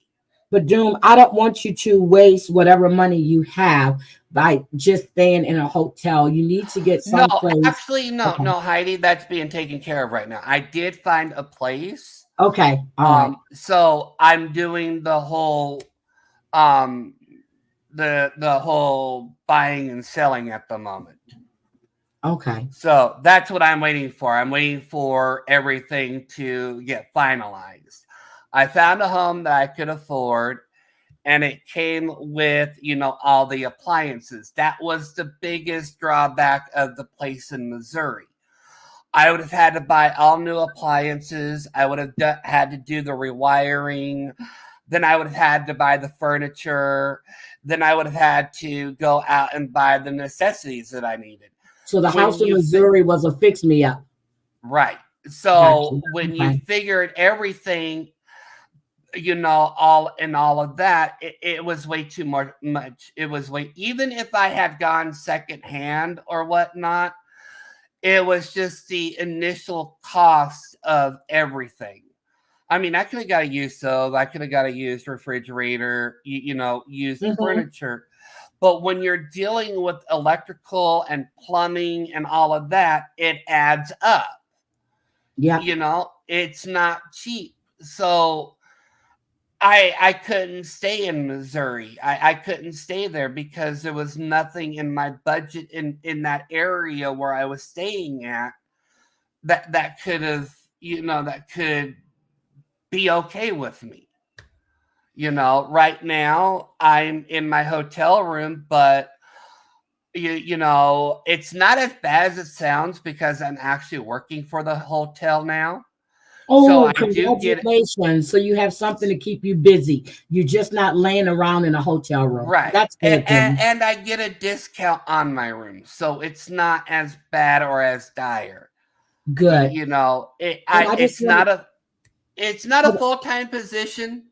But Doom, I don't want you to waste whatever money you have by just staying in a hotel. You need to get No, someplace. actually, no, no, Heidi, that's being taken care of right now. I did find a place. Okay, all right. So I'm doing the whole the whole buying and selling at the moment. Okay. So that's what I'm waiting for. I'm waiting for everything to get finalized. I found a home that I could afford, and it came with, you know, all the appliances. That was the biggest drawback of the place in Missouri. I would have had to buy all new appliances. I would have had to do the rewiring. Then I would have had to buy the furniture. Then I would have had to go out and buy the necessities that I needed. So the house in Missouri was a fix me up. Right. So when you figured everything, you know, all of that, it was way too much. It was even if I had gone secondhand or whatnot, it was just the initial cost of everything. I mean, I could have got a used stove. I could have got a used refrigerator, you know, used furniture. But when you're dealing with electrical and plumbing and all of that, it adds up. Yeah. You know, it's not cheap. So I couldn't stay in Missouri. I couldn't stay there because there was nothing in my budget in that area where I was staying at that could have, you know, that could be okay with me. You know, right now I'm in my hotel room, but you know, it's not as bad as it sounds because I'm actually working for the hotel now. Oh, so I congratulations. So you have something to keep you busy. You're just not laying around in a hotel room. Right. That's good. And I get a discount on my room. So it's not as bad or as dire. Good. You know, it's not a full-time position.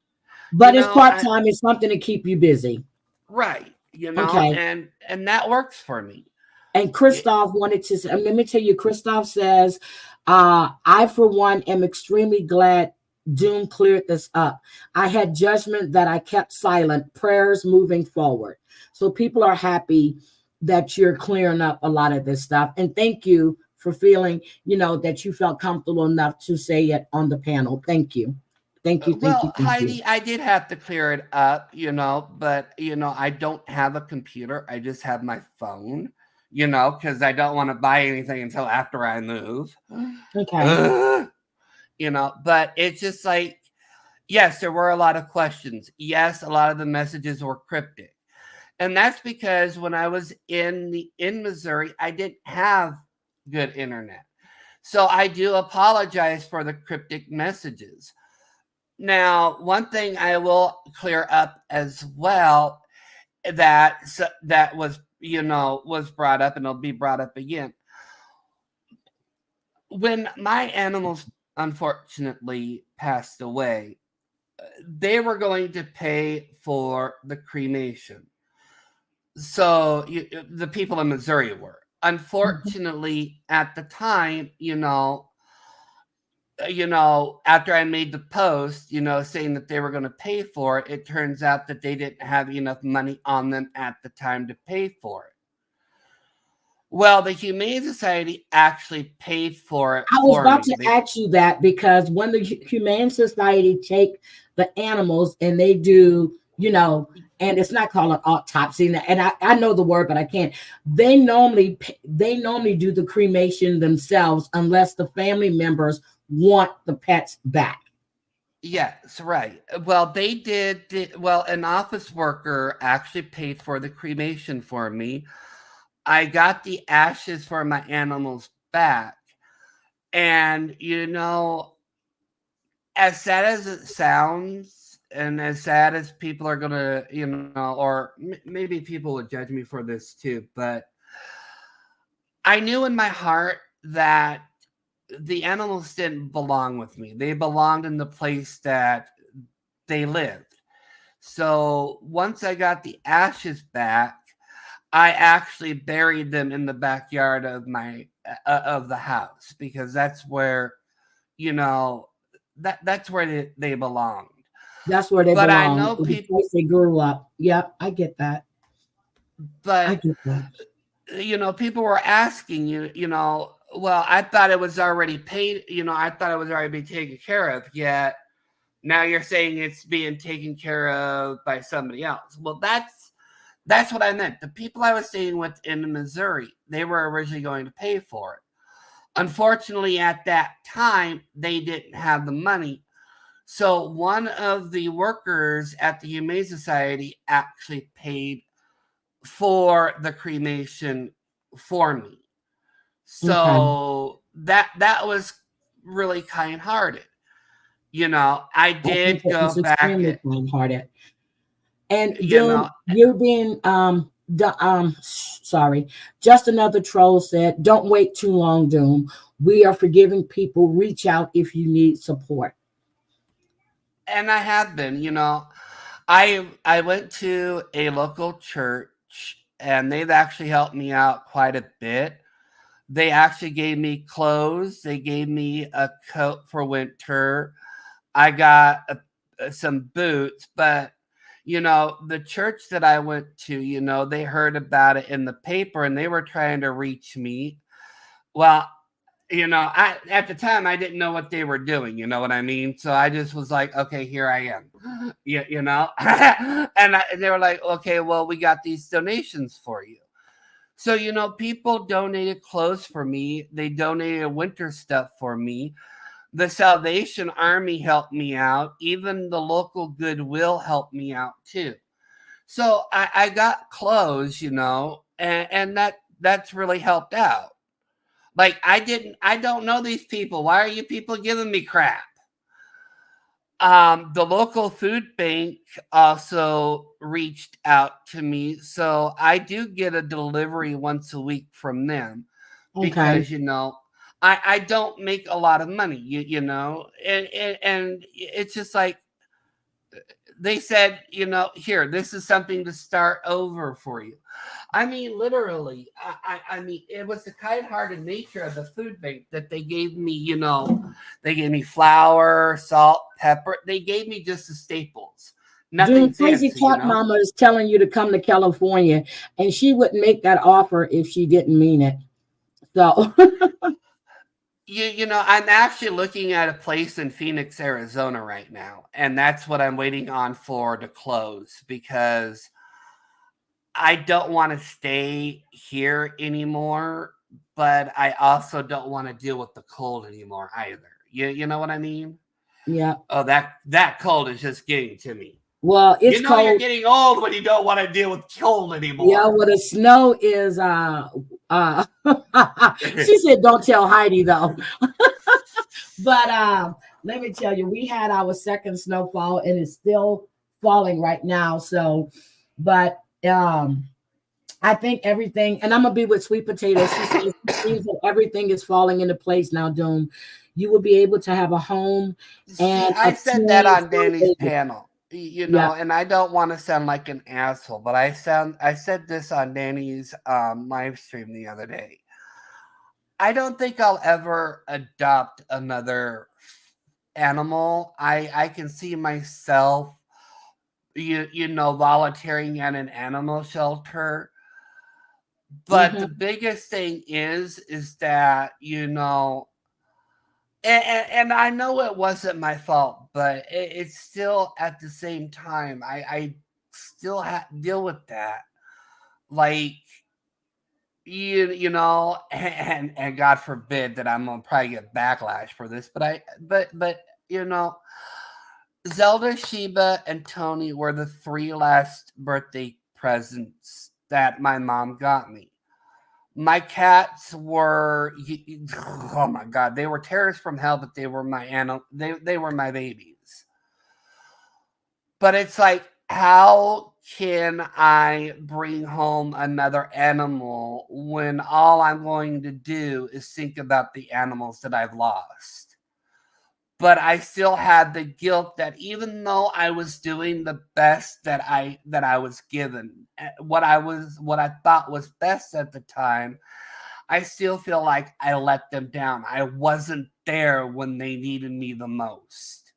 But it's part-time. It's something to keep you busy. Right. You know, and that works for me. And Christoph wanted to say, let me tell you, Christoph says, I, for one, am extremely glad Doom cleared this up. I had judgment that I kept silent, prayers moving forward. So people are happy that you're clearing up a lot of this stuff. And thank you for feeling, you know, that you felt comfortable enough to say it on the panel. Thank you. Thank you. Well, Heidi, I did have to clear it up, you know, but, you know, I don't have a computer. I just have my phone, you know, because I don't want to buy anything until after I move. Okay. You know, but it's just like, yes, there were a lot of questions. Yes, a lot of the messages were cryptic. And that's because when I was in Missouri, I didn't have good internet. So I do apologize for the cryptic messages. Now, one thing I will clear up as well that was, you know, was brought up, and it'll be brought up again. When my animals unfortunately passed away, they were going to pay for the cremation. So the people in Missouri were. Unfortunately, at the time, you know, after I made the post, you know, saying that they were going to pay for it, it turns out that they didn't have enough money on them at the time to pay for it. Well, the Humane Society actually paid for it. I was about to ask you that, because when the Humane Society take the animals and they do, you know, and it's not called an autopsy, and I know the word, but I can't. They normally do the cremation themselves unless the family members want the pets back. Yes, right. Well, they did. Well, an office worker actually paid for the cremation for me. I got the ashes for my animals back. And, you know, as sad as it sounds, and as sad as people are going to, you know, or maybe people would judge me for this too, but I knew in my heart that the animals didn't belong with me. They belonged in the place that they lived. So once I got the ashes back, I actually buried them in the backyard of of the house, because that's where, that's where they belonged. That's where they But I belong. know The people. place they grew up. Yep, I get that. I But get that. people were asking well, I thought it was already paid. I thought it was already being taken care of. Yet now you're saying it's being taken care of by somebody else. Well, that's what I meant. The people I was staying with in Missouri, they were originally going to pay for it. Unfortunately, at that time, they didn't have the money. So one of the workers at the Humane Society actually paid for the cremation for me. Okay. So that was really kind-hearted. I I think did it go was back. extremely kind-hearted. And You then know, you're being sorry. Just another troll said, "Don't wait too long, Doom. We are forgiving people. Reach out if you need support." and I have been. I went to a local church, and they've actually helped me out quite a bit. They actually gave me clothes. They gave me a coat for winter. I got some boots, but the church that I went to, they heard about it in the paper and they were trying to reach me. Well, I at the time I didn't know what they were doing, you know what I mean? So I just was like, okay, here I am. And they were like, okay, well, we got these donations for you. So, people donated clothes for me. They donated winter stuff for me. The Salvation Army helped me out. Even the local Goodwill helped me out too. So I got clothes, and that's really helped out. Like I don't know these people. Why are you people giving me crap? The local food bank also reached out to me. So I do get a delivery once a week from them, Okay. because, I don't make a lot of money, and it's just like they said, here, this is something to start over for you. I mean, literally, I mean, it was the kind-hearted nature of the food bank that they gave me, they gave me flour, salt, pepper. They gave me just the staples, nothing Doom, Crazy fancy, Cat Mama is telling you to come to California, and she wouldn't make that offer if she didn't mean it. So I'm actually looking at a place in Phoenix, Arizona right now, and that's what I'm waiting on for to close, because I don't want to stay here anymore, but I also don't want to deal with the cold anymore either. You know what I mean? yeah. Oh, that cold is just getting to me. Well, it's You're cold. getting old when you don't want to deal with cold Yeah, anymore. well, the snow is she said don't tell Heidi though. But let me tell you, we had our second snowfall and it's still falling right now. So, but I think everything, and I'm gonna be with Sweet Potato. She says it seems that everything is falling into place now, Doom. You will be able to have a home See, and I a said that twin on for a Danny's baby. panel, Yeah. and I don't want to sound like an asshole, but I said this on Danny's live stream the other day. I don't think I'll ever adopt another animal. I can see myself, volunteering at an animal shelter. But the Mm-hmm. biggest thing is that, and I know it wasn't my fault, but it's still at the same time, I still have to deal with that. Like, and God forbid that I'm gonna probably get backlash for this, but Zelda, Sheba, and Tony were the three last birthday presents that my mom got me. My cats were, oh my God, they were terrorists from hell, but they were my they were my babies. But it's like, how can I bring home another animal when all I'm going to do is think about the animals that I've lost? But I still had the guilt that even though I was doing the best that I was given, what I thought was best at the time, I still feel like I let them down. I wasn't there when they needed me the most.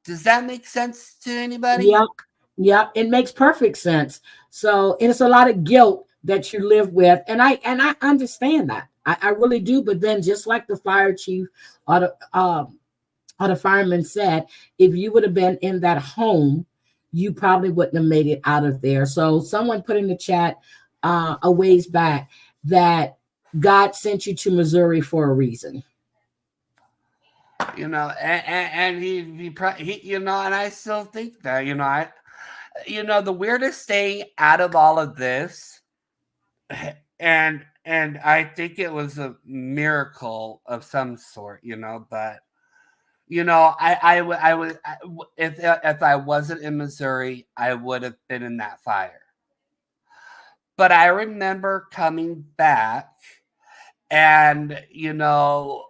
Does that make sense to anybody? Yep. Yep. It makes perfect sense. So it's a lot of guilt that you live with. And I understand that. I really do. But then just like the fire chief or the fireman said, if you would have been in that home, you probably wouldn't have made it out of there. So someone put in the chat a ways back that God sent you to Missouri for a reason. You know, and he you know, and I still think that, you know, the weirdest thing out of all of this, and I think it was a miracle of some sort, you know, but you know, I would if I wasn't in Missouri, I would have been in that fire. But I remember coming back, and you know,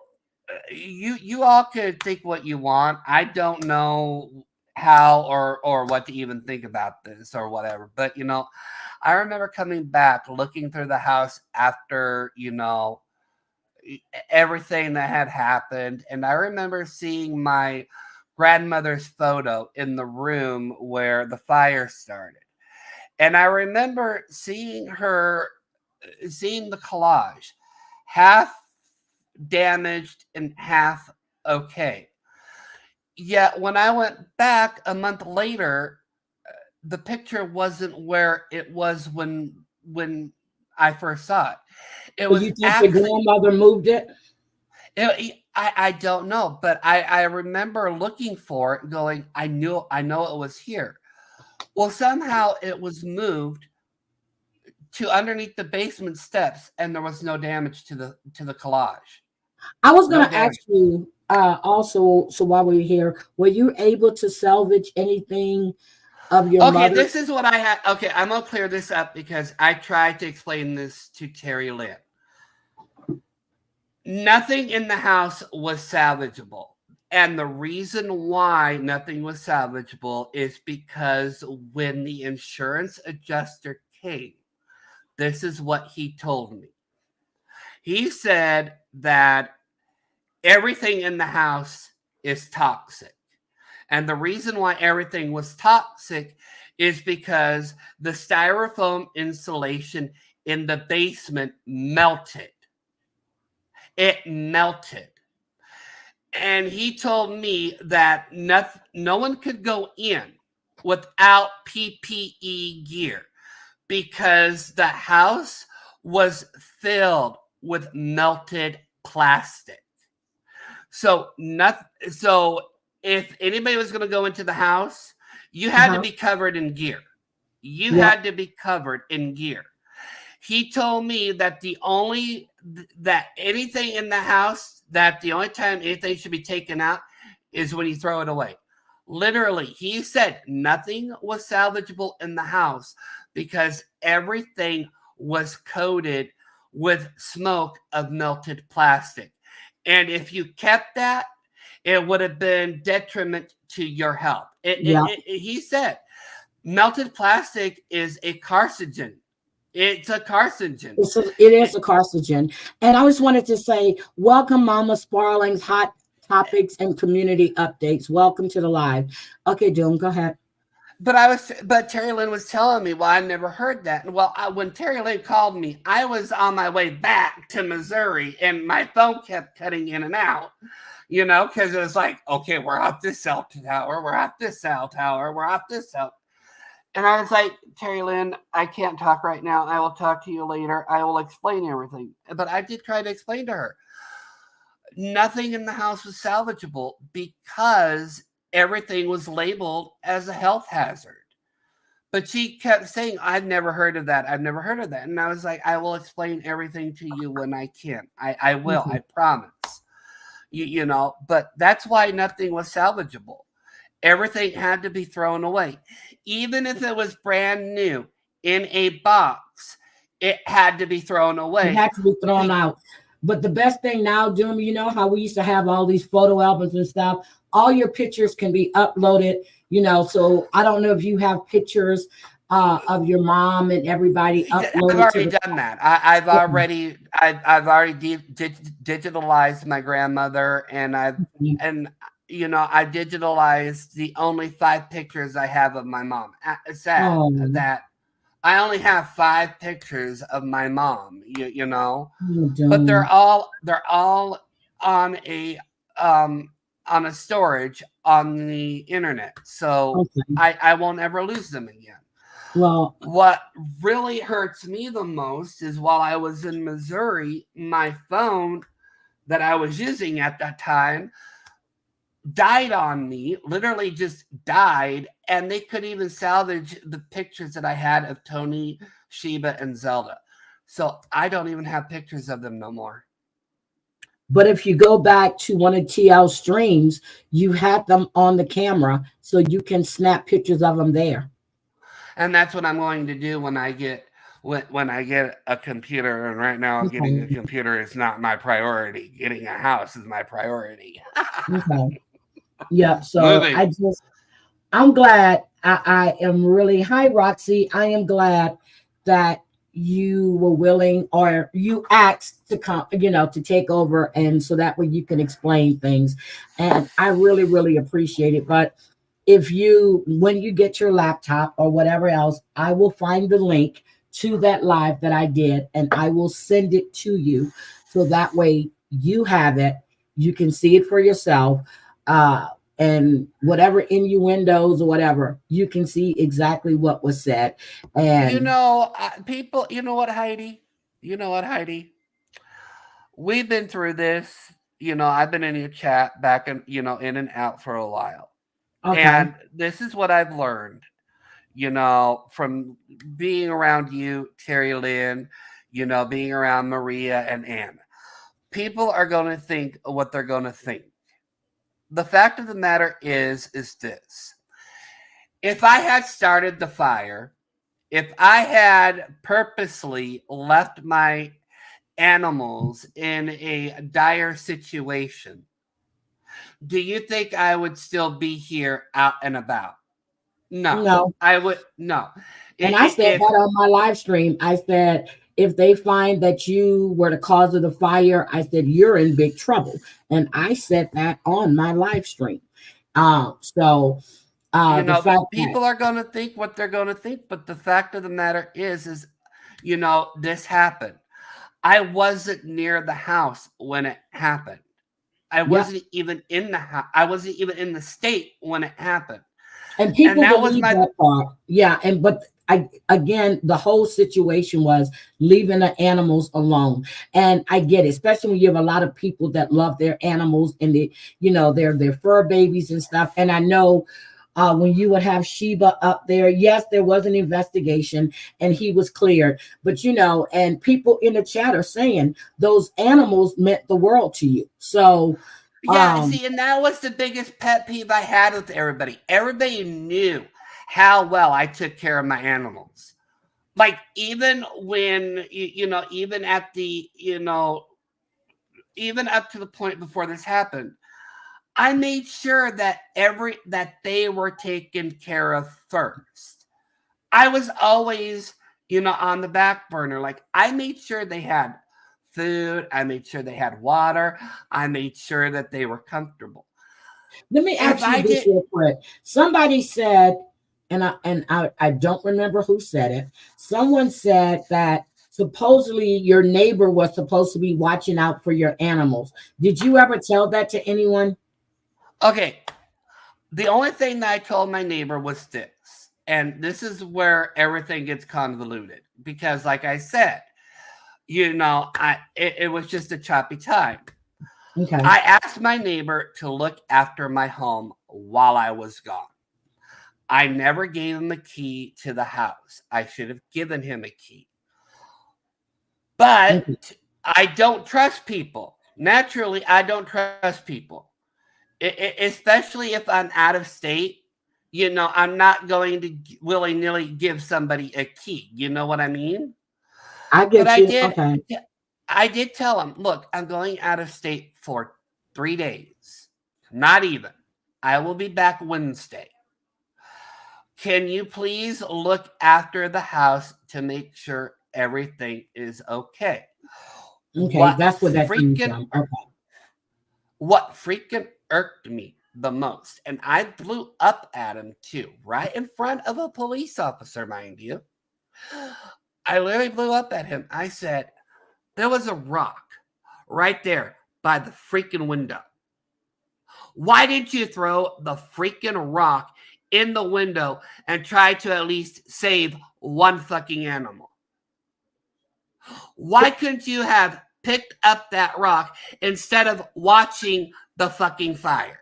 you all could think what you want. I don't know how or what to even think about this or whatever. But you know, I remember coming back, looking through the house after, you know, everything that had happened, and I remember seeing my grandmother's photo in the room where the fire started. And I remember seeing the collage, half damaged and half okay. Yet when I went back a month later, the picture wasn't where it was when I first saw it. It was You think actually, your grandmother moved it? I don't know, but I remember looking for it, going, I know it was here. Well, somehow it was moved to underneath the basement steps, and there was no damage to the collage. I was going No to ask damage. you also, so while we're here, were you able to salvage anything of your Okay, mother? this is what I had. Okay, I'm gonna clear this up because I tried to explain this to Terry Lynn. Nothing in the house was salvageable. And the reason why nothing was salvageable is because when the insurance adjuster came, this is what he told me. He said that everything in the house is toxic. And the reason why everything was toxic is because the styrofoam insulation in the basement melted. It melted. And he told me that no one could go in without PPE gear because the house was filled with melted plastic. So if anybody was going to go into the house, you had to be covered in gear. You had to be covered in gear. He told me that anything in the house, that the only time anything should be taken out is when you throw it away. Literally, he said nothing was salvageable in the house because everything was coated with smoke of melted plastic. And if you kept that, it would have been detriment to your health. He said melted plastic is a carcinogen. It's a carcinogen. It is a carcinogen. And I just wanted to say, welcome, Mama Sparling's Hot Topics and Community Updates. Welcome to the live. Okay, Doom, go ahead. But Terry Lynn was telling me, well, I never heard that. Well, when Terry Lynn called me, I was on my way back to Missouri, and my phone kept cutting in and out, you know, because it was like, okay, we're off this cell tower, we're off this cell tower, we're off this cell. And I was like, Terry Lynn, I can't talk right now. I will talk to you later. I will explain everything. But I did try to explain to her. Nothing in the house was salvageable because everything was labeled as a health hazard. But she kept saying, I've never heard of that. I've never heard of that. And I was like, I will explain everything to you when I can. I will. I promise. You know, but that's why nothing was salvageable. Everything had to be thrown away. Even if it was brand new in a box, it had to be thrown away. It had to be thrown out. But the best thing now, Doom, you know how we used to have all these photo albums and stuff? All your pictures can be uploaded, so I don't know if you have pictures of your mom and everybody uploaded. I've already done that. I've already digitalized my grandmother, and I digitalized the only 5 pictures I have of my mom. It's sad that I only have 5 pictures of my mom, but they're all on a storage on the internet, so I won't ever lose them again. Well, what really hurts me the most is while I was in Missouri, my phone that I was using at that time died on me, literally just died, and they couldn't even salvage the pictures that I had of Tony, Sheba, and Zelda. So I don't even have pictures of them no more. But if you go back to one of TL's streams, you had them on the camera, so you can snap pictures of them there. And that's what I'm going to do when I get a computer. And right now, getting a computer is not my priority. Getting a house is my priority. Okay. Yeah. So I'm glad. I am really, hi Roxy. I am glad that you were willing, or you asked to come, to take over, and so that way you can explain things. And I really, really appreciate it. But when you get your laptop or whatever else, I will find the link to that live that I did, and I will send it to you, so that way you have it. You can see it for yourself. And whatever innuendos or whatever, you can see exactly what was said. And people, you know what, Heidi? We've been through this. I've been in your chat back and in and out for a while. Okay. And this is what I've learned, from being around you, Terry Lynn, being around Maria and Anna. People are going to think what they're going to think. The fact of the matter is this. If I had started the fire, if I had purposely left my animals in a dire situation, do you think I would still be here out and about? No. I would. No. And I said that on my live stream. I said, if they find that you were the cause of the fire, I said, you're in big trouble. And I said that on my live stream. People are going to think what they're going to think. But the fact of the matter is this happened. I wasn't near the house when it happened. I wasn't even in the house. I wasn't even in the state when it happened. And people believe that part. Yeah. But again, the whole situation was leaving the animals alone. And I get it, especially when you have a lot of people that love their animals and they're their fur babies and stuff. And I know when you would have Sheba up there, yes, there was an investigation and he was cleared. But, and people in the chat are saying those animals meant the world to you. So, yeah, and that was the biggest pet peeve I had with everybody. Everybody knew how well I took care of my animals. Like, even when, even at the, even up to the point before this happened, I made sure that they were taken care of first. I was always, on the back burner. Like, I made sure they had food. I made sure they had water. I made sure that they were comfortable. Let me ask you this real quick. Somebody said, and I don't remember who said it. Someone said that supposedly your neighbor was supposed to be watching out for your animals. Did you ever tell that to anyone? Okay. The only thing that I told my neighbor was this, and this is where everything gets convoluted, because like I said, it was just a choppy time. Okay. I asked my neighbor to look after my home while I was gone. I never gave him a key to the house. I should have given him a key. But I don't trust people. Naturally, I don't trust people. especially if I'm out of state. You know, I'm not going to willy-nilly give somebody a key. You know what I mean? I get But you. Okay. I did tell him, look, I'm going out of state for 3 days. Not even. I will be back Wednesday. Can you please look after the house to make sure everything is okay? Okay, that's what that came from. Okay. What freaking irked me the most, and I blew up at him too, right in front of a police officer, mind you. I literally blew up at him. I said, there was a rock right there by the freaking window. Why didn't you throw the freaking rock in the window and try to at least save one fucking animal? Why couldn't you have picked up that rock instead of watching the fucking fire?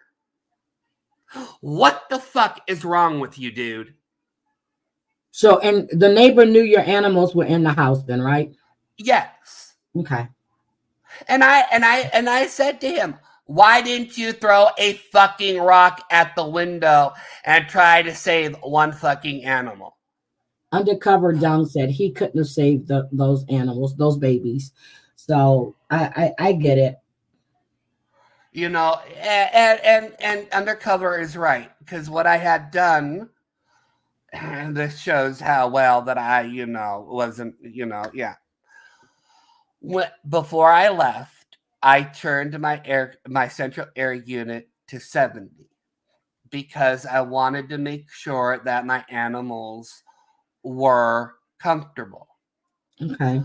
What the fuck is wrong with you, dude? So, and the neighbor knew your animals were in the house then, right? Yes. Okay. And I said to him, why didn't you throw a fucking rock at the window and try to save one fucking animal? Undercover Dung said he couldn't have saved those animals, those babies. So I get it. You know, and Undercover is right, because what I had done, and this shows how well that I, you know, wasn't, you know, yeah. Before I left, I turned my central air unit to 70 because I wanted to make sure that my animals were comfortable. Okay.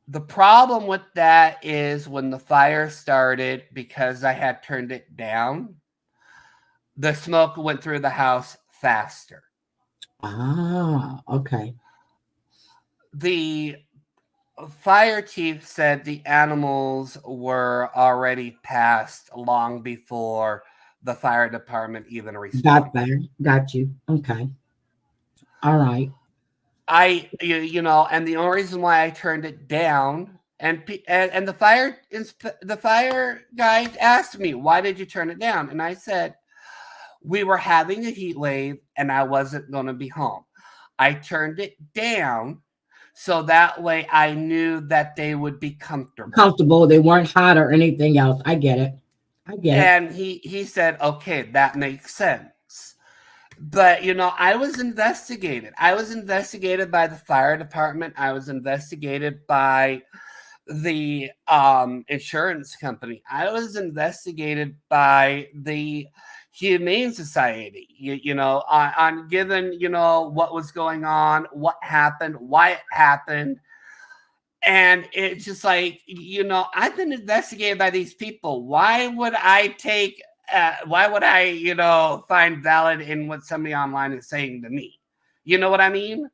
The problem with that is when the fire started, because I had turned it down, the smoke went through the house faster. Ah, okay. The fire chief said the animals were already passed long before the fire department even responded. Got you. Okay. All right. You know, and the only reason why I turned it down, and the fire guy asked me, why did you turn it down? And I said, we were having a heat wave and I wasn't going to be home. I turned it down so that way I knew that they would be comfortable. They weren't hot or anything else. I get it. And he said, okay, that makes sense. But, you know, I was investigated. I was investigated by the fire department. I was investigated by the insurance company. I was investigated by the Humane Society, you know, on given, you know, what was going on, what happened, why it happened. And it's just like, you know, I've been investigated by these people. Why would I, you know, find valid in what somebody online is saying to me? You know what I mean?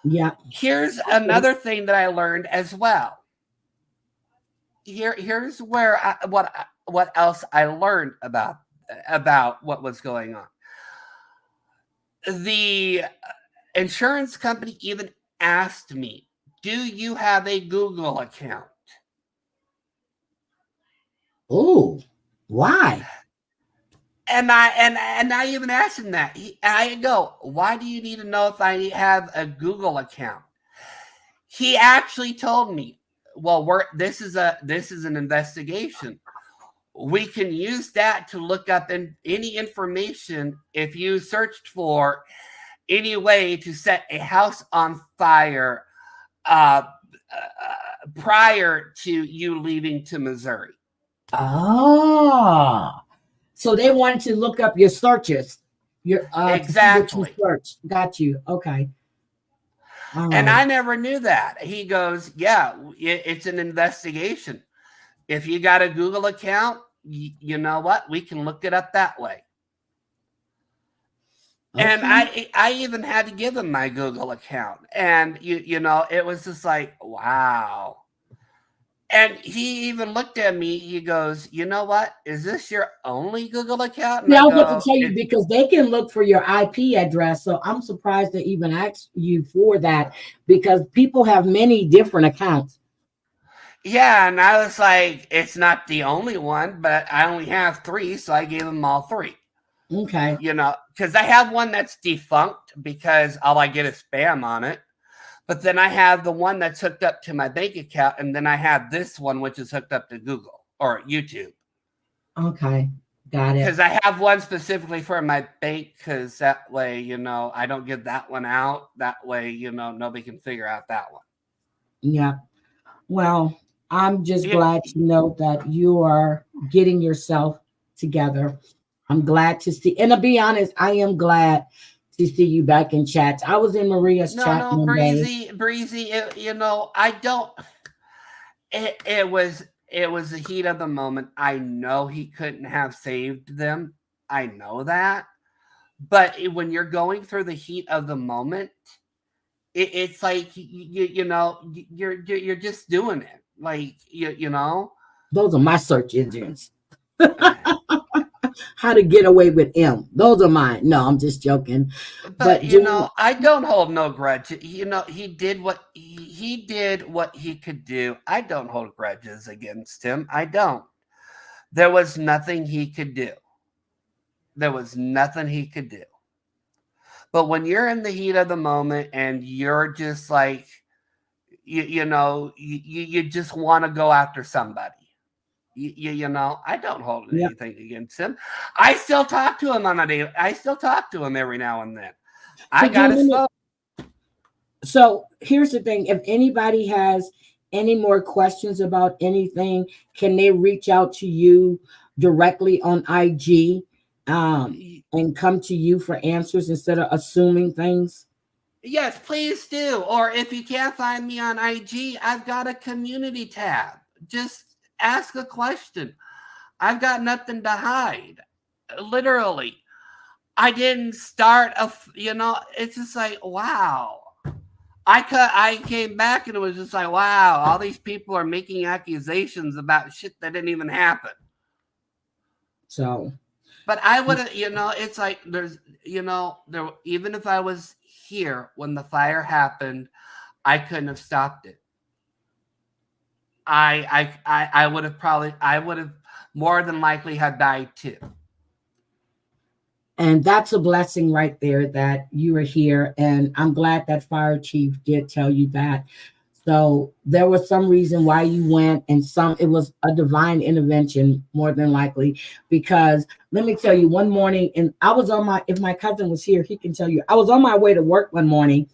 Yeah. Here's another thing that I learned as well. Here's where what else I learned about what was going on. The insurance company even asked me, do you have a Google account? Oh, why? And I even asked him that. I go, why do you need to know if I have a Google account? He actually told me, well, this is an investigation. We can use that to look up any information if you searched for any way to set a house on fire prior to you leaving to Missouri. Ah, so they wanted to look up your searches. Your exactly. What you searched. Got you. Okay. And I never knew that. He goes, yeah, it's an investigation. If you got a Google account, you know what? We can look it up that way. Okay. And I even had to give him my Google account. And, you know, it was just like, wow. And he even looked at me. He goes, you know what? Is this your only Google account? And I was going to tell you, because they can look for your IP address. So I'm surprised they even asked you for that, because people have many different accounts. Yeah, and I was like, it's not the only one, but I only have 3, so I gave them all 3. Okay. You know, because I have one that's defunct because all I get is spam on it. But then I have the one that's hooked up to my bank account, and then I have this one which is hooked up to Google or YouTube. Okay. Got it. Because I have one specifically for my bank, because that way, you know, I don't give that one out. That way, you know, nobody can figure out that one. Yeah. Well, I'm just glad to know that you are getting yourself together. I'm glad to see, and to be honest, I am glad to see you back in chats. I was in Maria's chat one day. Breezy. You know, I don't. It was the heat of the moment. I know he couldn't have saved them. I know that, but when you're going through the heat of the moment, it's like you know you're just doing it. Like you know. Those are my search engines. How to get away with M. Those are mine. No, I'm just joking. But you know, I don't hold no grudge. You know, he did what he could do. I don't hold grudges against him. I don't. There was nothing he could do. There was nothing he could do. But when you're in the heat of the moment and you're just like, you know, you just want to go after somebody. You know, I don't hold anything against him. I still talk to him on a day. I still talk to him every now and then. I got his phone. So here's the thing. If anybody has any more questions about anything, can they reach out to you directly on IG and come to you for answers instead of assuming things? Yes, please do. Or if you can't find me on IG, I've got a community tab. Just ask a question. I've got nothing to hide. Literally. I didn't start you know, it's just like, wow. I came back and it was just like, wow, all these people are making accusations about shit that didn't even happen. So, but I would have, you know, it's like there's, you know, there, even if I was here when the fire happened, I couldn't have stopped it. I would have more than likely have died too. And that's a blessing right there that you are here. And I'm glad that fire chief did tell you that. So there was some reason why you went, and it was a divine intervention, more than likely, because let me tell you, one morning, and I was if my cousin was here, he can tell you, I was on my way to work one morning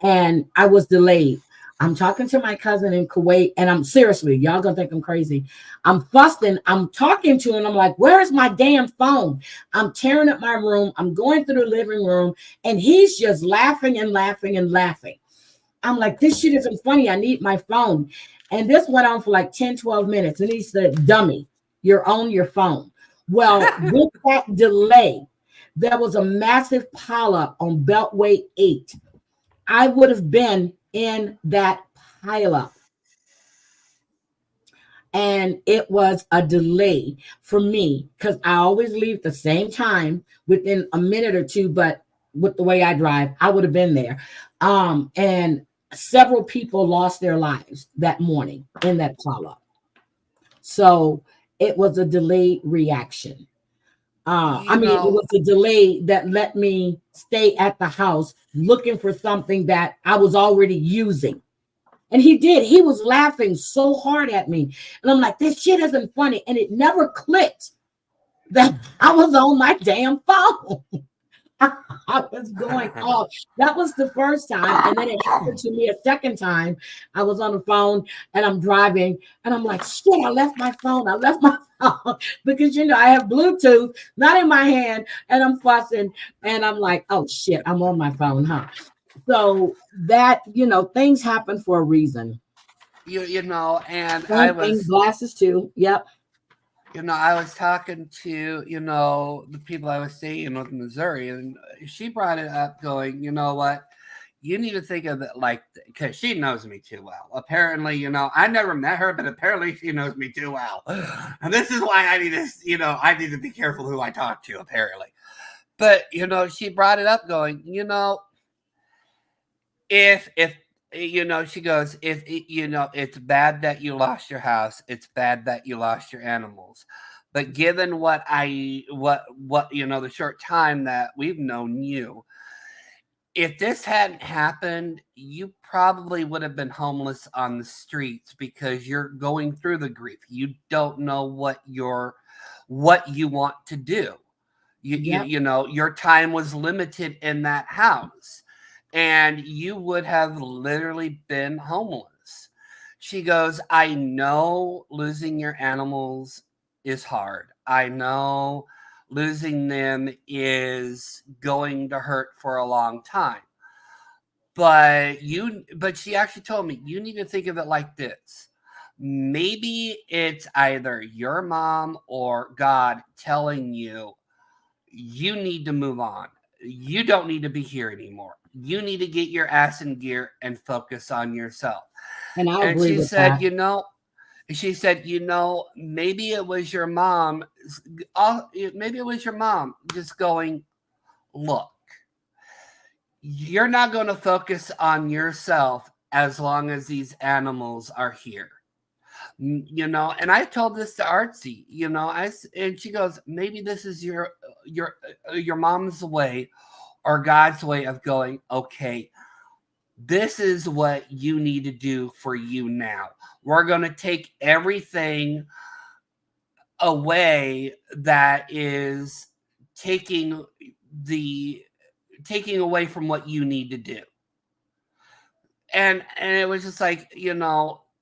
and I was delayed. I'm talking to my cousin in Kuwait, and I'm seriously, y'all gonna think I'm crazy. I'm fussing, I'm talking to him, I'm like, where's my damn phone? I'm tearing up my room, I'm going through the living room, and he's just laughing and laughing and laughing. I'm like, this shit isn't funny, I need my phone. And this went on for like 10, 12 minutes. And he said, dummy, you're on your phone. Well, with that delay, there was a massive pileup on Beltway 8. I would have been in that pileup. And it was a delay for me because I always leave at the same time within a minute or two, but with the way I drive, I would have been there. And several people lost their lives that morning in that pileup. So it was a delayed reaction. It was a delay that let me stay at the house looking for something that I was already using. And he did. He was laughing so hard at me. And I'm like, this shit isn't funny. And it never clicked that I was on my damn phone. I was going off. That was the first time. And then it happened to me a second time. I was on the phone and I'm driving and I'm like, shit, I left my phone. Because, you know, I have Bluetooth, not in my hand, and I'm fussing. And I'm like, oh, shit, I'm on my phone, huh? So that, you know, things happen for a reason. You know, and I was glasses too. Yep. You know, I was talking to, you know, the people I was staying with in Missouri, and she brought it up going, you know what, you need to think of it like, because she knows me too well. Apparently, you know, I never met her, but apparently she knows me too well. And this is why I need to, you know, I need to be careful who I talk to, apparently. But, you know, she brought it up going, you know, if she goes, it's bad that you lost your house. It's bad that you lost your animals. But given what the short time that we've known you, if this hadn't happened, you probably would have been homeless on the streets because you're going through the grief. You don't know what you want to do. Your time was limited in that house, and you would have literally been homeless. She goes, I know losing your animals is hard. I know losing them is going to hurt for a long time. But she actually told me, you need to think of it like this. Maybe it's either your mom or God telling you, you need to move on. You don't need to be here anymore. You need to get your ass in gear and focus on yourself. And I agree with that. She said, maybe it was your mom. Maybe it was your mom just going, look, you're not going to focus on yourself as long as these animals are here. And I told this to Artsy, and she goes, maybe this is your mom's way or God's way of going, okay, this is what you need to do for you now. We're going to take everything away that is taking away from what you need to do. And it was just like,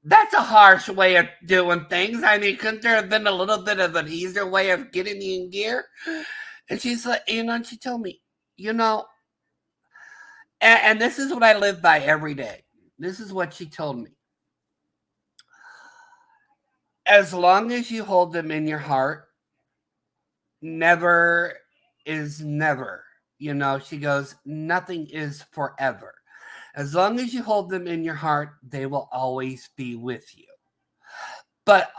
that's a harsh way of doing things. I mean, couldn't there have been a little bit of an easier way of getting me in gear? And she's like, and she told me, and this is what I live by every day. This is what she told me. As long as you hold them in your heart, never is never. She goes, nothing is forever. As long as you hold them in your heart, they will always be with you. But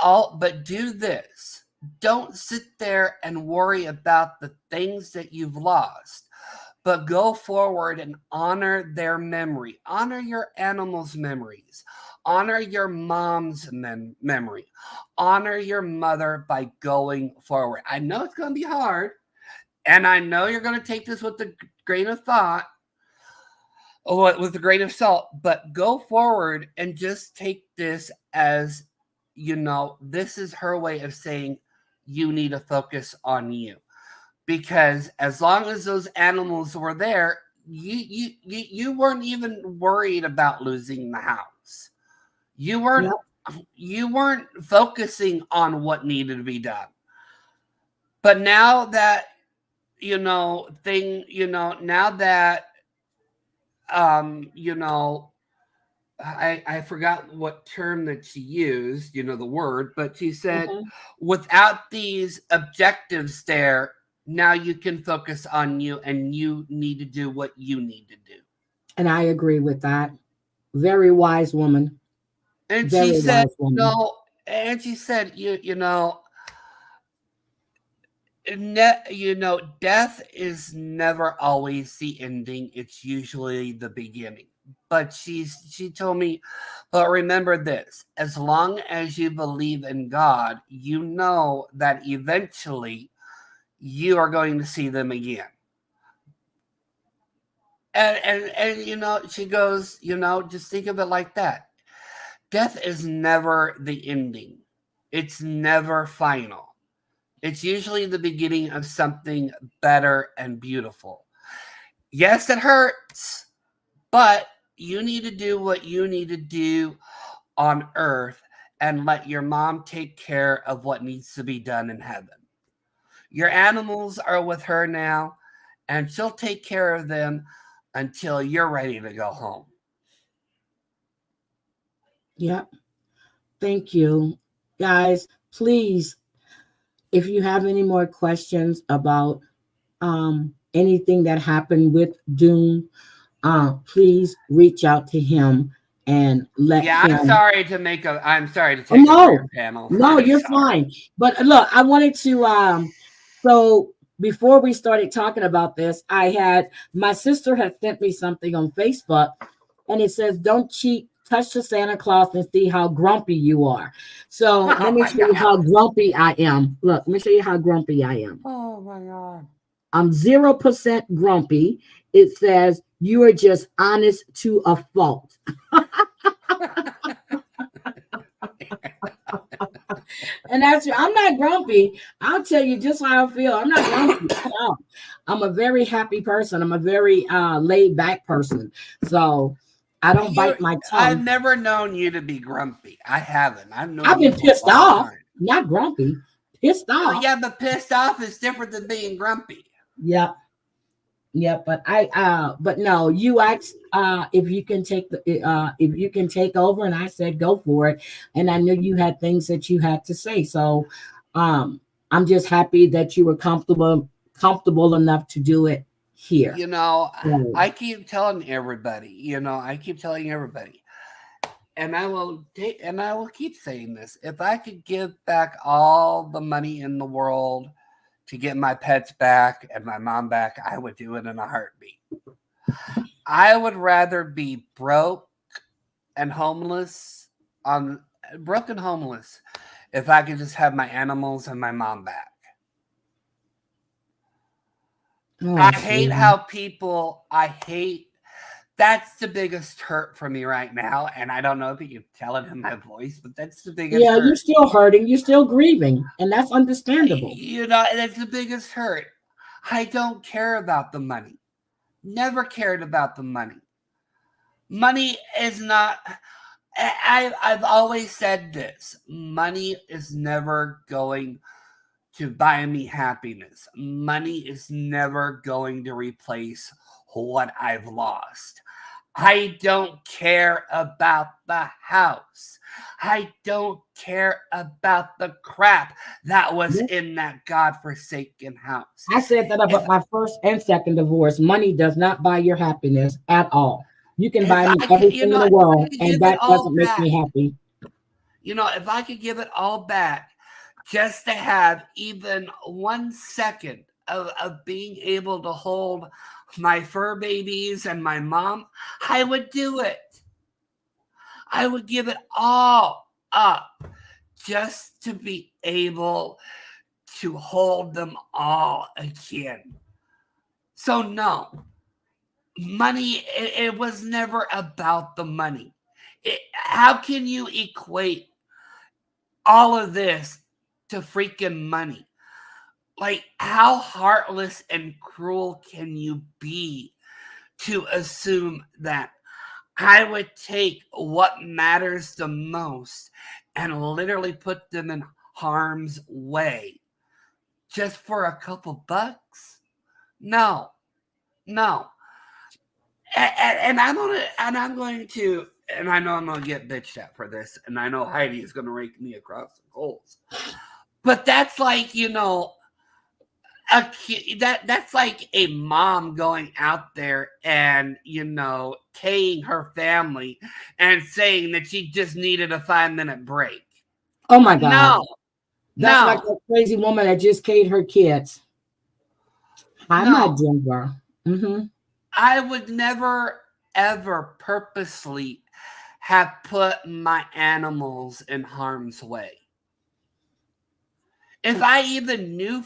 do this. Don't sit there and worry about the things that you've lost, but go forward and honor their memory. Honor your animals' memories. Honor your mom's memory. Honor your mother by going forward. I know it's going to be hard, and I know you're going to take this with a grain of thought, or with a grain of salt, but go forward and just take this as, this is her way of saying you need to focus on you. Because as long as those animals were there, you weren't even worried about losing the house. You weren't focusing on what needed to be done. But now that now that I forgot what term that she used, the word, but she said, without these objectives there, now you can focus on you, and you need to do what you need to do. And I agree with that. Very wise woman. And she said, death is never always the ending. It's usually the beginning. But she told me, but remember this, as long as you believe in God, you know that eventually you are going to see them again. And she goes, just think of it like that. Death is never the ending. It's never final. It's usually the beginning of something better and beautiful. Yes, it hurts, but you need to do what you need to do on earth and let your mom take care of what needs to be done in heaven. Your animals are with her now, and she'll take care of them until you're ready to go home. Yep. Thank you. Guys, please, if you have any more questions about anything that happened with Doom, please reach out to him and let him. I'm sorry to take over your panel. No, you're fine. But look, I wanted to so before we started talking about this, my sister had sent me something on Facebook, and it says, "Don't cheat. Touch the Santa Claus and see how grumpy you are." So let me show you how grumpy I am. Look, let me show you how grumpy I am. Oh my God. I'm 0% grumpy. It says, "You are just honest to a fault." And I'm not grumpy. I'll tell you just how I feel. I'm not grumpy at all. I'm a very happy person. I'm a very laid back person. So I don't bite my tongue. I've never known you to be grumpy. I haven't. I've been pissed off, not grumpy. Pissed off. Oh, yeah, but pissed off is different than being grumpy. Yep. Yeah, but but no, you asked if you can take over, and I said go for it, and I knew you had things that you had to say, so I'm just happy that you were comfortable enough to do it here. You know, I keep telling everybody, and I will keep saying this: if I could give back all the money in the world to get my pets back and my mom back, I would do it in a heartbeat. I would rather be broke and homeless if I could just have my animals and my mom back. Oh, I hate how people, that's the biggest hurt for me right now. And I don't know if you can tell it in my voice, but that's the biggest hurt. You're still hurting. You're still grieving. And that's understandable. That's the biggest hurt. I don't care about the money. Never cared about the money. Money is not, I've always said this. Money is never going to buy me happiness. Money is never going to replace what I've lost. I don't care about the house. I don't care about the crap that was in that godforsaken house. I said that about my first and second divorce. Money does not buy your happiness at all. You can buy me everything in the world, and that doesn't make me happy. If I could give it all back, just to have even 1 second of being able to hold my fur babies and my mom, I would do it. I would give it all up just to be able to hold them all again. So no, money, it was never about the money. How can you equate all of this to freaking money? Like, how heartless and cruel can you be to assume that I would take what matters the most and literally put them in harm's way just for a couple bucks? No. And I'm going to, and I know I'm going to get bitched at for this, and I know Heidi is going to rake me across the coals. But that's like, that's like a mom going out there and paying her family and saying that she just needed a 5-minute break. Oh my God! That's like a crazy woman that just paid her kids. I'm not Denver. Mm-hmm. I would never ever purposely have put my animals in harm's way. If I even knew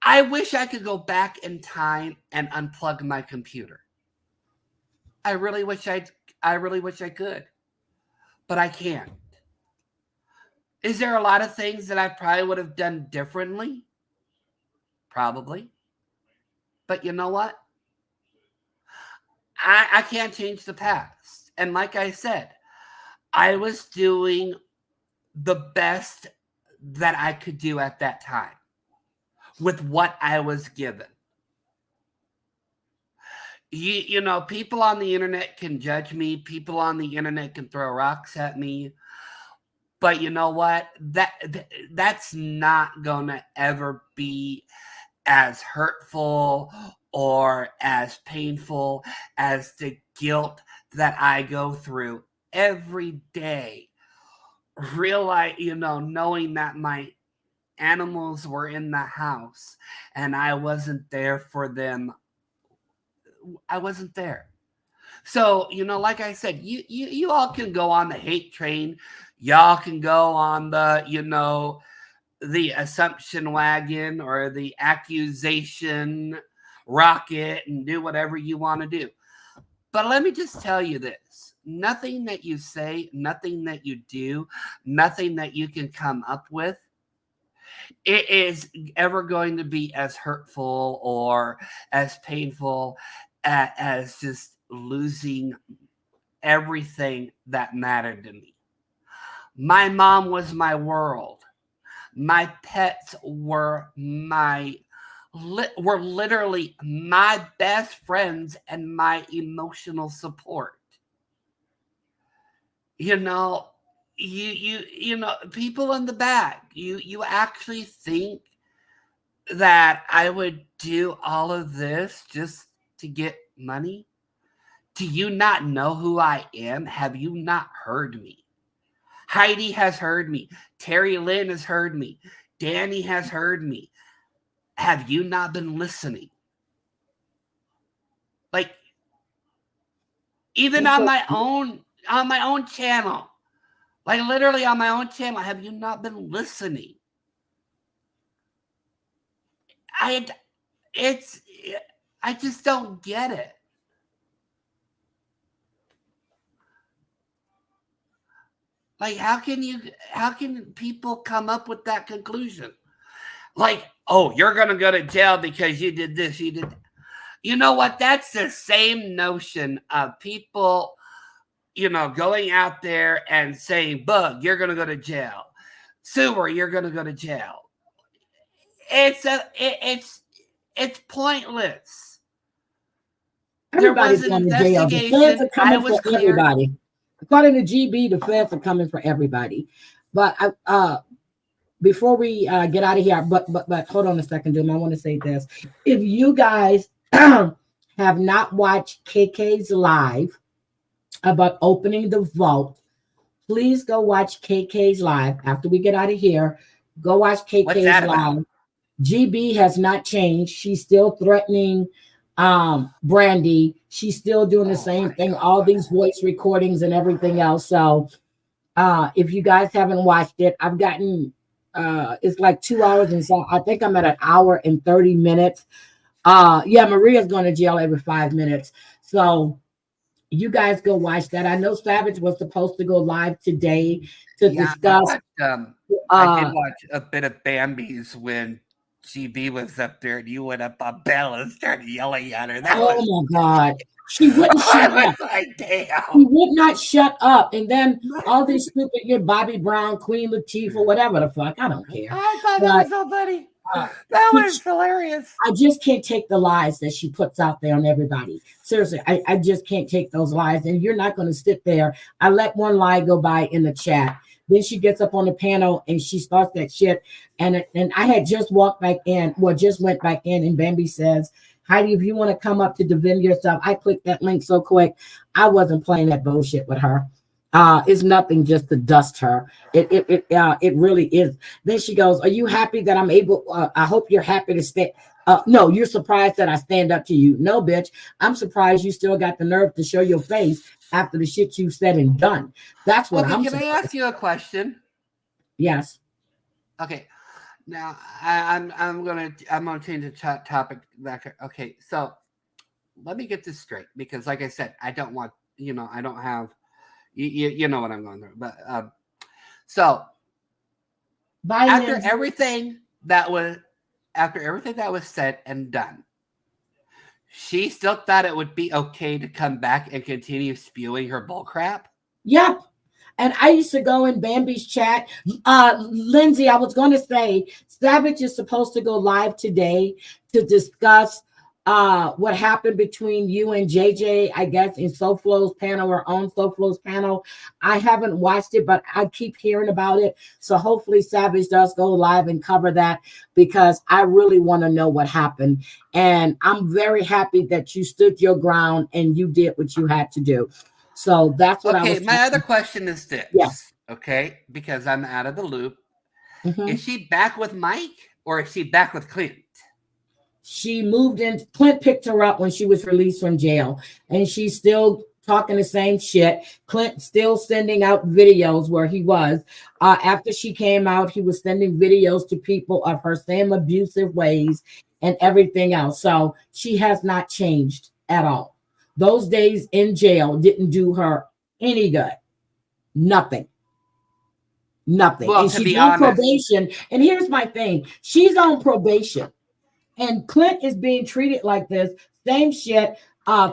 I wish I could go back in time and unplug my computer. I really wish I could, but I can't. Is there a lot of things that I probably would have done differently? Probably. But you know what? I can't change the past. And like I said, I was doing the best that I could do at that time with what I was given. People on the internet can judge me. People on the internet can throw rocks at me. But you know what? That's not going to ever be as hurtful or as painful as the guilt that I go through every day. Knowing that my animals were in the house and I wasn't there for them. I wasn't there. So, like I said, you all can go on the hate train. Y'all can go on the assumption wagon or the accusation rocket and do whatever you want to do. But let me just tell you this. Nothing that you say, nothing that you do, nothing that you can come up with, it is ever going to be as hurtful or as painful as just losing everything that mattered to me. My mom was my world. My pets were literally my best friends and my emotional support. People in the back, you actually think that I would do all of this just to get money? Do you not know who I am? Have you not heard me? Heidi has heard me. Terry Lynn has heard me. Danny has heard me. Have you not been listening? Like, even on my own channel, like literally on my own channel, have you not been listening? I just don't get it. Like, how can people come up with that conclusion? Like, oh, you're going to go to jail because you did this, you did that. You know what? That's the same notion of people, going out there and saying, Bug, you're going to go to jail. Sewer, you're going to go to jail. It's pointless. Everybody's going to jail. The feds are coming for everybody. According to GB, the feds are coming for everybody. But before we get out of here, but hold on a second, Jim. I want to say this. If you guys have not watched KK's live about opening the vault, please go watch KK's live. After we get out of here, go watch KK's live. About? GB has not changed. She's still threatening Brandy. She's still doing the same thing, all these voice recordings and everything else. So if you guys haven't watched it, I've gotten it's like 2 hours, and so I think I'm at an hour and 30 minutes. Maria's going to jail every 5 minutes. So you guys go watch that. I know Savage was supposed to go live today to discuss. I did watch a bit of Bambi's when GB was up there and you went up on Belle and started yelling at her. My God. She wouldn't shut up. Like, damn. She would not shut up. And then all these stupid, Bobby Brown, Queen Latifah, whatever the fuck. I don't care. I thought that was so funny. That was hilarious. I just can't take the lies that she puts out there on everybody. Seriously, I just can't take those lies. And you're not going to sit there. I let one lie go by in the chat. Then she gets up on the panel and she starts that shit. And I had just went back in, and Bambi says, Heidi, if you want to come up to defend yourself, I clicked that link so quick. I wasn't playing that bullshit with her. It's nothing just to dust her. It really is. Then she goes, are you happy that I'm able? I hope you're happy to stay. No, you're surprised that I stand up to you. No, bitch. I'm surprised you still got the nerve to show your face after the shit you said and done. That's what I'm saying. Can I ask you a question? Yes. Okay. Now I'm gonna change the topic. Okay, so let me get this straight, because like I said, I don't want, I don't have, you know what I'm going through. But so after everything that was said and done, she still thought it would be okay to come back and continue spewing her bullcrap? Yep. And I used to go in Bambi's chat. Lindsay, I was going to say, Savage is supposed to go live today to discuss what happened between you and JJ, I guess, in SoFlo's panel or on SoFlo's panel. I haven't watched it, but I keep hearing about it. So hopefully Savage does go live and cover that, because I really want to know what happened. And I'm very happy that you stood your ground and you did what you had to do. So that's what I was. Okay, my other question is this. Yes. Okay, because I'm out of the loop. Mm-hmm. Is she back with Mike or is she back with Clint? She moved in. Clint picked her up when she was released from jail, and she's still talking the same shit. Clint still sending out videos where he was. After she came out, he was sending videos to people of her same abusive ways and everything else. So she has not changed at all. Those days in jail didn't do her any good. Nothing. Nothing. Well, And to she's be on honest, probation. And here's my thing. She's on probation. And Clint is being treated like this. Same shit.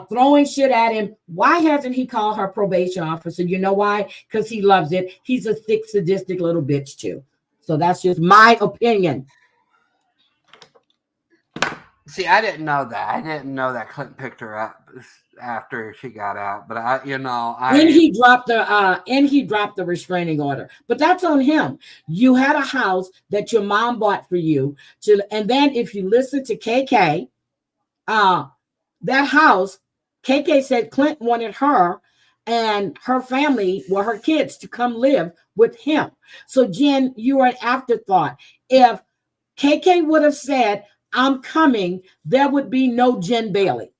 Throwing shit at him. Why hasn't he called her probation officer? You know why? Because he loves it. He's a sick, sadistic little bitch too. So that's just my opinion. See, I didn't know that. I didn't know that Clint picked her up after she got out. But and he dropped the restraining order. But that's on him. You had a house that your mom bought for you. And then if you listen to KK, that house, KK said Clint wanted her and her family, well, her kids, to come live with him. So Jen, you were an afterthought. If KK would have said, I'm coming, there would be no Jen Bailey.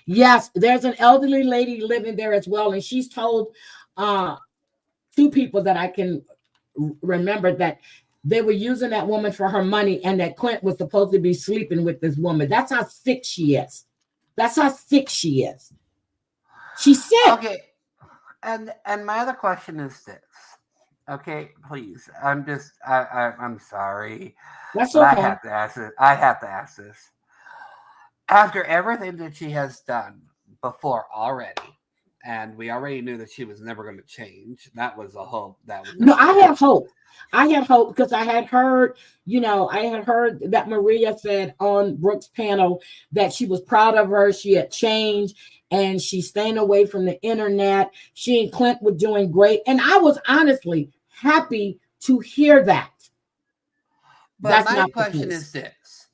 Yes, there's an elderly lady living there as well. And she's told two people that I can remember that they were using that woman for her money and that Clint was supposed to be sleeping with this woman. That's how sick she is. That's how sick she is. She's sick. Okay. And my other question is this. Okay, please. I'm sorry. That's okay. I have to ask this. I have to ask this. After everything that she has done before already, and we already knew that she was never going to change. That was a hope. I had hope. I had hope because I had heard that Maria said on Brooke's panel that she was proud of her. She had changed and she's staying away from the internet. She and Clint were doing great. And I was honestly happy to hear that. But my question is this.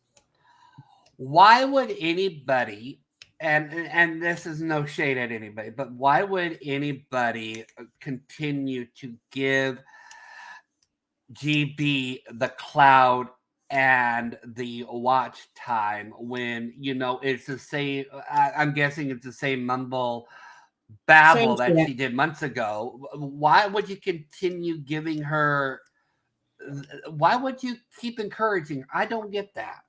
Why would anybody, and this is no shade at anybody, but why would anybody continue to give GB the cloud and the watch time when it's the same? I'm guessing it's the same mumble babble that she did months ago. Why would you continue giving her? Why would you keep encouraging her? I don't get that.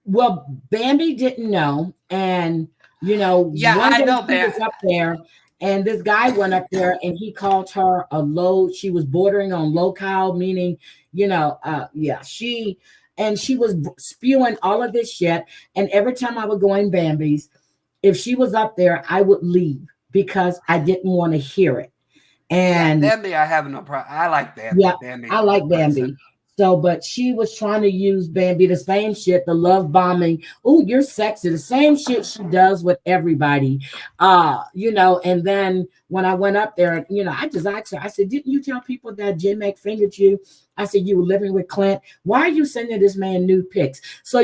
Well, Bambi didn't know, and one day she was up there, and this guy went up there, and he called her a low. She was bordering on low-cow, meaning, she was spewing all of this shit. And every time I would go in Bambi's, if she was up there, I would leave because I didn't want to hear it. And Bambi, I have no problem. I like Bambi. Yeah, Bambi, I like Bambi. So, but she was trying to use Bambi, the same shit, the love bombing. Oh, you're sexy. The same shit she does with everybody. And then when I went up there, I just asked her, I said, didn't you tell people that Jen Mac fingered you? I said, you were living with Clint. Why are you sending this man nude pics? So,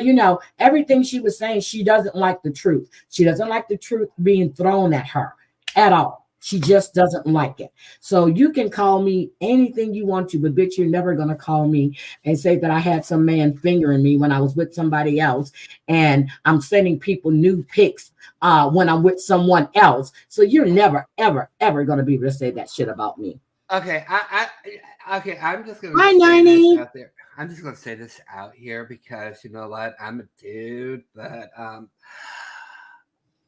everything she was saying, she doesn't like the truth. She doesn't like the truth being thrown at her at all. She just doesn't like it. So you can call me anything you want to, but bitch, you're never going to call me and say that I had some man fingering me when I was with somebody else. And I'm sending people nude pics when I'm with someone else. So you're never, ever, ever going to be able to say that shit about me. Okay. I'm just going to say this out there. I'm just going to say this out here because you know what? I'm a dude, but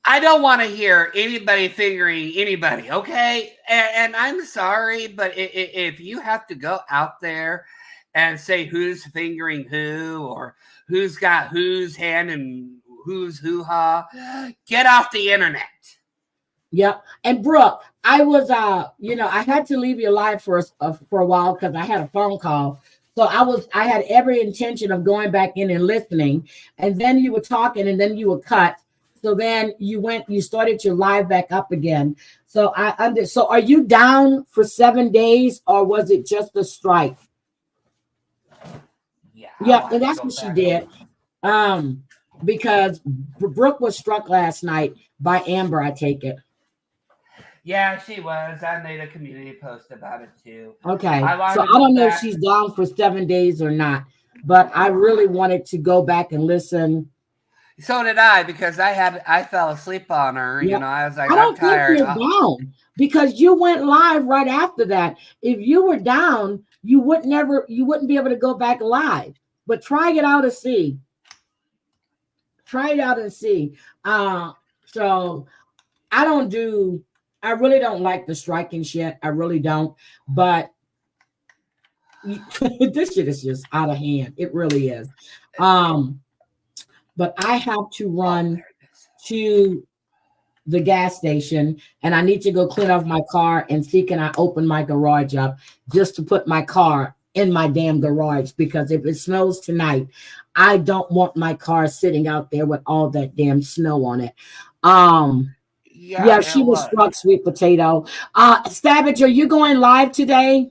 I don't want to hear anybody fingering anybody, okay? And I'm sorry, but if you have to go out there and say who's fingering who or who's got whose hand and who's hoo-ha, get off the internet. Yep. And Brooke, I was, I had to leave you live for a while because I had a phone call. So I had every intention of going back in and listening. And then you were talking and then you were cut. So then you started your live back up again. So so are you down for 7 days or was it just a strike? Yeah, and that's what she did. Because Brooke was struck last night by Amber, I take it. Yeah, she was. I made a community post about it too. Okay. So I don't know if she's down for 7 days or not, but I really wanted to go back and listen. So did I, because I fell asleep on her. Yeah. You know, I was like, I I'm don't think tired. you're down because you went live right after that. If you were down, you wouldn't be able to go back live. But try it out and see. Try it out and see. So I really don't like the striking shit. I really don't. But this shit is just out of hand. It really is. But I have to run to the gas station and I need to go clean off my car and see can I open my garage up just to put my car in my damn garage, because if it snows tonight, I don't want my car sitting out there with all that damn snow on it. Yeah, she was struck, sweet potato. Savage, are you going live today?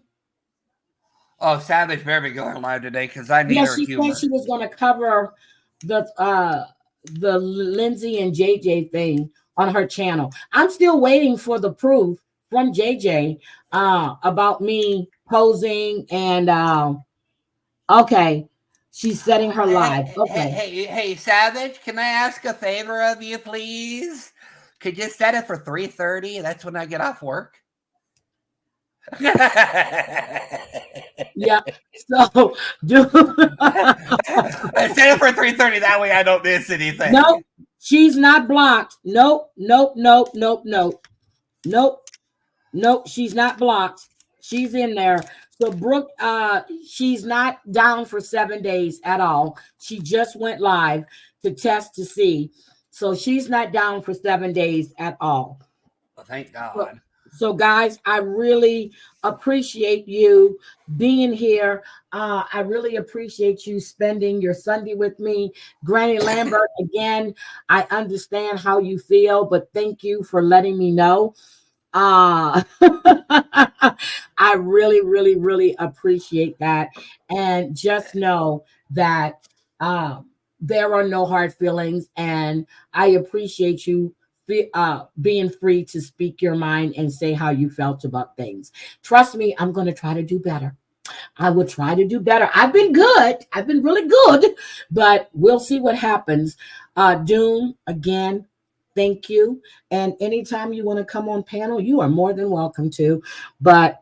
Oh, Savage better be going live today because I need her humor. She said she was going to cover the Lindsay and JJ thing on her channel. I'm still waiting for the proof from JJ about me posing and okay, she's setting her live. Okay. Hey, Savage, can I ask a favor of you, please? Could you set it for 3:30? That's when I get off work. Yeah. So do set it for 3:30. That way I don't miss anything. Nope. She's not blocked. Nope. She's not blocked. She's in there. So Brooke, she's not down for 7 days at all. She just went live to test to see. So she's not down for 7 days at all. Well, thank God. So guys, I really appreciate you being here. I really appreciate you spending your Sunday with me. Granny Lambert, again, I understand how you feel, but thank you for letting me know. I really, really, really appreciate that. And just know that there are no hard feelings, and I appreciate you being free to speak your mind and say how you felt about things. Trust me, I'm going to try to do better. I will try to do better. I've been good. I've been really good, but we'll see what happens. Doom, again, thank you. And anytime you want to come on panel, you are more than welcome to. But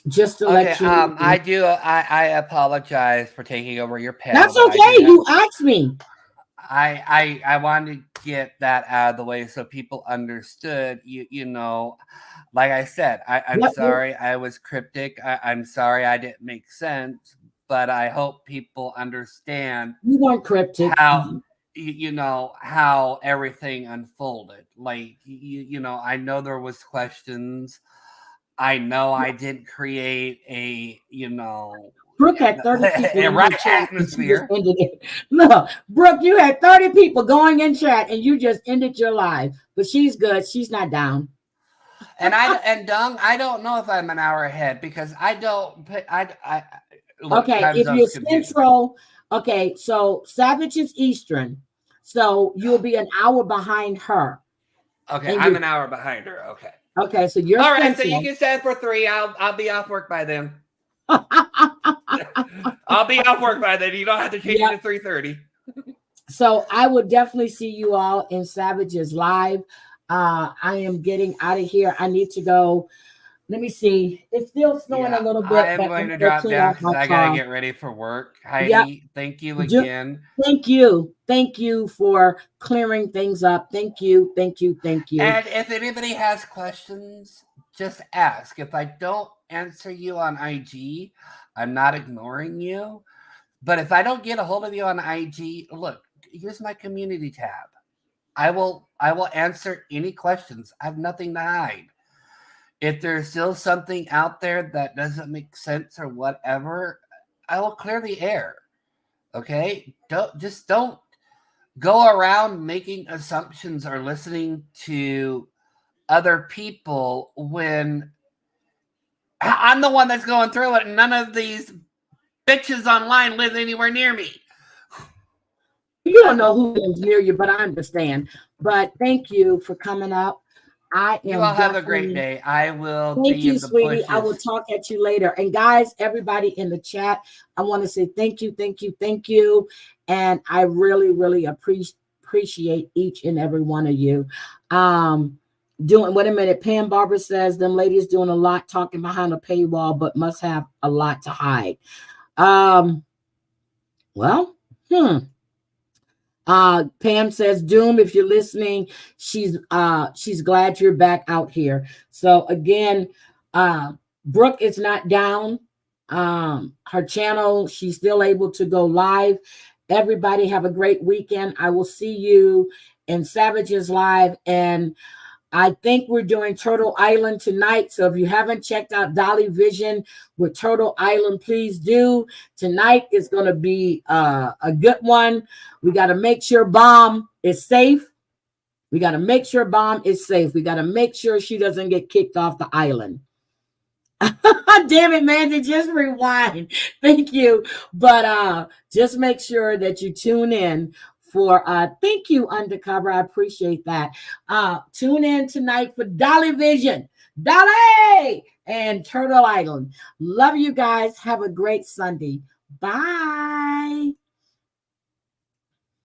just to let you know, I apologize for taking over your panel. That's okay. You asked me. I wanted to get that out of the way so people understood. You know, like I said, I'm sorry I was cryptic. I'm sorry I didn't make sense, but I hope people understand. You weren't cryptic. How how everything unfolded. Like you know, I know there was questions. I know I didn't create a Brooke had 30 people in right chat. atmosphere. Look, Brooke, you had 30 people going in chat and you just ended your live. But she's good. She's not down. And Dung, I don't know if I'm an hour ahead because I don't put look, okay, if you're central, okay, so Savage is Eastern. So you'll be an hour behind her. Okay, I'm an hour behind her. Okay. Okay, so you're all right. central. So you can set for 3. I'll be off work by then. I'll be off work by then. You don't have to change it to 3:30. So I would definitely see you all in Savage's live. I am getting out of here. I need to go. Let me see. It's still snowing a little bit. I am going to drop down because I got to get ready for work. Heidi, thank you again. Thank you. Thank you for clearing things up. Thank you. Thank you. Thank you. And if anybody has questions, just ask. If I don't answer you on IG, I'm not ignoring you. But if I don't get a hold of you on IG, look, here's my community tab. I will answer any questions. I have nothing to hide. If there's still something out there that doesn't make sense or whatever, I will clear the air. Okay? Don't go around making assumptions or listening to other people when I'm the one that's going through it and none of these bitches online live anywhere near me. You don't know who lives near you, but I understand. But thank you for coming up. You all have a great day. I will. Thank you, sweetie. I will talk at you later. And guys, everybody in the chat, I want to say thank you. And I really, really appreciate appreciate each and every one of you. Wait a minute. Pam Barber says them ladies doing a lot talking behind a paywall, but must have a lot to hide. Pam says, Doom, if you're listening, she's glad you're back out here. So again, Brooke is not down. Her channel, she's still able to go live. Everybody have a great weekend. I will see you in Savages Live, and I think we're doing Turtle Island tonight. So if you haven't checked out Dolly Vision with Turtle Island, please do. Tonight is going to be a good one. We got to make sure Bomb is safe. We got to make sure Bomb is safe. We got to make sure she doesn't get kicked off the island. Damn it, man, just rewind. Thank you. But just make sure that you tune in for thank you, Undercover. I appreciate that. Tune in tonight for Dolly Vision, Dolly, and Turtle Island. Love you guys. Have a great Sunday. Bye.